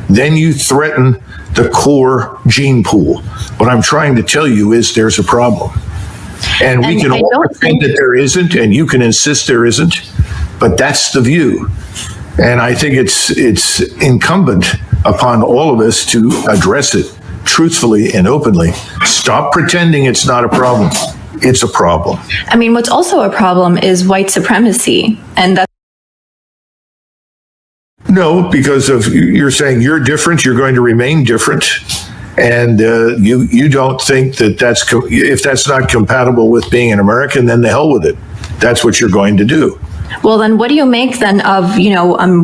then you threaten the core gene pool. What I'm trying to tell you is there's a problem. And we can all pretend that there isn't, and you can insist there isn't, but that's the view. And I think it's incumbent upon all of us to address it truthfully and openly. Stop pretending it's not a problem. It's a problem. I mean, what's also a problem is white supremacy, and that's no, because you're saying you're different, you're going to remain different, and you don't think that if that's not compatible with being an American, then the hell with it. That's what you're going to do. Well, then what do you make then of,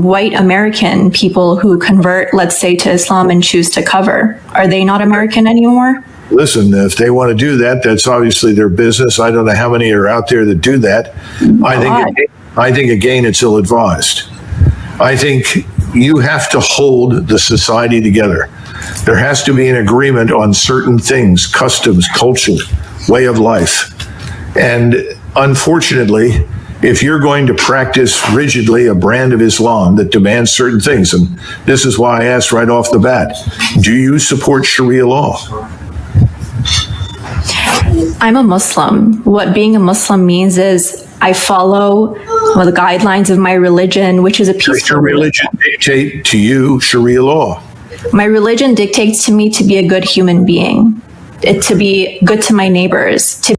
white American people who convert, let's say, to Islam and choose to cover? Are they not American anymore? Listen, if they want to do that, that's obviously their business. I don't know how many are out there that do that. I think again, it's ill-advised. I think you have to hold the society together. There has to be an agreement on certain things, customs, culture, way of life. And unfortunately, if you're going to practice rigidly a brand of Islam that demands certain things, and this is why I asked right off the bat, do you support Sharia law? I'm a Muslim. What being a Muslim means is I follow the guidelines of my religion, which is a peaceful Does your religion dictate to you Sharia law? My religion dictates to me to be a good human being, to be good to my neighbors, to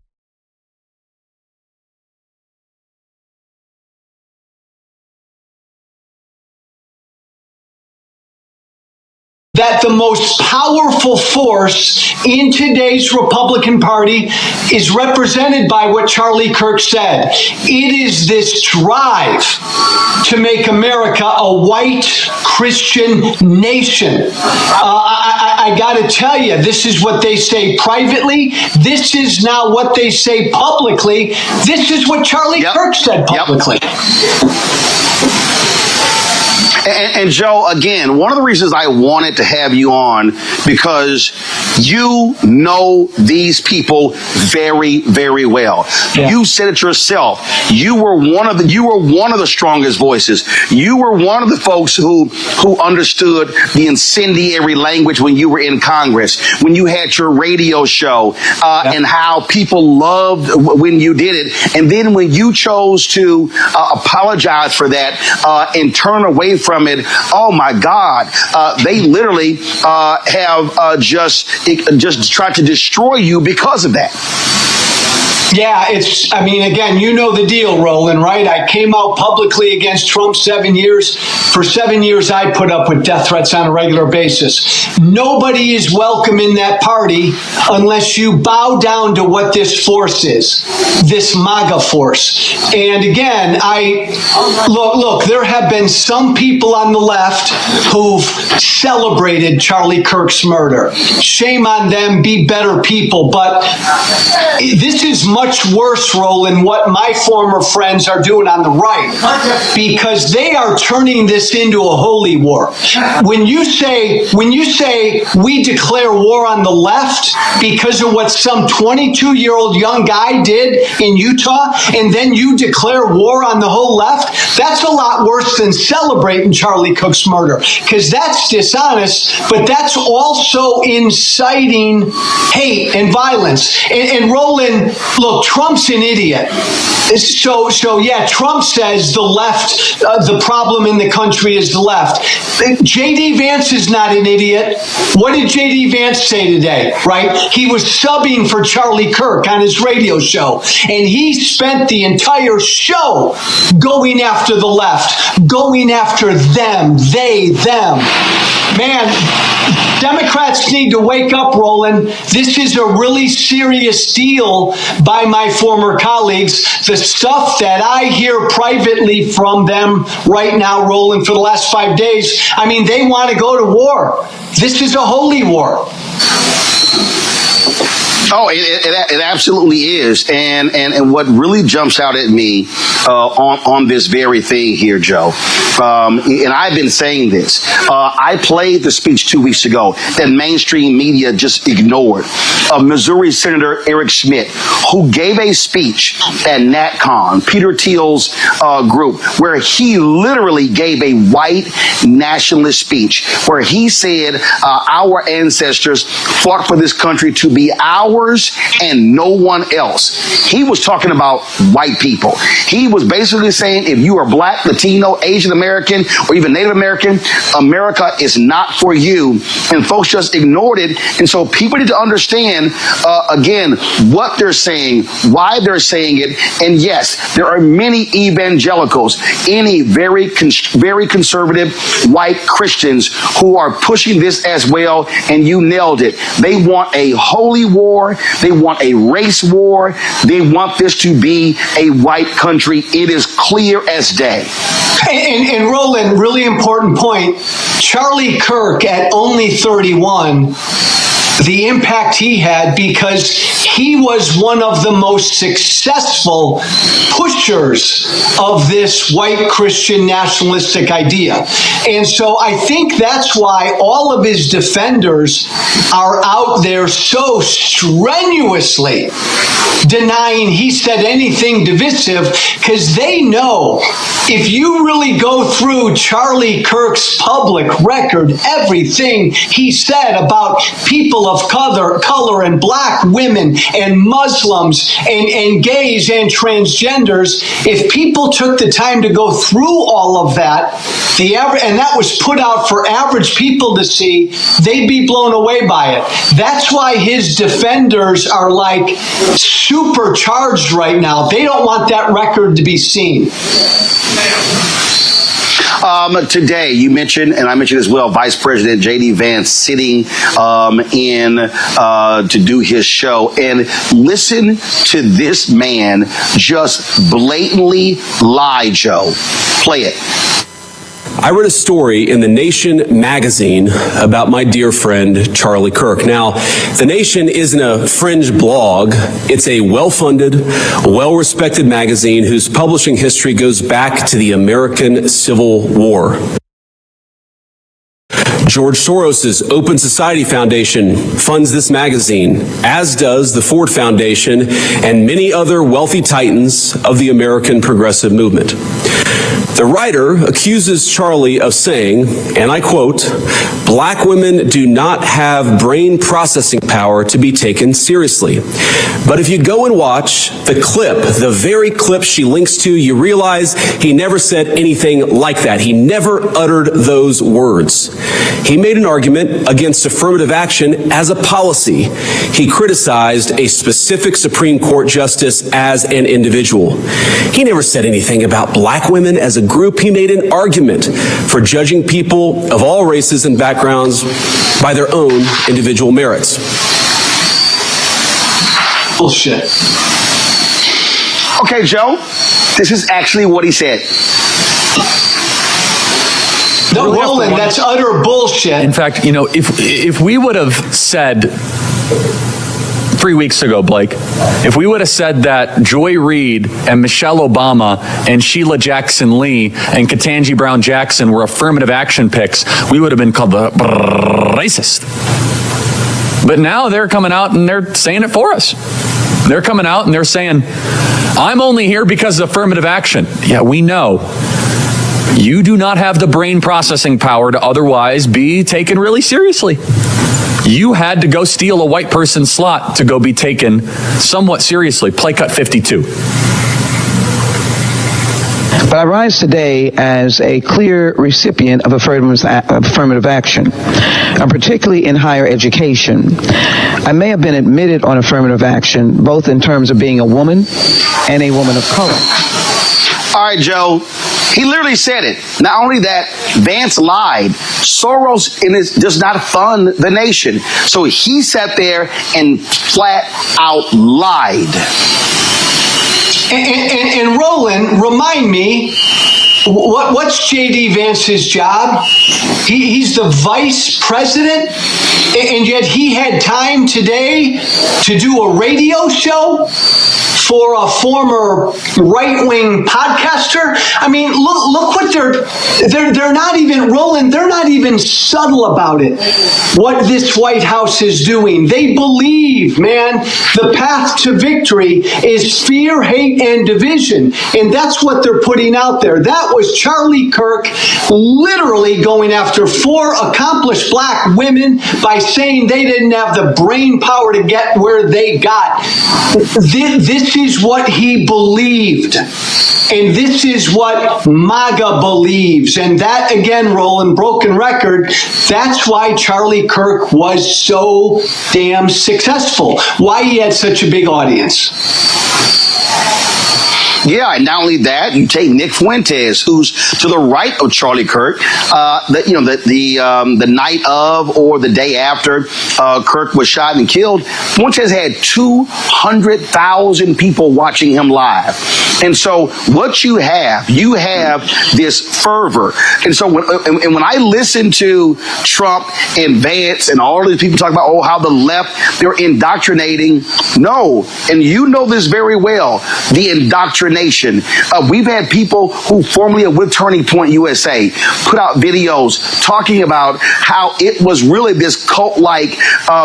that the most powerful force in today's Republican Party is represented by what Charlie Kirk said. It is this drive to make America a white Christian nation. I got to tell you, this is what they say privately. This is now what they say publicly. This is what Charlie Kirk said publicly. And Joe, again, one of the reasons I wanted to have you on, because you know these people very, very well. Yeah. You said it yourself. You were one of the strongest voices. You were one of the folks who understood the incendiary language when you were in Congress, when you had your radio show, and how people loved when you did it. And then when you chose to apologize for that and turn away from it, oh my God, they literally have just tried to destroy you because of that. Yeah, again, you know the deal, Roland, right? I came out publicly against Trump 7 years. For 7 years, I put up with death threats on a regular basis. Nobody is welcome in that party unless you bow down to what this force is, this MAGA force. And again, look, there have been some people on the left who've celebrated Charlie Kirk's murder. Shame on them, be better people. But this is much worse, Roland, what my former friends are doing on the right, because they are turning this into a holy war. When you say we declare war on the left because of what some 22-year-old young guy did in Utah, and then you declare war on the whole left, that's a lot worse than celebrating Charlie Kirk's murder, because that's dishonest, but that's also inciting hate and violence. And Roland, look, Trump's an idiot. So yeah, Trump says the left, the problem in the country is the left. J.D. Vance is not an idiot. What did J.D. Vance say today, right? He was subbing for Charlie Kirk on his radio show, and he spent the entire show going after the left, going after them, they, them. Man, Democrats need to wake up, Roland. This is a really serious deal by my former colleagues. The stuff that I hear privately from them right now, Roland, for the last 5 days, I mean, they want to go to war. This is a holy war. Oh, it absolutely is. And what really jumps out at me on this very thing here, Joe, and I've been saying this, I played the speech 2 weeks ago that mainstream media just ignored, of Missouri Senator Eric Schmidt, who gave a speech at NatCon, Peter Thiel's group, where he literally gave a white nationalist speech, where he said our ancestors fought for this country to be ours and no one else. He was talking about white people. He was basically saying if you are black, Latino, Asian American, or even Native American, America is not for you. And folks just ignored it. And so people need to understand, again, what they're saying, why they're saying it. And yes, there are many evangelicals, any very conservative white Christians who are pushing this as well. And you nailed it. They want a holy war. They want a race war. They want this to be a white country. It is clear as day. And Roland, really important point. Charlie Kirk at only 31, the impact he had, because he was one of the most successful pushers of this white Christian nationalistic idea. And so I think that's why all of his defenders are out there so strenuously denying he said anything divisive, because they know if you really go through Charlie Kirk's public record, everything he said about people of color and black women and Muslims and gays and transgenders, if people took the time to go through all of that, and that was put out for average people to see, they'd be blown away by it. That's why his defenders are like supercharged right now. They don't want that record to be seen. Today, you mentioned, and I mentioned as well, Vice President J.D. Vance sitting to do his show. And listen to this man just blatantly lie, Joe. Play it. I read a story in The Nation magazine about my dear friend, Charlie Kirk. Now, The Nation isn't a fringe blog. It's a well-funded, well-respected magazine whose publishing history goes back to the American Civil War. George Soros's Open Society Foundation funds this magazine, as does the Ford Foundation and many other wealthy titans of the American progressive movement. The writer accuses Charlie of saying, and I quote, "Black women do not have brain processing power to be taken seriously." But if you go and watch the clip, the very clip she links to, you realize he never said anything like that. He never uttered those words. He made an argument against affirmative action as a policy. He criticized a specific Supreme Court justice as an individual. He never said anything about black women as a group. He made an argument for judging people of all races and backgrounds by their own individual merits. Bullshit. Okay, Joe, this is actually what he said. No, Roland, that's utter bullshit. In fact, you know, if we would have said 3 weeks ago, Blake, if we would have said that Joy Reid and Michelle Obama and Sheila Jackson Lee and Ketanji Brown Jackson were affirmative action picks, we would have been called the racist. But now they're coming out and they're saying it for us. They're coming out and they're saying, I'm only here because of affirmative action. Yeah, we know. You do not have the brain processing power to otherwise be taken really seriously. You had to go steal a white person's slot to go be taken somewhat seriously. Play cut 52. But I rise today as a clear recipient of affirmative action, particularly in higher education. I may have been admitted on affirmative action, both in terms of being a woman and a woman of color. All right, Joe. He literally said it. Not only that, Vance lied. Soros does not fund the nation. So he sat there and flat out lied. And Roland, remind me, what's J.D. Vance's job? He's the vice president And yet he had time today to do a radio show for a former right-wing podcaster. I mean, look what they're not even, Roland, they're not even subtle about it, what this White House is doing. They believe, man, the path to victory is fear, hate, and division. And that's what they're putting out there. That was Charlie Kirk literally going after 4 accomplished black women by saying they didn't have the brain power to get where they got. This is what he believed. And this is what MAGA believes. And that, again, Roland, broken record, that's why Charlie Kirk was so damn successful, why he had such a big audience. Yeah, and not only that, you take Nick Fuentes, who's to the right of Charlie Kirk. The night of or the day after Kirk was shot and killed, Fuentes had 200,000 people watching him live. And so what you have this fervor. And so when I listen to Trump and Vance and all these people talk about, how the left, they're indoctrinating. No, and you know this very well, the indoctrination. We've had people who formerly are with Turning Point USA put out videos talking about how it was really this cult-like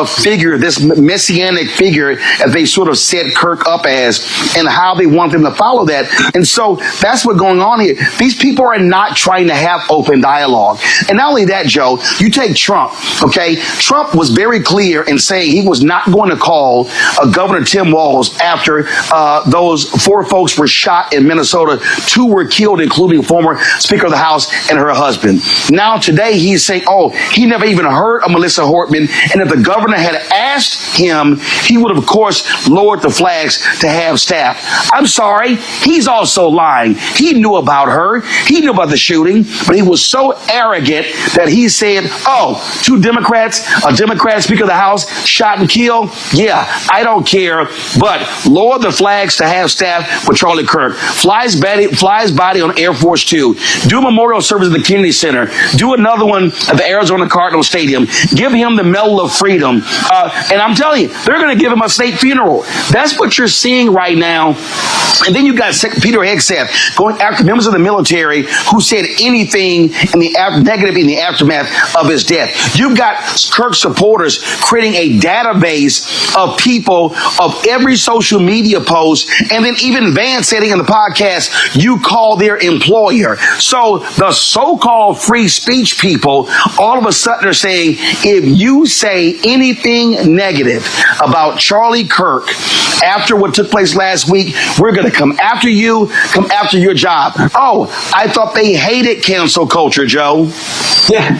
figure, this messianic figure, as they sort of set Kirk up as, and how they want them to follow that. And so that's what's going on here. These people are not trying to have open dialogue. And not only that, Joe, you take Trump, okay? Trump was very clear in saying he was not going to call Governor Tim Walz after those 4 folks were shot in Minnesota. 2 were killed, including former Speaker of the House and her husband. Now today he's saying, he never even heard of Melissa Hortman, and if the governor had asked him, he would have, of course, lowered the flags to have staff. I'm sorry, he's also lying. He knew about her. He knew about the shooting, but he was so arrogant that he said, 2 Democrats, a Democrat Speaker of the House shot and killed. Yeah, I don't care, but lower the flags to have staff with Charlie Kirk. Flies body on Air Force 2. Do a memorial service at the Kennedy Center. Do another one at the Arizona Cardinal Stadium. Give him the Medal of Freedom. And I'm telling you, they're going to give him a state funeral. That's what you're seeing right now. And then you got Peter Hegseth going after members of the military who said anything negative in the aftermath of his death. You've got Kirk supporters creating a database of people of every social media post, and then even Vance saying in the podcast, you call their employer. So the so-called free speech people all of a sudden are saying, if you say anything negative about Charlie Kirk after what took place last week, we're going to come after you, come after your job. I thought they hated cancel culture, Joe. Yeah.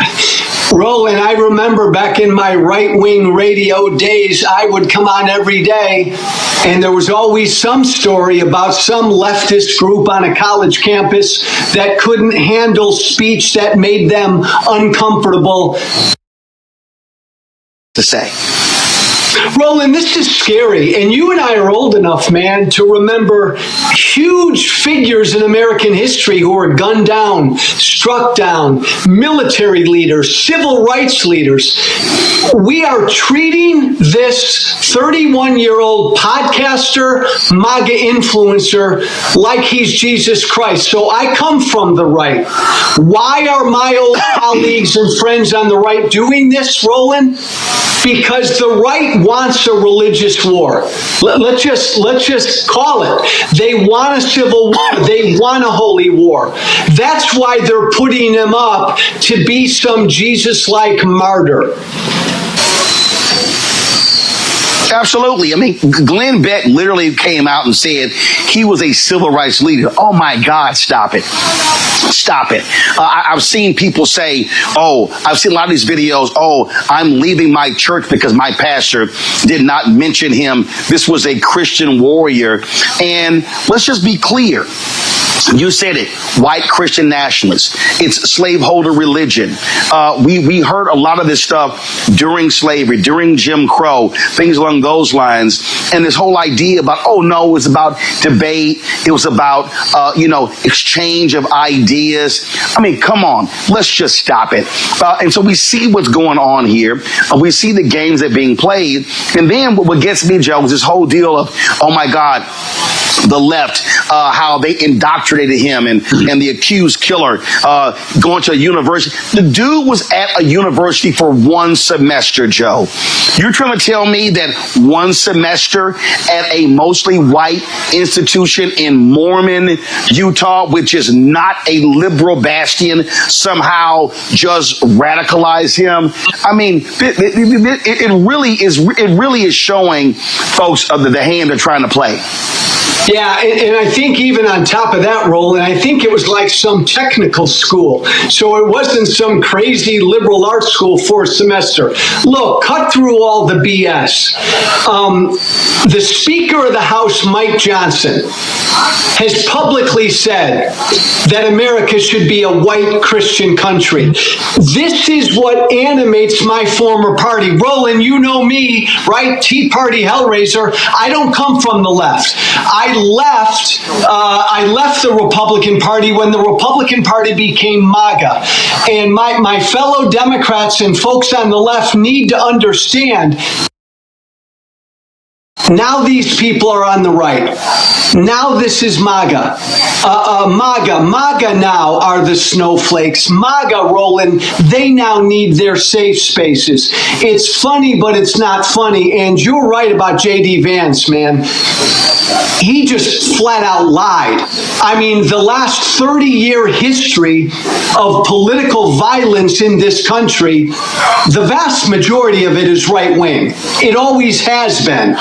Roland, I remember back in my right-wing radio days, I would come on every day, and there was always some story about some leftist group on a college campus that couldn't handle speech that made them uncomfortable to say. Roland, this is scary, and you and I are old enough, man, to remember huge figures in American history who were gunned down, struck down, military leaders, civil rights leaders. We are treating this 31-year-old podcaster, MAGA influencer, like he's Jesus Christ. So I come from the right. Why are my old colleagues and friends on the right doing this, Roland? Because the right wants a religious war. Let's just call it. They want a civil war. They want a holy war. That's why they're putting him up to be some Jesus-like martyr. Absolutely. I mean, Glenn Beck literally came out and said he was a civil rights leader. Oh, my God, stop it. Stop it. I've seen people say, I've seen a lot of these videos, I'm leaving my church because my pastor did not mention him. This was a Christian warrior. And let's just be clear. You said it, white Christian nationalists. It's slaveholder religion. We heard a lot of this stuff during slavery, during Jim Crow, things along those lines. And this whole idea about, oh no, it was about debate. It was about, exchange of ideas. I mean, come on, let's just stop it. And so we see what's going on here. We see the games that are being played. And then what gets me, Joe, is this whole deal of, oh my God, the left, how they indoctrinated him and the accused killer going to a university. The dude was at a university for one semester, Joe. You're trying to tell me that one semester at a mostly white institution in Mormon, Utah, which is not a liberal bastion, somehow just radicalized him? I mean, it really is showing folks the hand they're trying to play. Yeah, and I think even on top of that, Roland, I think it was like some technical school. So it wasn't some crazy liberal arts school for a semester. Look, cut through all the BS. The Speaker of the House, Mike Johnson, has publicly said that America should be a white Christian country. This is what animates my former party. Roland, you know me, right? Tea Party Hellraiser. I don't come from the left. I left the Republican Party when the Republican Party became MAGA. And my fellow Democrats and folks on the left need to understand, now these people are on the right. Now this is MAGA. MAGA now are the snowflakes. MAGA, Roland, they now need their safe spaces. It's funny, but it's not funny. And you're right about J.D. Vance, man. He just flat out lied. I mean, the last 30-year history of political violence in this country, the vast majority of it is right-wing. It always has been.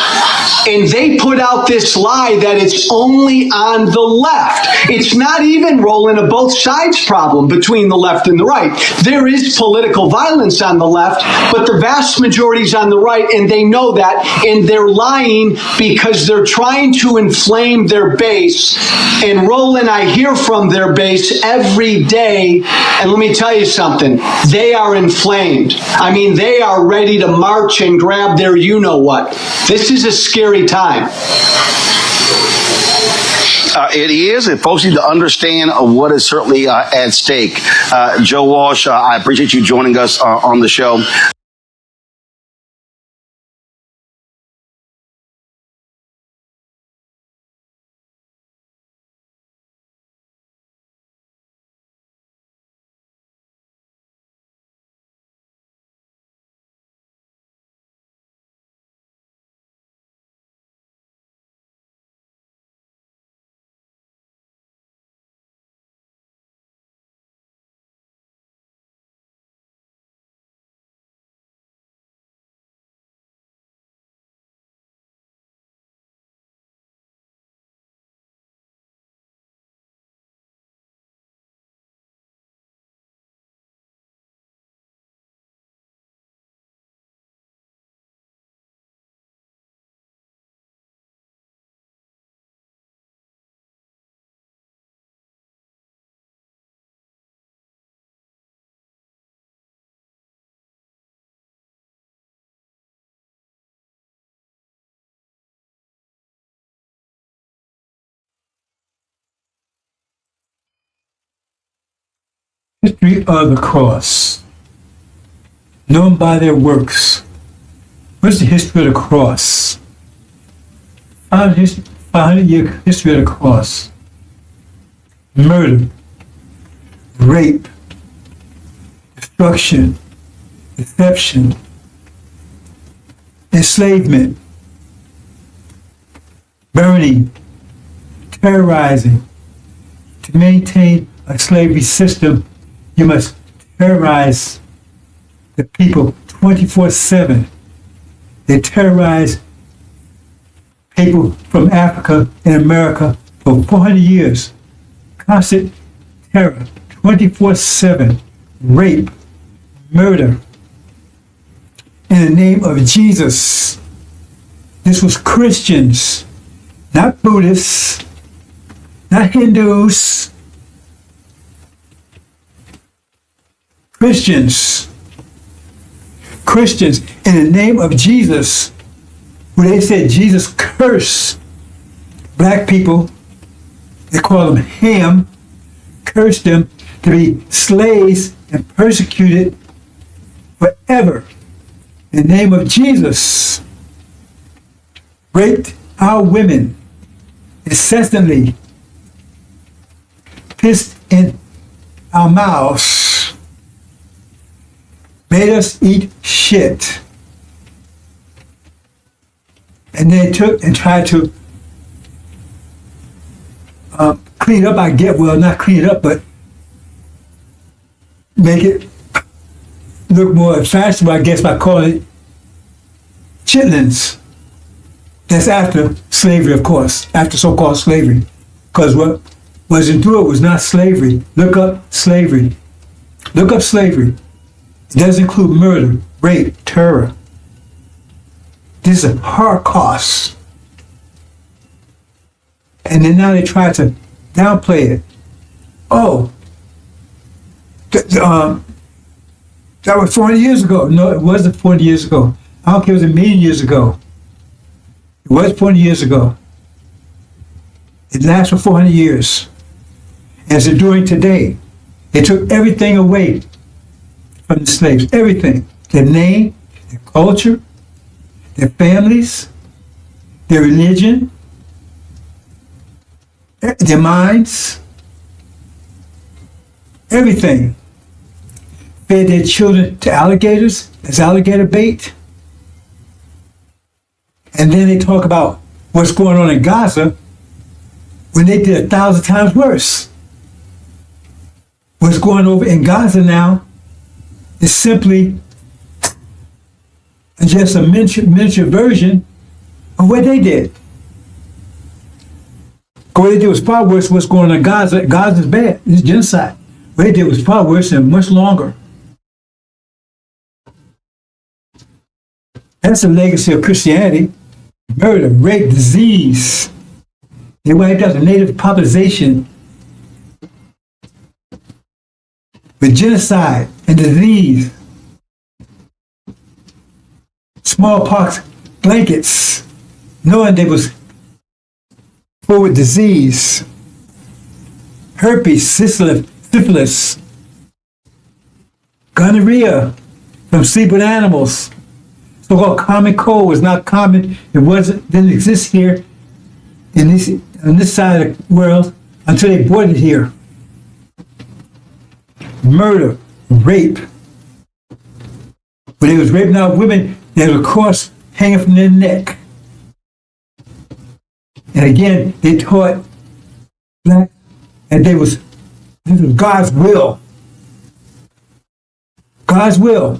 And they put out this lie that it's only on the left. It's not even, Roland, a both sides problem between the left and the right. There is political violence on the left, but the vast majority is on the right, and they know that, and they're lying because they're trying to inflame their base. And Roland, I hear from their base every day, and let me tell you something, they are inflamed. I mean, they are ready to march and grab their you-know-what. This is a scary time. It is, and folks need to understand what is certainly at stake. Joe Walsh, I appreciate you joining us on the show. History of the cross, known by their works. What's the history of the cross? 500-year history of the cross. Murder, rape, destruction, deception, enslavement, burning, terrorizing. To maintain a slavery system, you must terrorize the people 24/7. They terrorize people from Africa and America for 400 years. Constant terror, 24/7, rape, murder. In the name of Jesus. This was Christians, not Buddhists, not Hindus, Christians, in the name of Jesus, where they said Jesus cursed black people, they call them Ham, cursed them to be slaves and persecuted forever. In the name of Jesus, raped our women incessantly, pissed in our mouths, made us eat shit. And they took and tried to clean up, not clean it up, but make it look more fashionable, I guess, by calling it chitlins. That's after slavery, of course, after so-called slavery. Because what was endured was not slavery. Look up slavery. Look up slavery. It does include murder, rape, terror. This is a Holocaust. And then now they try to downplay it. Oh, that was 400 years ago. No, it wasn't 400 years ago. I don't care if it was a million years ago. It was 400 years ago. It lasts for 400 years. And it's enduring today. They took everything away from the slaves. Everything. Their name, their culture, their families, their religion, their minds, everything. Fed their children to alligators as alligator bait. And then they talk about what's going on in Gaza when they did 1,000 times worse. What's going over in Gaza now is simply just a miniature version of what they did. What they did was far worse than what's going on in Gaza. Gaza's bad. It's genocide. What they did was far worse and much longer. That's the legacy of Christianity. Murder, rape, disease. They wiped out the native population with genocide and disease. Smallpox blankets, knowing they was full with disease. Herpes, syphilis, gonorrhea from sleep with animals. So-called common cold was not common. Didn't exist here on this side of the world until they brought it here. Murder, rape. When they was raping out women, they had a cross hanging from their neck. And again, they taught black, and this was God's will. God's will.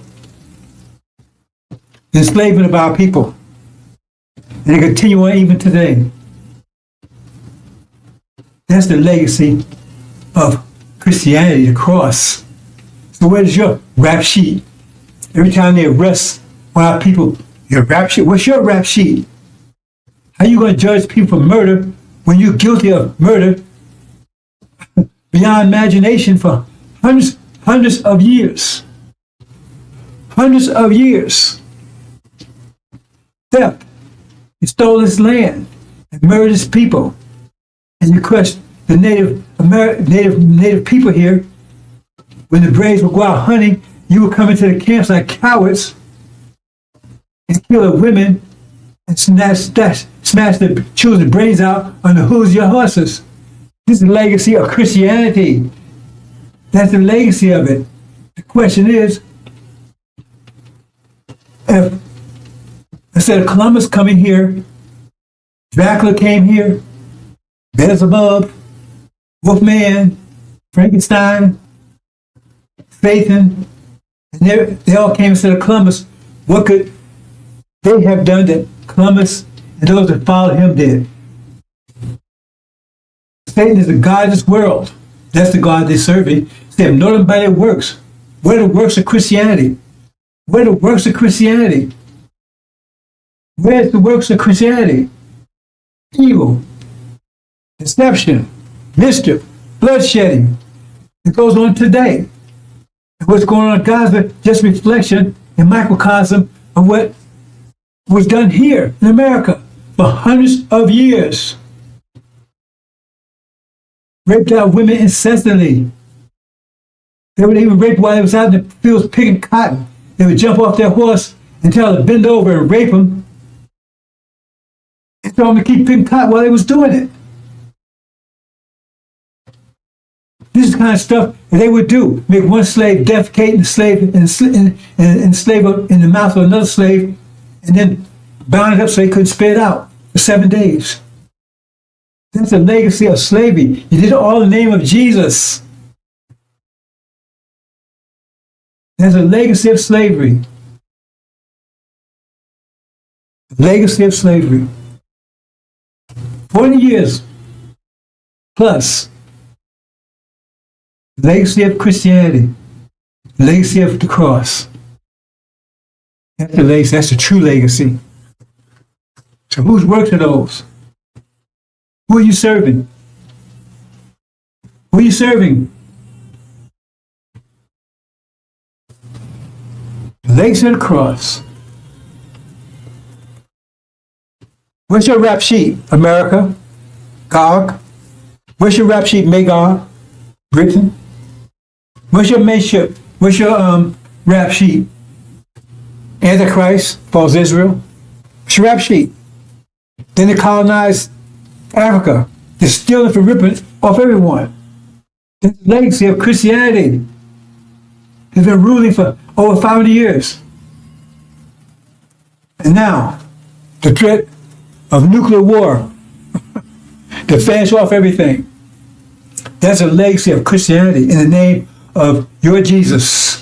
The enslavement of our people. And they continue on even today. That's the legacy of Christianity, the cross. So where's your rap sheet? Every time they arrest one of our people, your rap sheet. What's your rap sheet? How are you going to judge people for murder when you're guilty of murder beyond imagination for hundreds of years? Hundreds of years. Theft. You stole this land and murdered its people. And you crushed the native people here. When the braves would go out hunting, you would come into the camps like cowards and kill the women and smash the children's brains out on the hooves of your horses. This is the legacy of Christianity. That's the legacy of it. The question is, if instead of Columbus coming here, Dracula came here, Beelzebub, Wolfman, Frankenstein, Satan, and they all came instead of Columbus. What could they have done that Columbus and those that followed him did? Satan is the God of this world. That's the God they're serving. They have known him by their works. What are the works of Christianity? What are the works of Christianity? Where's the works of Christianity? Evil, deception, mischief, bloodshedding. It goes on today. And what's going on in Gaza, just reflection and microcosm of what was done here in America for hundreds of years. Raped out women incessantly. They would even rape while they was out in the fields picking cotton. They would jump off their horse and tell them to bend over and rape them. And tell them to keep picking cotton while they was doing it. This is the kind of stuff that they would do. Make one slave defecate in the slave and slave in the mouth of another slave, and then bound it up so they couldn't spit it out for 7 days. That's a legacy of slavery. You did it all in the name of Jesus. That's a legacy of slavery. Legacy of slavery. 40 years plus. Legacy of Christianity. Legacy of the cross. That's the legacy. That's the true legacy. So whose works are those? Who are you serving? Who are you serving? The legacy of the cross. Where's your rap sheet, America? Gog? Where's your rap sheet, Magog? Britain? Where's your mateship? Where's your rap sheet? Antichrist, false Israel? What's your rap sheet? Then they colonized Africa. They're stealing for ripping off everyone. That's the legacy of Christianity. They've been ruling for over 500 years. And now, the threat of nuclear war to finish off everything. That's a legacy of Christianity in the name of your Jesus.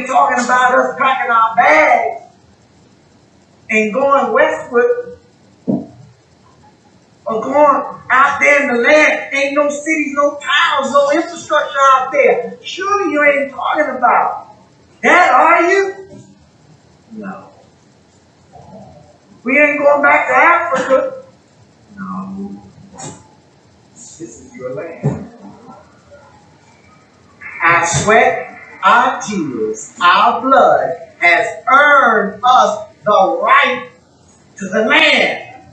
Talking about us packing our bags and going westward or going out there in the land. Ain't no cities, no towns, no infrastructure out there. Surely you ain't talking about that, are you? No. We ain't going back to Africa. No. This is your land. Our sweat, our tears, our blood has earned us the right to the land.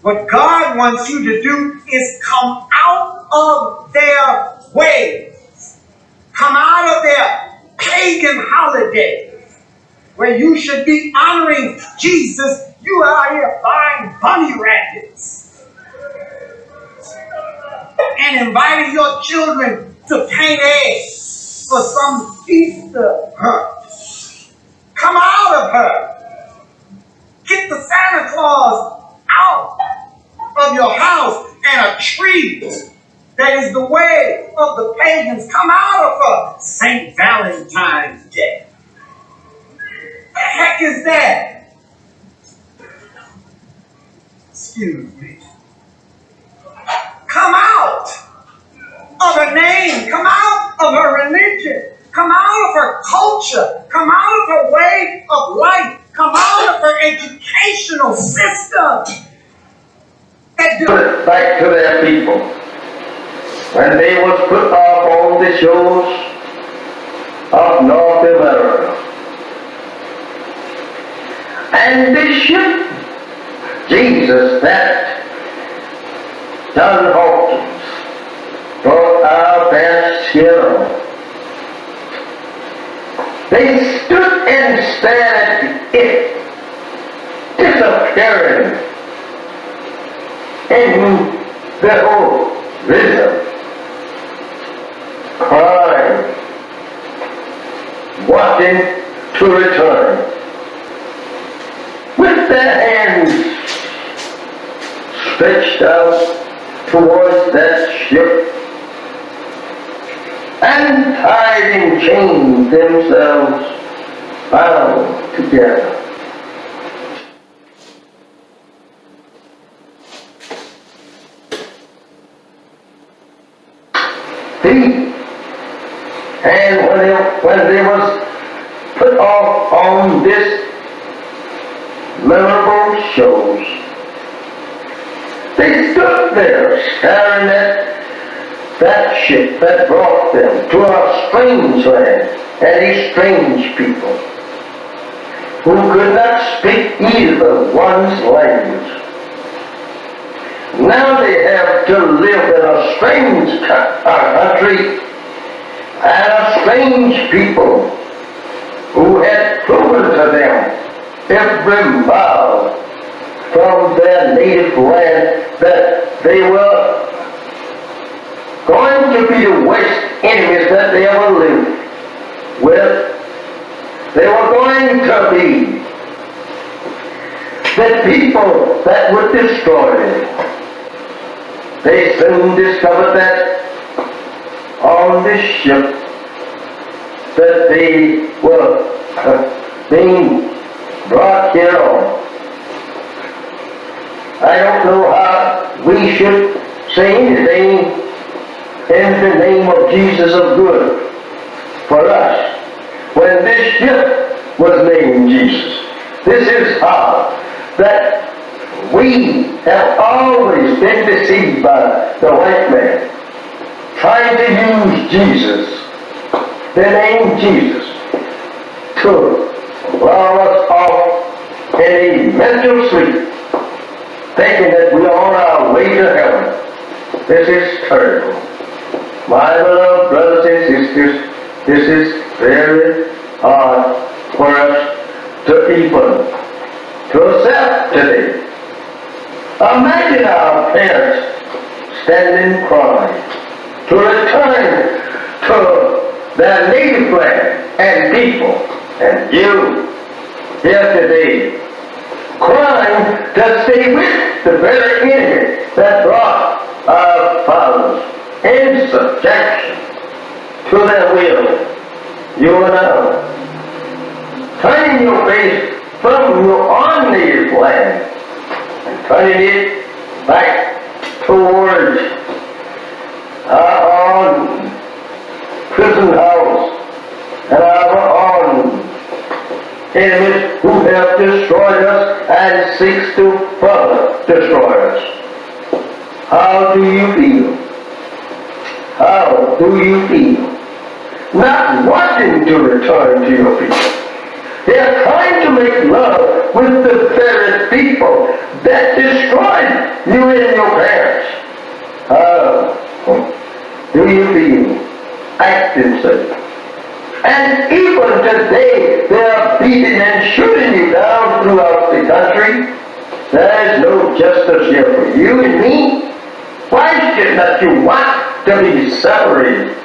What God wants you to do is come out of their ways. Come out of their pagan holidays where you should be honoring Jesus. You are out here buying bunny rabbits and inviting your children to paint eggs for some Easter hunt. Come out of her. Get the Santa Claus out of your house and a tree that is the way of the pagans. Come out of her. St. Valentine's Day. The heck is that? Excuse me. Come out of her name. Come out of her religion. Come out of her culture. Come out of her way of life. Come out of her educational system. Put it back to their people. When they was put off on the shores of North America. And the ship, Jesus, that John Hawkins brought our best hero. They stood and stared at it disappearing in the horizon, crying, wanting to return. With their hands stretched out towards that ship and tied in chains themselves bound together. And when they was put off on this memorable shows, they stood there staring at that ship that brought them to a strange land and a strange people who could not speak either one's language. Now they have to live in a strange country and a strange people who had proven to them every mile from their native land that they were going to be the worst enemies that they ever lived with. They were going to be the people that would destroy them. They soon discovered that on this ship that they were being brought here on. I don't know how we should say anything in the name of Jesus of good for us when this ship was named Jesus. This is how that we have always been deceived by the white man, trying to use Jesus, the name Jesus, to lull us off in a mental sleep, thinking that we are on our way to heaven. This is terrible. My beloved brothers and sisters, this is very hard for us to even to accept today. Imagine our parents standing crying to return to their native land and people, and you here today crying to stay with the very enemy that brought our fathers in subjection to their will. You and I, turning your face from your own native land and turning it back towards our own prison house and our own enemies who have destroyed us and seeks to further destroy us. How do you feel? How do you feel? Not wanting to return to your people. They are trying to make love with the very people that destroyed you and your parents. do you feel acting safe? And even today, they are beating and shooting you down throughout the country. There is no justice here for you and me. Why should not you want to be separated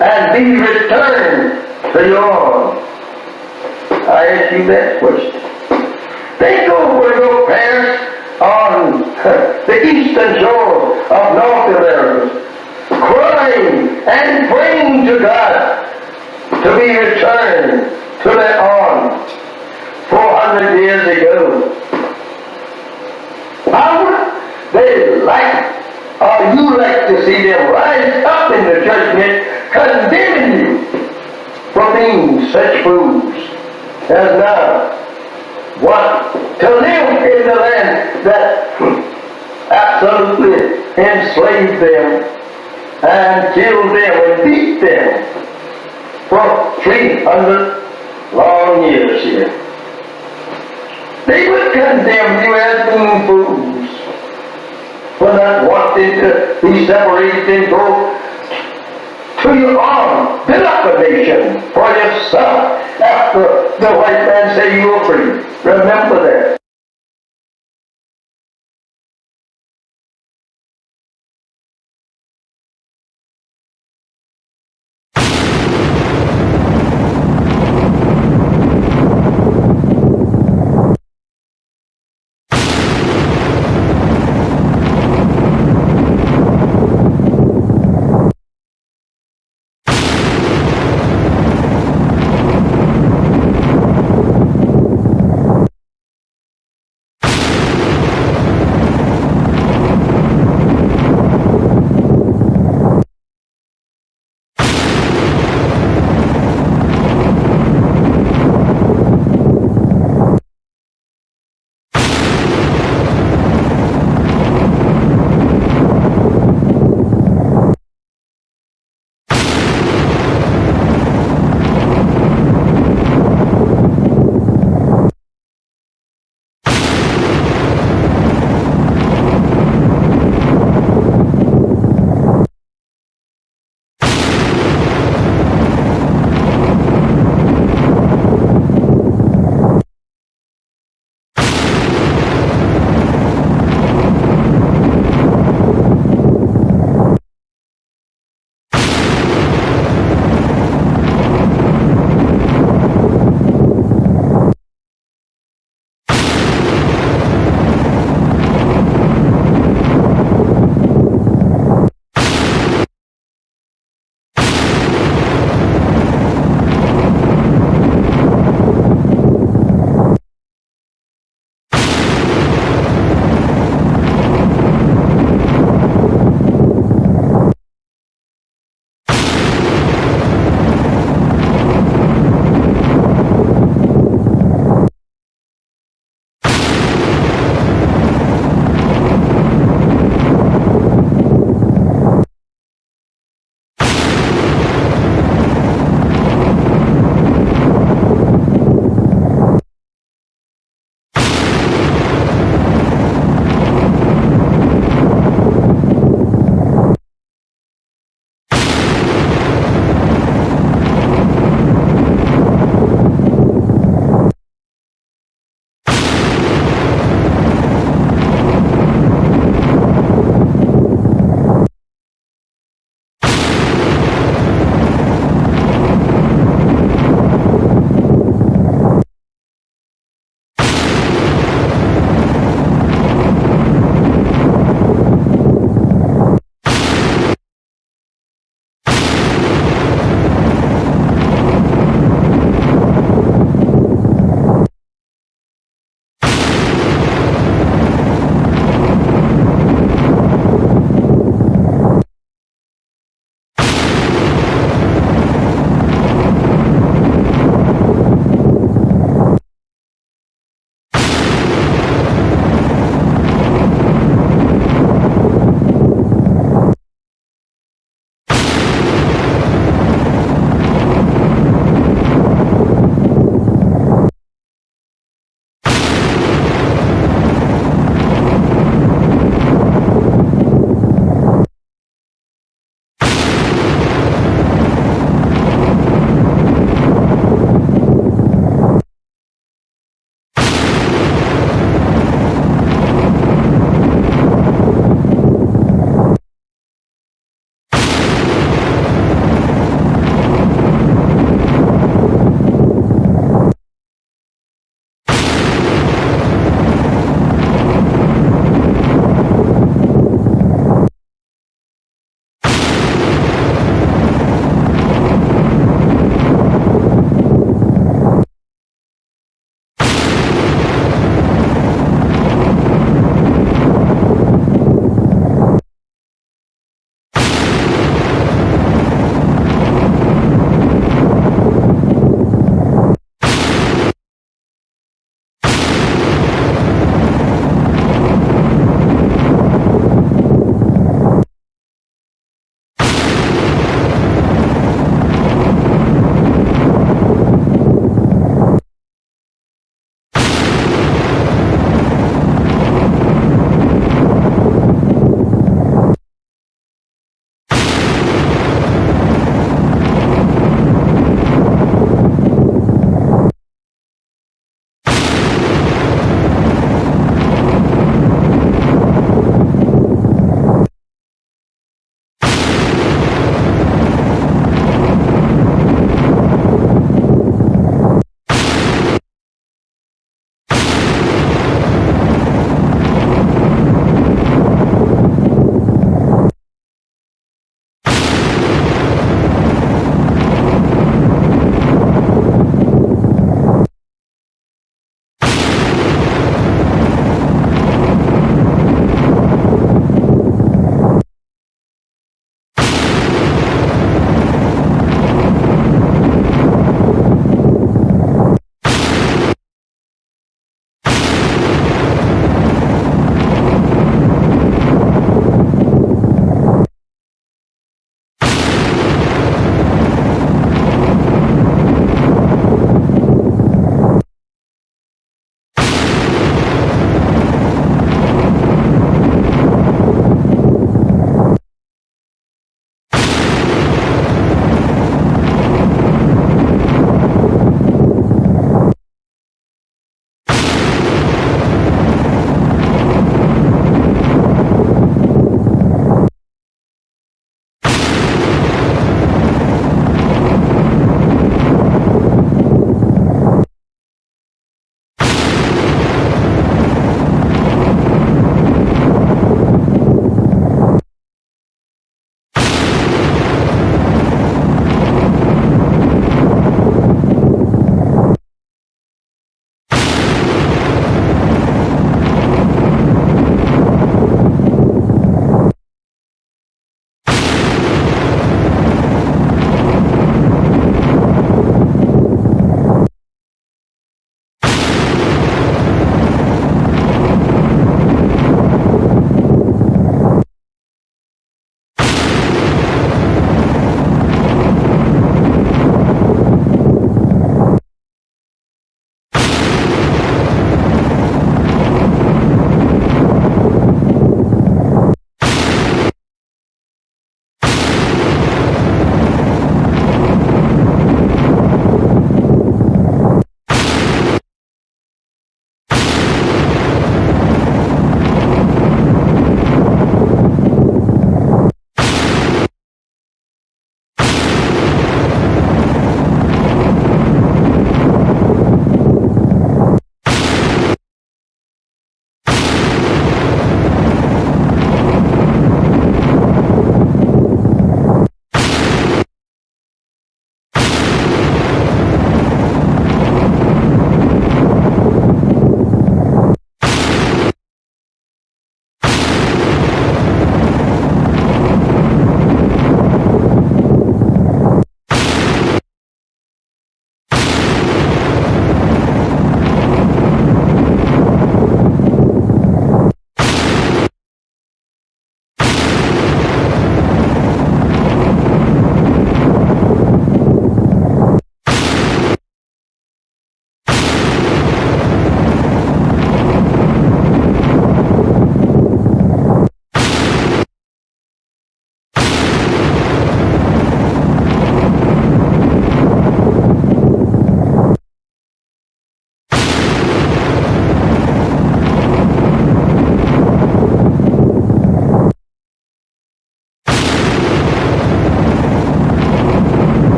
and be returned to your own? I ask you that question. Think over your parents on the eastern shore of North America, crying and praying to God to be returned to their own 400 years ago. How would they like, or you like to see them rise up in the judgment condemning you for being such fools as now want to live in the land that absolutely enslaved them and killed them and beat them for 300 long years here. They would condemn you as being fools for not wanting to be separated and go to your own, build up a nation for yourself after the white man say you were free. Remember that.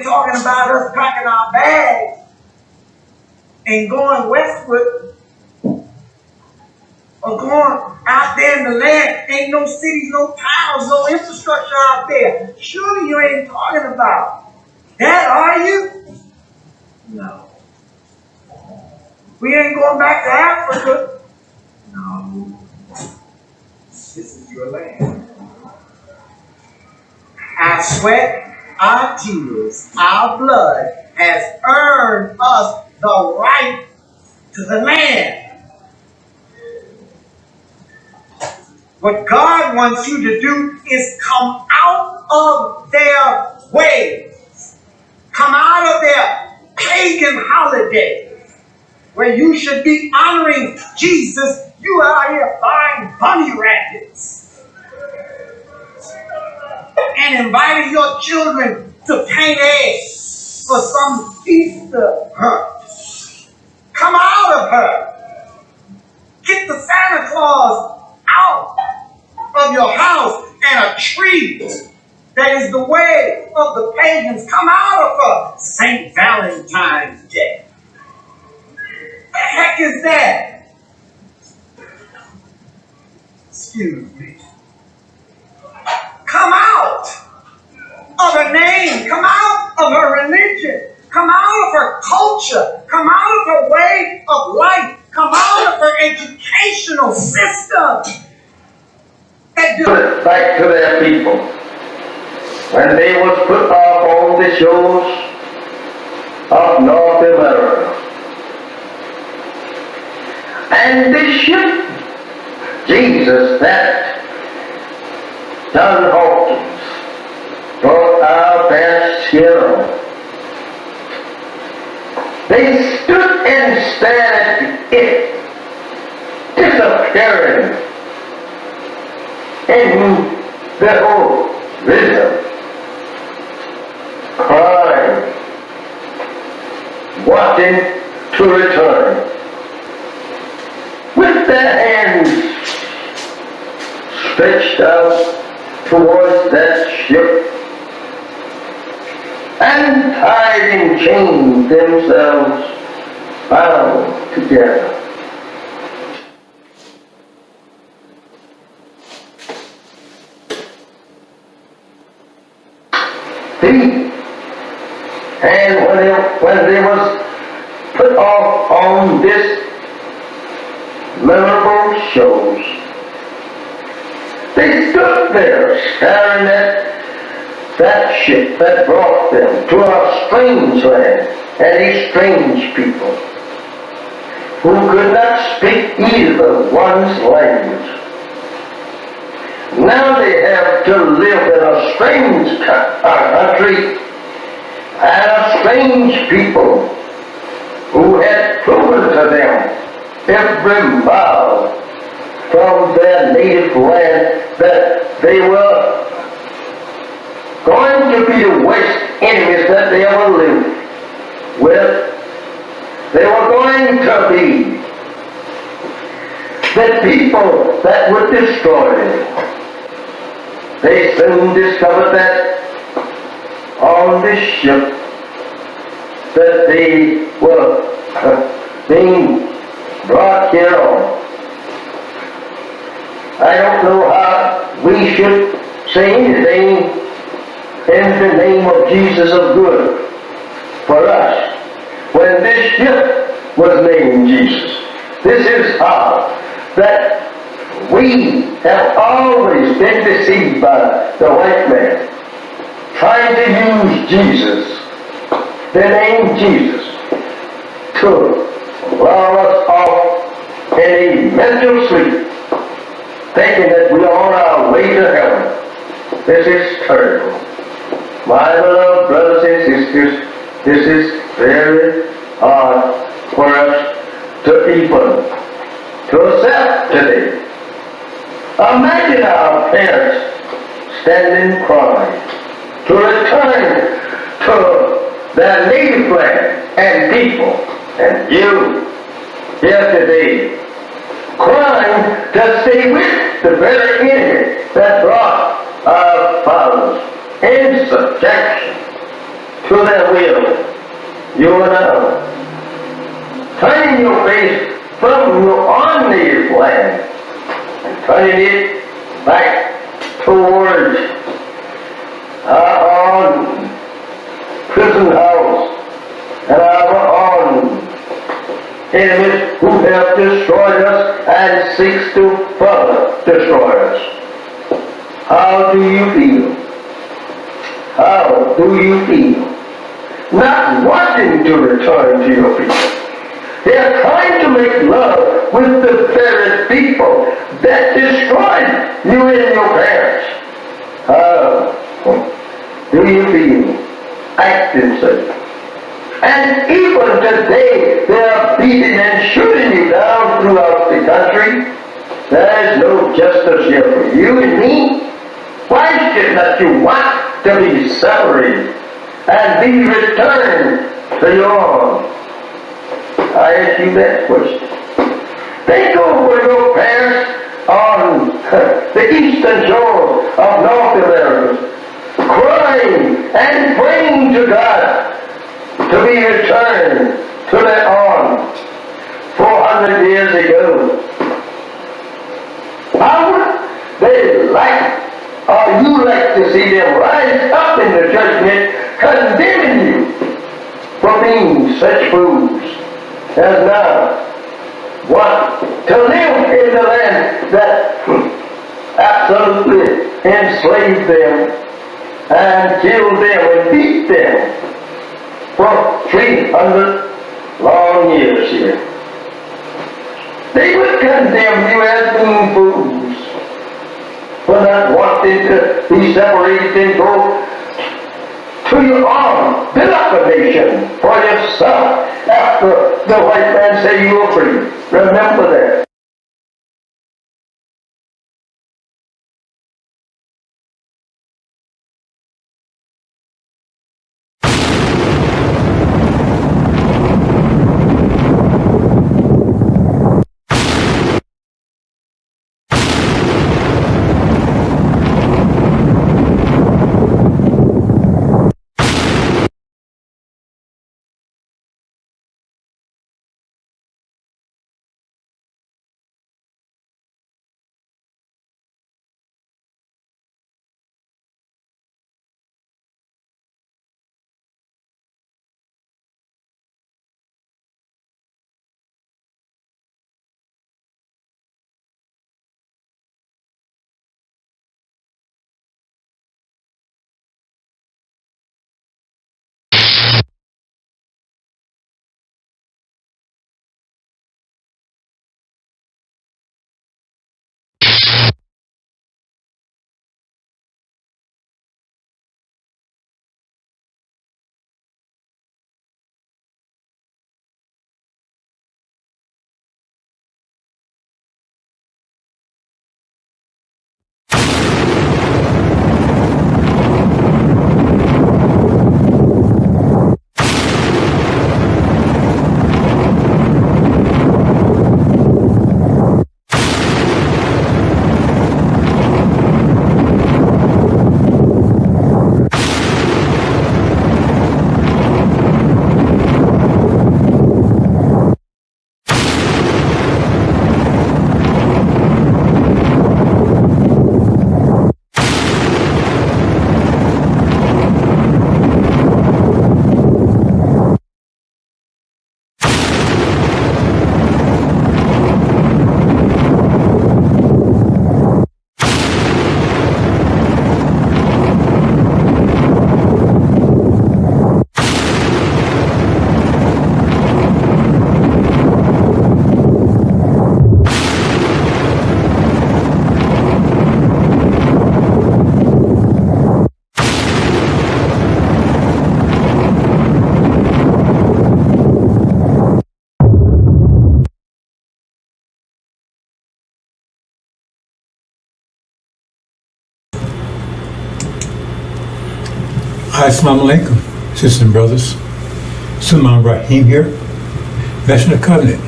ain't talking about us packing our bags and going westward or going out there in the land. Ain't no cities, no towns, no infrastructure out there. Surely you ain't talking about that, are you? No. We ain't going back to Africa. No. This is your land. Our sweat, our tears, our blood has earned us the right to the land. What God wants you to do is come out of their ways. Come out of their pagan holidays where you should be honoring Jesus. You are out here buying bunny rabbits and inviting your children to paint eggs for some Easter hunt. Come out of her. Get the Santa Claus out of your house and a tree that is the way of the pagans. Come out of her. St. Valentine's Day. What the heck is that? Excuse me. Come out of her name. Come out of her religion. Come out of her culture. Come out of her way of life. Come out of her educational system. Put back to their people. When they was put off on the shores of North America. And this ship, Jesus, that John Hawkins brought our best hero. They stood and stared at it disappearing in the horizon, crying, wanting to return. With their hands stretched out towards that ship and tied in chains themselves bound together. And when they was put off on this memorable shows, they stood there staring at that ship that brought them to a strange land and a strange people who could not speak either one's language. Now they have to live in a strange country and a strange people who had proven to them every mile from their native land that they were going to be the worst enemies that they ever lived with. They were going to be the people that would destroy them. They soon discovered that on this ship that they were being brought here on. I don't know how we should say anything in the name of Jesus of good for us when this ship was named Jesus. This is how that we have always been deceived by the white man, trying to use Jesus, the name Jesus, to lull us off in a mental sleep, thinking that we are on our way to heaven. This is terrible. My beloved brothers and sisters, this is very hard for us to even to accept today. Imagine our parents standing crying to return to their native land and people, and you here today crying to stay with the very enemy that brought our fathers in subjection to their will. You are now turning your face from your own native land and turning it back towards our own prison house and our own enemies who have destroyed us and seeks to further destroy us. How do you feel? How do you feel? Not wanting to return to your people. They are trying to make love with the very people that destroyed you and your parents. How do you feel acting such? And even today, they are beating and shooting you down throughout the country. There is no justice here for you and me. Why should not you want to be separated and be returned to your own? I ask you that question. Think over your parents on the eastern shore of North America, crying and praying to God to be returned to their own 400 years ago. How would they like, or you like to see them rise up in the judgment condemning you for being such fools as now want to live in the land that absolutely enslaved them and killed them and beat them for 300 long years here. They would condemn you as being fools for not wanting to be separated and go to your own, build up a nation for yourself after the white man say you were free. Remember that. Assalamu alaikum, sisters and brothers. Sulman Rahim here, Veteran of Covenant.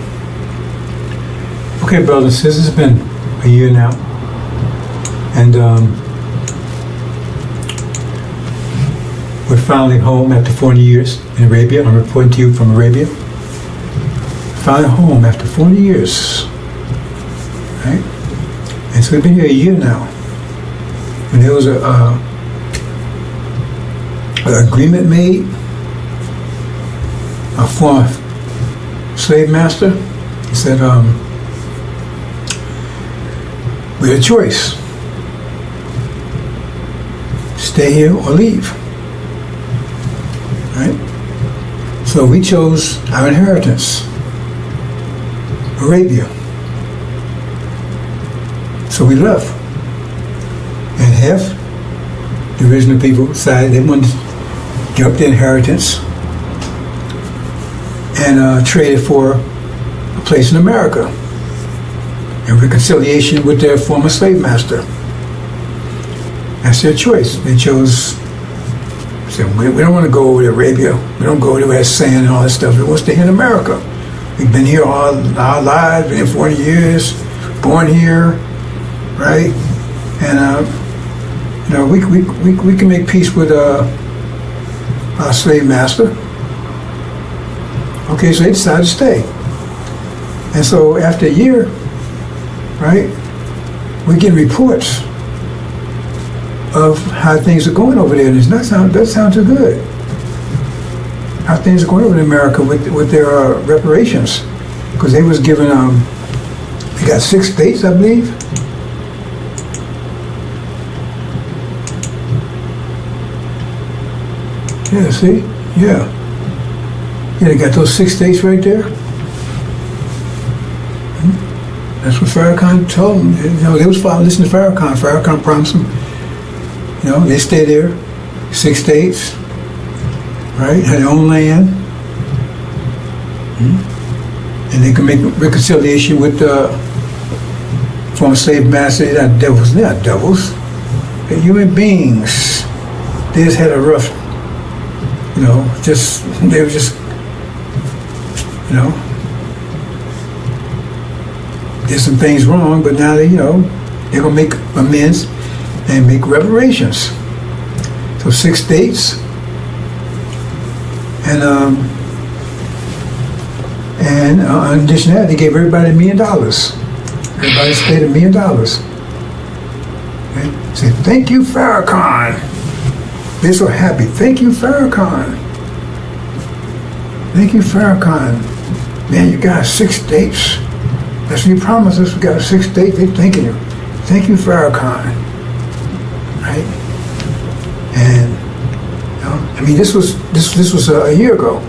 Okay, brothers and sisters, it's been a year now, and We're finally home after 40 years in Arabia. I'm reporting to you from Arabia. Finally home after 40 years. Right? And so we've been here a year now. And there was an agreement made. A former slave master, he said, we had a choice. Stay here or leave. Right? So we chose our inheritance, Arabia. So we left. And half the original people decided they wanted to give up their inheritance and traded for a place in America in reconciliation with their former slave master. That's their choice. They chose, said, we don't want to go over to Arabia. We don't go to where it's sand and all that stuff. We want to stay here in America. We've been here all our lives, been here 40 years, born here, right? And you know, we can make peace with our slave master. Okay, so they decided to stay. And so after a year, right, we're getting reports of how things are going over there. And it doesn't sound too good. How things are going over in America with their reparations. Because they was given, they got 6 states, I believe. Yeah, see? Yeah. Yeah, they got those 6 states right there. That's what Farrakhan told them. You know, they was listening to Farrakhan. Farrakhan promised them, you know, they stay there, 6 states, right? Had their own land. And they can make reconciliation with the former slave master. They're not devils. They're not devils. They're human beings. They just had a rough, you know, they were just, you know, did some things wrong, but now they, you know, they're gonna make amends and make reparations. So 6 states, and in addition to that, they gave everybody $1 million. Everybody stayed $1 million. Okay? Say, thank you, Farrakhan. They're so happy. Thank you, Farrakhan. Thank you, Farrakhan. Man, you got 6 states. That's what you promised us. We got 6 states. They're thanking you. Thank you, Farrakhan. Right? And you know, I mean, this was a year ago.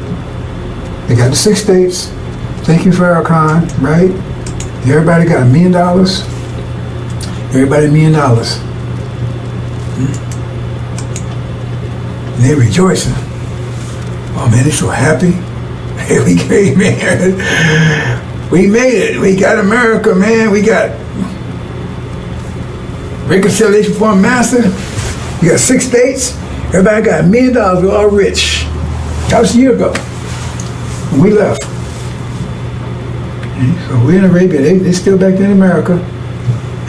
They got the 6 states. Thank you, Farrakhan. Right? Everybody got $1 million. Everybody $1 million. And they're rejoicing. Oh man, they're so happy. Hey, we came, man. We made it. We got America, man. We got reconciliation for a master. We got 6 states. Everybody got $1 million. We're all rich. That was a year ago when we left. Okay, so we're in Arabia. They're still back there in America.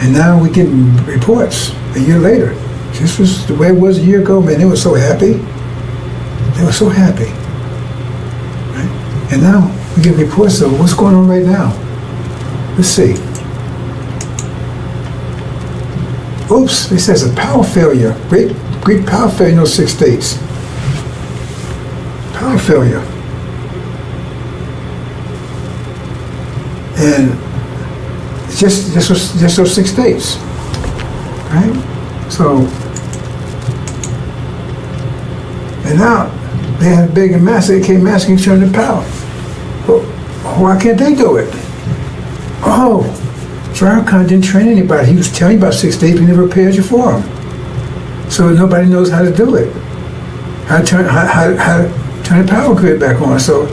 And now we're getting reports a year later. This was the way it was a year ago, man. They were so happy. They were so happy. Right? And now we get reports of what's going on right now. Let's see. Oops, it says a power failure. Great power failure in those 6 states. Power failure. And it's just those 6 states. Right? So, and now they had a big and massive, they came asking to turn the power. Well, why can't they do it? Oh, Farrakhan didn't train anybody. He was telling you about 6 states, he never prepared you for them. So nobody knows how to do it. How to turn the power grid back on. So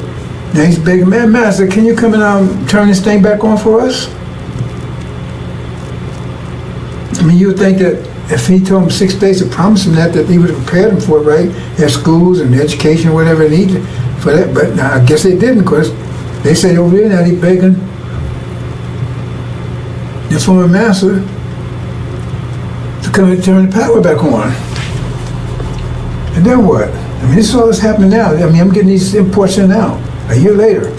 now he's begging, man, master, can you come and turn this thing back on for us? I mean, you would think that if he told them 6 states to promise him that he would have prepared them for it, right? Their schools and education or whatever they needed for that. But I guess they didn't, because they say over there now he's begging the former master to come and turn the power back on. And then what? I mean, this is all that's happening now. I mean, I'm getting these imports in now. A year later,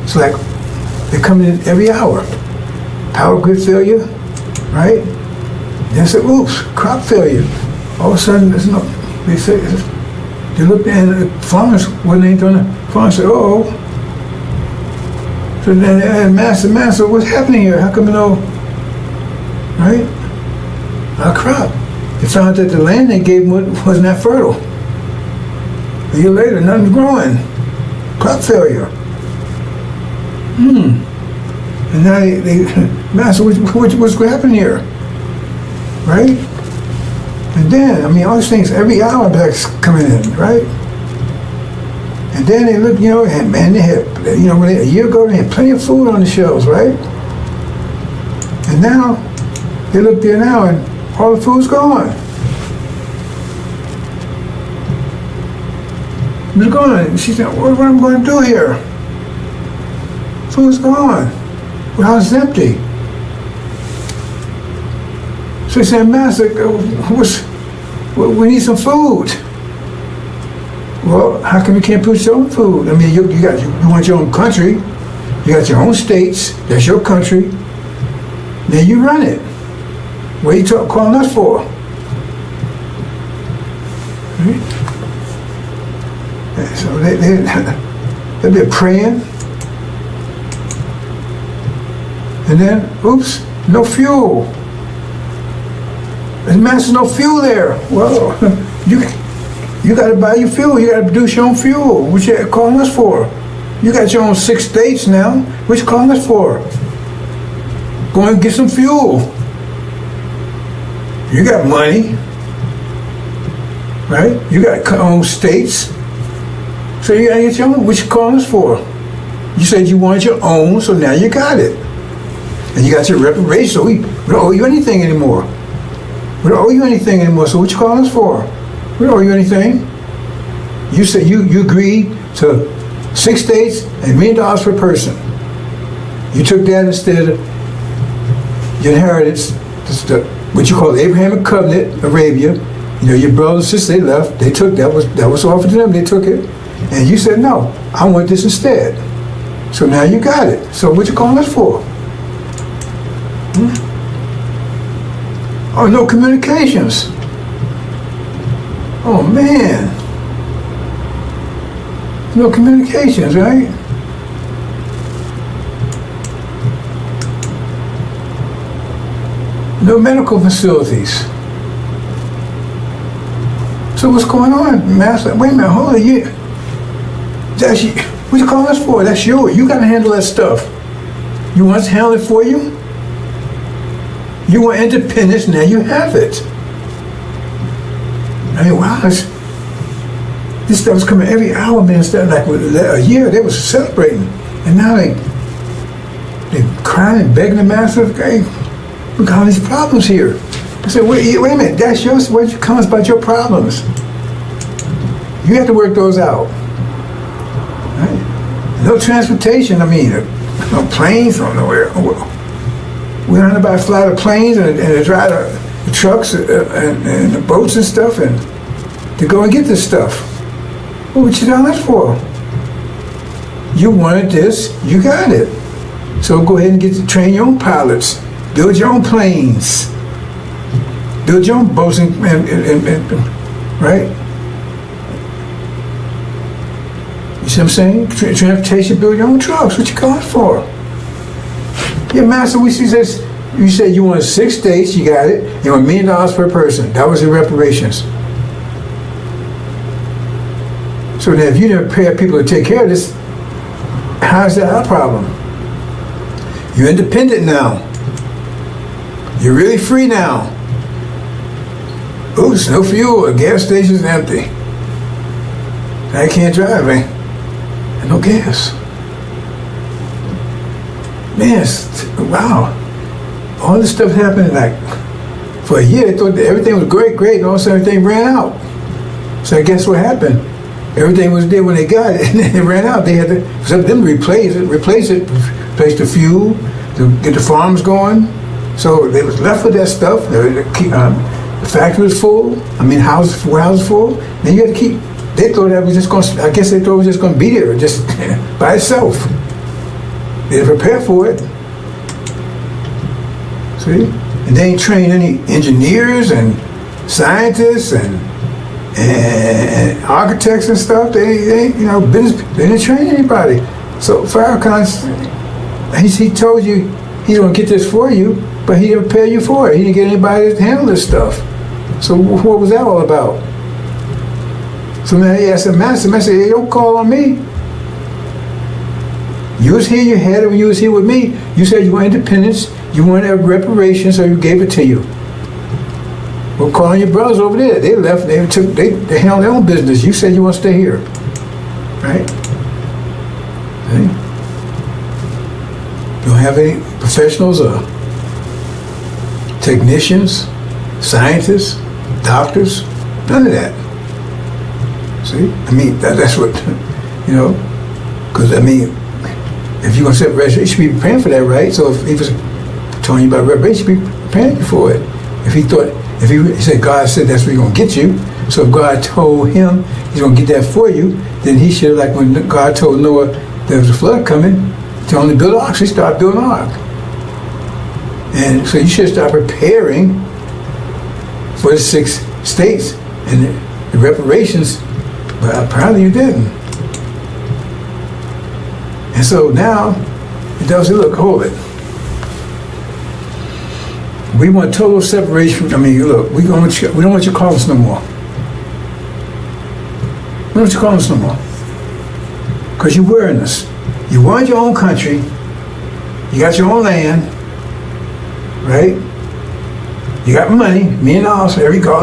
it's like they're coming in every hour. Power grid failure, right? Then say, oops, crop failure. All of a sudden, there's no. They say, they looked at the farmers when they done it. Farmers said, oh. So then, master, what's happening here? How come you know? Right? Our crop. They found that the land they gave them wasn't that fertile. A year later, nothing's growing. Crop failure. And now they master, what's happening here? Right? And then, I mean, all these things, every hour back's coming in, right? And then they look, and they had, a year ago, they had plenty of food on the shelves, right? And now, they look there now, and all the food's gone. It's gone. She said, what am I going to do here? Food's gone. The house is empty. So he said, Master, we need some food. Well, how come you can't produce your own food? I mean, you want your own country. You got your own states. That's your country. Then you run it. What are you calling us for? Right? And so they'll be praying. And then, oops, no fuel. There's Master, no fuel there. Well, you got to buy your fuel. You got to produce your own fuel. What you calling us for? You got your own 6 states now. What you calling us for? Go and get some fuel. You got money, right? You got your own states. So you got to get your own. What you calling us for? You said you wanted your own, so now you got it. And you got your reparations, so we don't owe you anything anymore. We don't owe you anything anymore, so what you calling us for? We don't owe you anything. You said you agreed to 6 states and $1 million per person. You took that instead of your inheritance, what you call the Abrahamic covenant, Arabia. Your brothers and sisters, they left. They took that was offered to them. They took it, and you said no. I want this instead. So now you got it. So what you calling us for? Oh, no communications. Oh man. No communications, right? No medical facilities. So what's going on, Master? Wait a minute, hold on. That's you. What you calling us for? That's yours. You got to handle that stuff. You want us to handle it for you? You want independence, now you have it. I mean, wow, this stuff was coming every hour, man. Instead of like a year, they was celebrating. And now they crying and begging the Master, hey, look at all these problems here. I said, wait a minute, that's yours. Where you come about your problems? You have to work those out. Right? No transportation, I mean, no planes, nowhere. We don't have to fly the planes and to drive the trucks and the boats and stuff and to go and get this stuff. Well, what you done that for? You wanted this, you got it. So go ahead and train your own pilots, build your own planes, build your own boats and right? You see what I'm saying? Transportation, build your own trucks. What you calling for? Yeah, Master, we see this. You said you wanted 6 states, you got it. You want $1 million per person. That was the reparations. So then if you didn't pay people to take care of this, how is that our problem? You're independent now. You're really free now. Oops, no fuel, the gas station's empty. I can't drive, eh? And no gas. Man, wow. All this stuff happened like for a year. They thought that everything was great, and all of a sudden everything ran out. So I guess what happened? Everything was there when they got it, and then it ran out. They had to, for them to replace the fuel, to get the farms going. So they was left with that stuff. The factory was full. I mean, warehouses full. Then you had to keep they thought that was just going to, I guess they thought it was just going to be there, just by itself. They didn't prepare for it. See? And they ain't trained any engineers and scientists and architects and stuff. They ain't, business, they didn't train anybody. So Farrakhan, he told you he's going to get this for you, but he didn't prepare you for it. He didn't get anybody to handle this stuff. So what was that all about? So now he asked the master, hey, don't call on me. You was here, you had it when you was here with me. You said you want independence, you wanted reparations, so you gave it to you. Well, call on your brothers over there. They left, they handled their own business. You said you want to stay here. Right? See? You don't have any professionals or technicians, scientists, doctors, none of that. See? I mean, that's what, because, if you're going to set reparation, you should be preparing for that, right? So if he was telling you about reparation, you should be preparing you for it. If he said, God said that's where he's going to get you, so if God told him he's going to get that for you, then he should, like when God told Noah there was a flood coming, to only build an ark, so he started building an ark. And so you should start preparing for the 6 states and the reparations, but apparently you didn't. And so now, it does say, look, hold it. We want total separation. Look, we don't want you to call us no more. We don't want you to call us no more. Because you're wearing us. You want your own country. You got your own land. Right? You got money, $1 million, all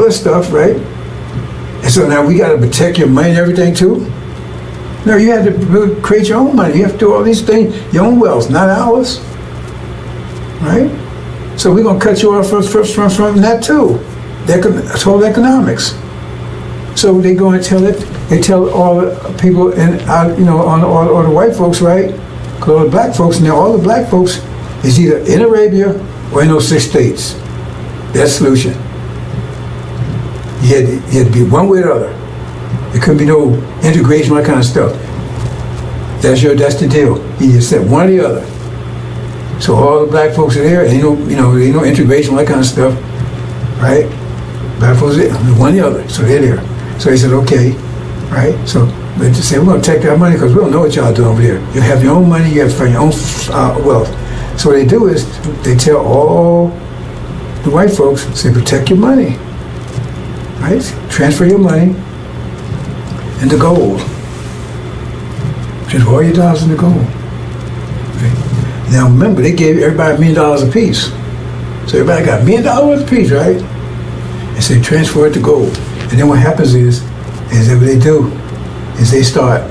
this stuff, right? And so now we got to protect your money and everything too? No, you have to really create your own money. You have to do all these things, your own wealth, not ours. Right? So we're going to cut you off from that too. That's all economics. So they go and tell it. They tell all the people all the white folks, right? Because all the black folks, now all the black folks is either in Arabia or in those 6 states. That's the solution. You had to be one way or the other. There couldn't be no integration, that kind of stuff. That's the deal. You just said one or the other. So all the black folks are there, and ain't no integration, that kind of stuff, right? Black folks are there, one or the other, so they're there. So they said, okay, right? So they just say, we're going to take our money because we don't know what y'all doing over there. You have your own money, you have your own wealth. So what they do is they tell all the white folks, say, protect your money, right? Transfer your money into gold. Transfer all your dollars into gold. Okay. Now remember, they gave everybody $1 million apiece. So everybody got $1 million apiece, right? And so they transfer it to gold. And then what happens is that what they do is they start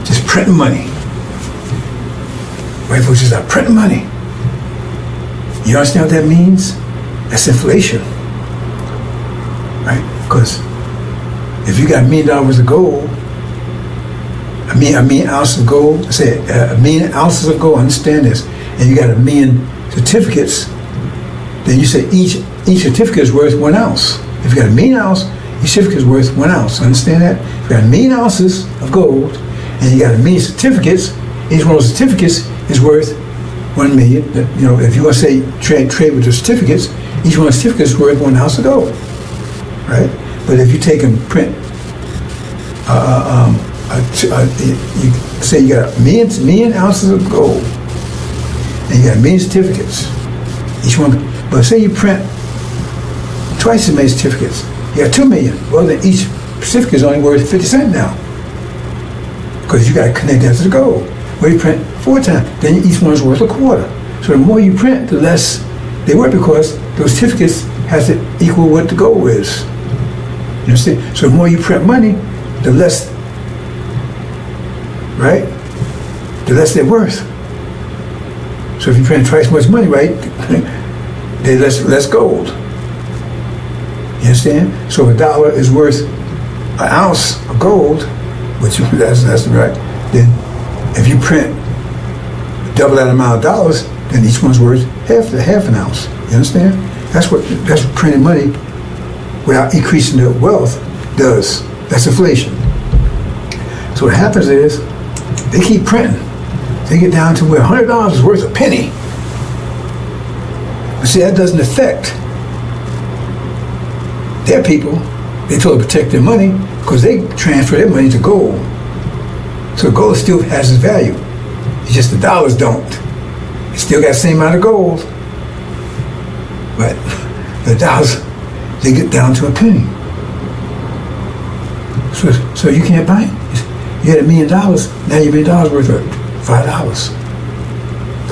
just printing money. White folks just start printing money. You understand what that means? That's inflation. Right? Because if you got $1 million of gold, a million ounces of gold, say $1 million ounces of gold, understand this, and you got 1 million certificates, then you say each certificate is worth 1 ounce. If you got 1 million ounce, each certificate is worth 1 ounce. Understand that? If you got 1 million ounces of gold and you got 1 million certificates, each one of those certificates is worth 1 million. If you want to say trade with the certificates, each one of the certificates is worth 1 ounce of gold. Right? But if you take and print, you say you got 1 million ounces of gold, and you got 1 million certificates, each one. But say you print twice as many certificates, you got 2 million. Well, then each certificate is only worth 50 cents now, because you got to connect that to the gold. Well, you print 4 times, then each one's worth a quarter. So the more you print, the less they worth, because those certificates has to equal what the gold is. You understand? So the more you print money, the less, right? The less they're worth. So if you print twice as much money, right, there's less gold. You understand? So if $1 is worth 1 ounce of gold, which that's right, then if you print double that amount of dollars, then each one's worth half an ounce. You understand? That's what printing money without increasing their wealth does. That's inflation. So what happens is they keep printing. They get down to where $100 is worth a penny. But see, that doesn't affect their people. They try to protect their money because they transfer their money to gold. So gold still has its value. It's just the dollars don't. It still got the same amount of gold. But the dollars, they get down to a penny. So you can't buy it. You had $1 million, now your $1 million worth of $5.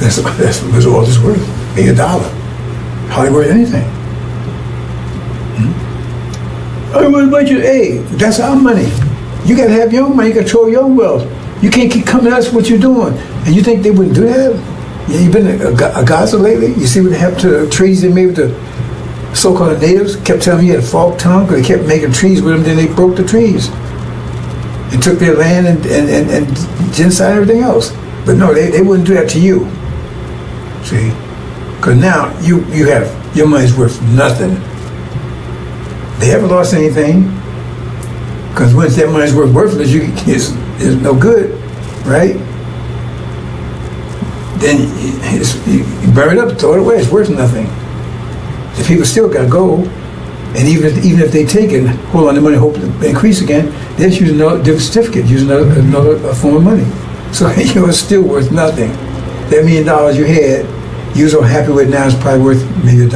That's what all this worth. $1 million. Hardly worth anything. Hey, that's our money. You gotta have your money, you control your wealth. You can't keep coming at us what you're doing. And you think they wouldn't do that? Yeah, you've been a Gaza lately? You see what happened to the trees they made with the so-called natives? Kept telling me you had a false tongue because they kept making trees with them, then they broke the trees. And took their land and genocide and everything else. But no, they wouldn't do that to you. See? Because now you have, your money's worth nothing. They haven't lost anything. Because once that money's worthless, it's no good, right? Then you burn it up, throw it away, it's worth nothing. The people still got gold. And even if they take it, hold on to money, hope to increase again, they just use another different certificate, use another form of money. So it's still worth nothing. That $1 million you had, you was so happy with now, it's probably worth maybe $1.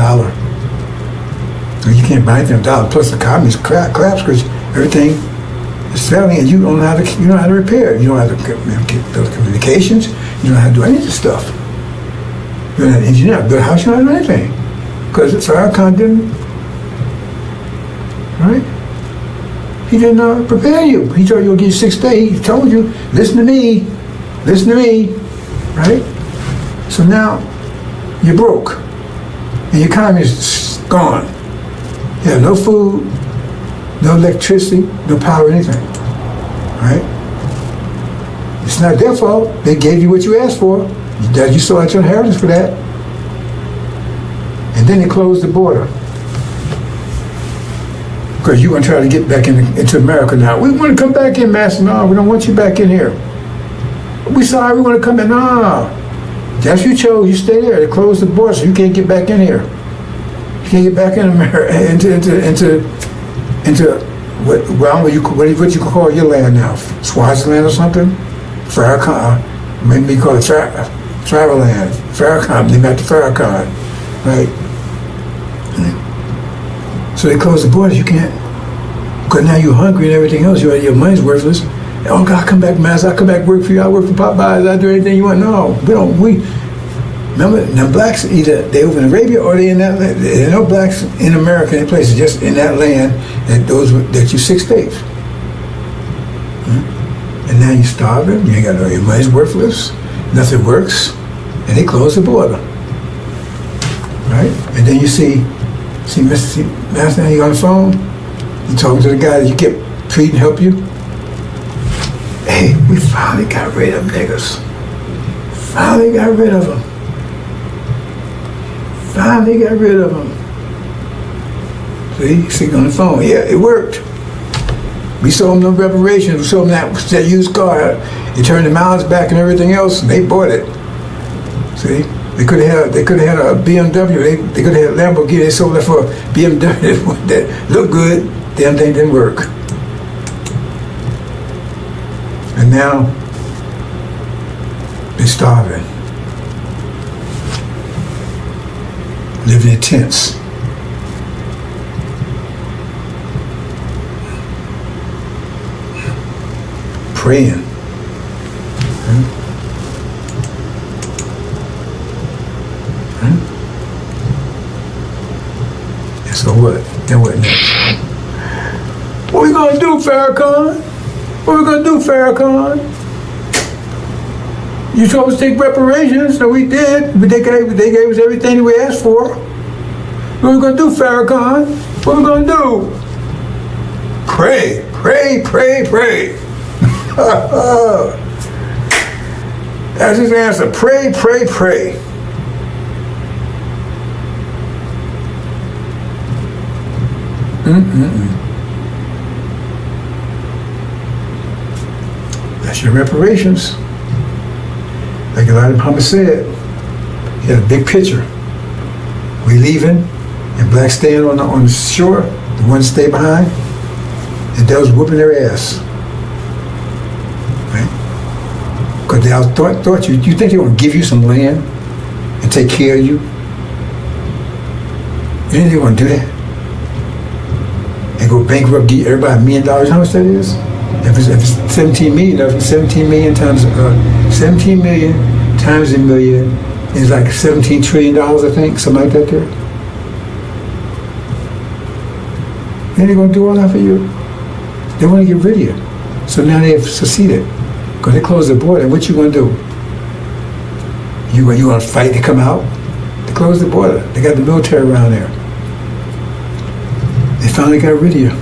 So you can't buy anything with $1. Plus the economy's crap because everything is failing, and you don't know how to repair it. You don't know how to build communications. You don't know how to do any of this stuff. You're not an engineer, build a house. You don't know how to do anything because Farrakhan didn't. Right? He didn't prepare you. He told you he'll give you 6 days. He told you, listen to me, right? So now you're broke, and your economy is gone. You have no food, no electricity, no power, anything, right? It's not their fault. They gave you what you asked for. You saw your inheritance for that. And then they closed the border. Because you want to try to get back into America now. We want to come back in, Master. No, we don't want you back in here. We sorry, we want to come in. No. That's what you chose. You stay there. They closed the border, so you can't get back in here. You can't get back in America, into what you call your land now? Swaziland or something? Farrakhan. Maybe call it Traveland. Farrakhan. They met the Farrakhan, right? So they close the borders, you can't. Because now you're hungry and everything else, your money's worthless. Oh God, come back, Master, I'll come back work for you, I'll work for Popeyes, I'll do anything you want. No, remember, the blacks, either they over in Arabia or they in that land. There are no blacks in America, any places, just in that land that you 6 days. And now you're starving, you ain't got your money's worthless, nothing works, and they close the border. Right? And then you see Master, you on the phone, you talking to the guy that you kept treating, help you. Hey, we finally got rid of niggas. Finally got rid of them. See, on the phone. Yeah, it worked. We sold them no reparations. We sold them that used car. They turned the miles back and everything else, and they bought it. See? They could have had a BMW. They could have had a Lamborghini. They sold that for a BMW that looked good. Damn thing didn't work. And now they're starving, living in tents. Praying. So what? Then what next? What we gonna do, Farrakhan? You told us to take reparations, so we did. They gave us everything that we asked for. What we gonna do, Farrakhan? What we gonna do? Pray. That's his answer. Pray. That's your reparations. Like Elijah Muhammad said, he had a big picture. We leaving, and blacks staying on the shore, the ones stay behind, and they was whooping their ass. Right? Because they thought you think they want to give you some land and take care of you? You think they want to do that? And go bankrupt, give everybody $1 million? How much that is? If it's 17 million, if it's 17 million times 17 million times a million is like $17 trillion, I think, something like that there. And they're gonna do all that for you. They want to get rid of you. So now they have succeeded. Because they closed the border. What you gonna do? You gonna fight to come out? They closed the border. They got the military around there. They finally got rid of you.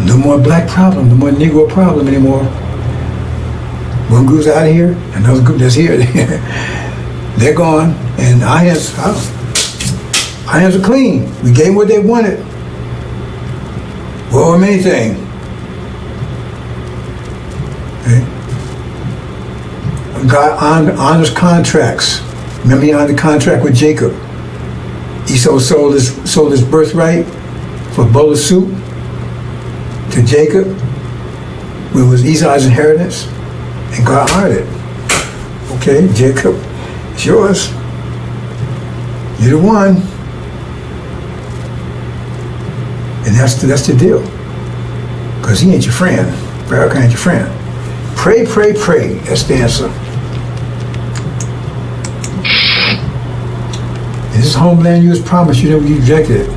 No more black problem, no more Negro problem anymore. One group's out of here, another group that's here. They're gone, and our hands are clean. We gave them what they wanted. Well, anything. Okay. God honors contracts. Remember, he honored the contract with Jacob. Esau sold his birthright for a bowl of soup to Jacob, where it was Esau's inheritance, and God honored it. Okay, Jacob, it's yours. You're the one. And that's the deal. Because he ain't your friend. Farrakhan ain't your friend. Pray, pray, pray. That's the answer. And this homeland you was promised, you rejected it.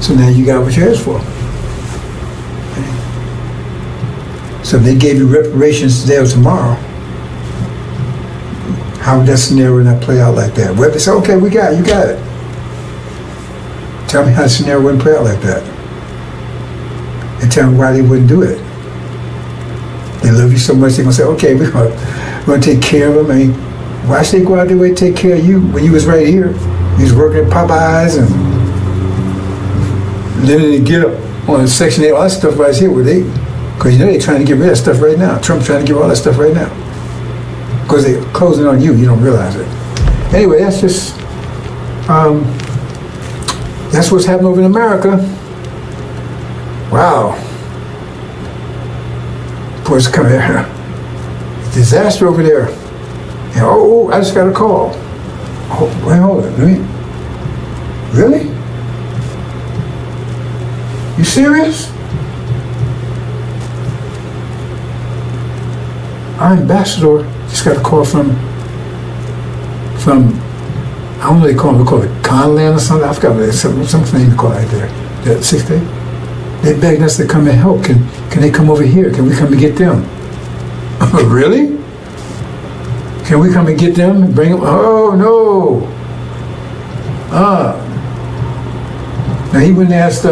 So now you got what you asked for. So if they gave you reparations today or tomorrow, how would that scenario not play out like that? Well, they say, okay, we got it, you got it. Tell me how the scenario wouldn't play out like that. And tell me why they wouldn't do it. They love you so much, they're gonna say, okay, we're gonna take care of them. I mean, why should they go out their way to take care of you when you was right here? You was working at Popeyes and living in the get up on Section 8, all that stuff right here, where they, because you know they're trying to get rid of that stuff right now. Trump's trying to get rid of all that stuff right now. Because they're closing on you, you don't realize it. Anyway, that's just, that's what's happening over in America. Wow. Boys, come here. Disaster over there. And, oh, I just got a call. Oh, wait, hold on. Really? You serious? Our ambassador just got a call from I don't know what they call it Conland or something. I forgot what it's something they call it right there. That 6 day. They begged us to come and help. Can they come over here? Can we come and get them? Really? Can we come and get them and bring them? Oh no. Now he went and asked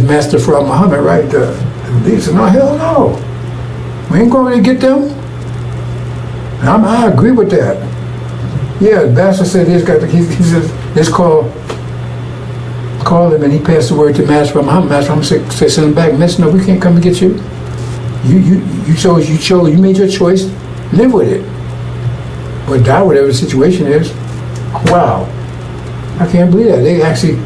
Master Farrakhan Muhammad, right? He said, no, hell no. We ain't going to get them. And I agree with that. Yeah, the Master said he said, let's call him, and he passed the word to Master Farrakhan Muhammad. Master Farrakhan said, send him back. Master, no, we can't come and get you. You made your choice, live with it. Or die, whatever the situation is. Wow. I can't believe that. They actually,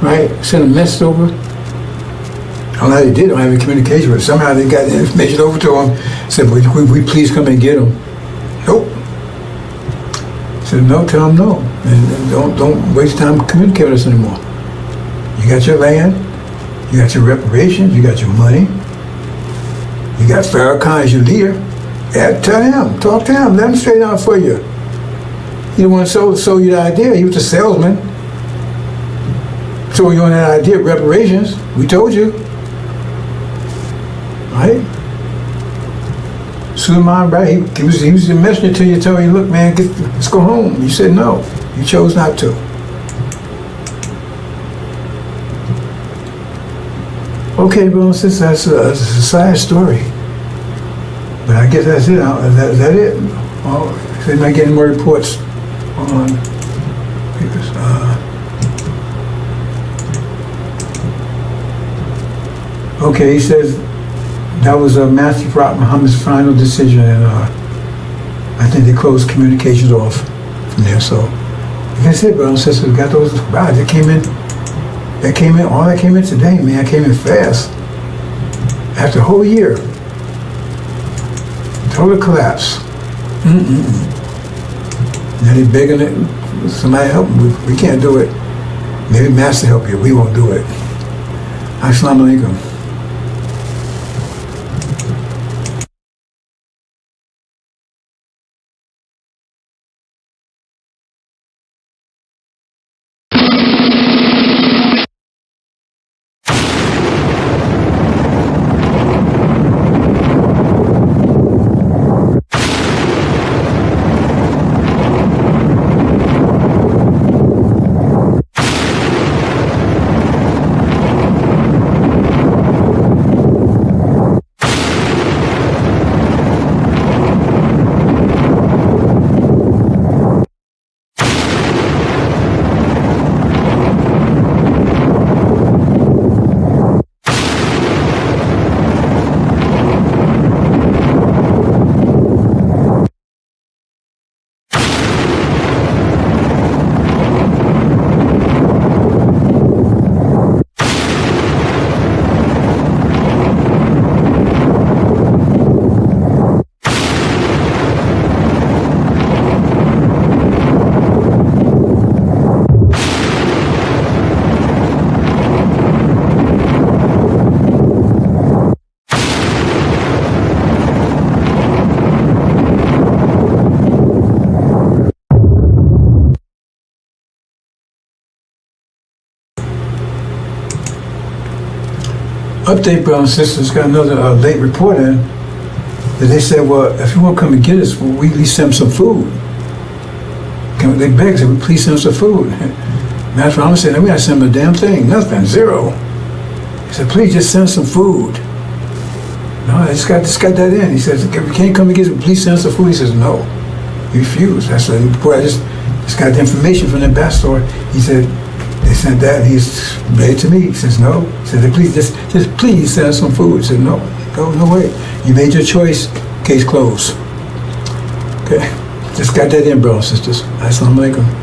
right, sent a message over. I don't know how they did. I don't have any communication with it. Somehow they got the information over to them. Said, would we please come and get them? Nope. Said, no, tell them no. And don't waste time communicating with us anymore. You got your land, you got your reparations, you got your money, you got Farrakhan as your leader. Yeah, tell him, talk to him, let him straighten out for you. He didn't want to sell you the idea. He was a salesman. So you on that idea of reparations. We told you. Right? Suleiman, right? He was the messenger to you, telling you, look, man, let's go home. You said no. You chose not to. Okay, brothers and sisters, that's a sad story. But I guess that's it. Is that it? Oh, so you're not getting more reports on Okay, he says that was Master Farrakhan Muhammad's final decision, and I think they closed communications off from there. So, like I said, brothers and sisters, we got those guys that came in. All that came in today, man. Came in fast. After a whole year, total collapse. Now they begging it. Somebody help them. We can't do it. Maybe Master help you. We won't do it. Assalamu alaikum. Update, brothers and sisters, got another late report in that they said, well, if you want to come and get us, well, we at least send them some food. They begged, said, please send us some food. Master Muhammad said, we got to send them a damn thing, nothing, zero. He said, please just send us some food. No, I just got that in. He says, if you can't come and get us, please send us some food. He says, no. He refused. That's the report. I just got the information from the ambassador. He said, they sent that, and he's read it to me. He says, no. He said, please, just please send us some food. He said, no way. You made your choice, case closed. Okay, just got that in, brothers and sisters. Assalamu alaikum.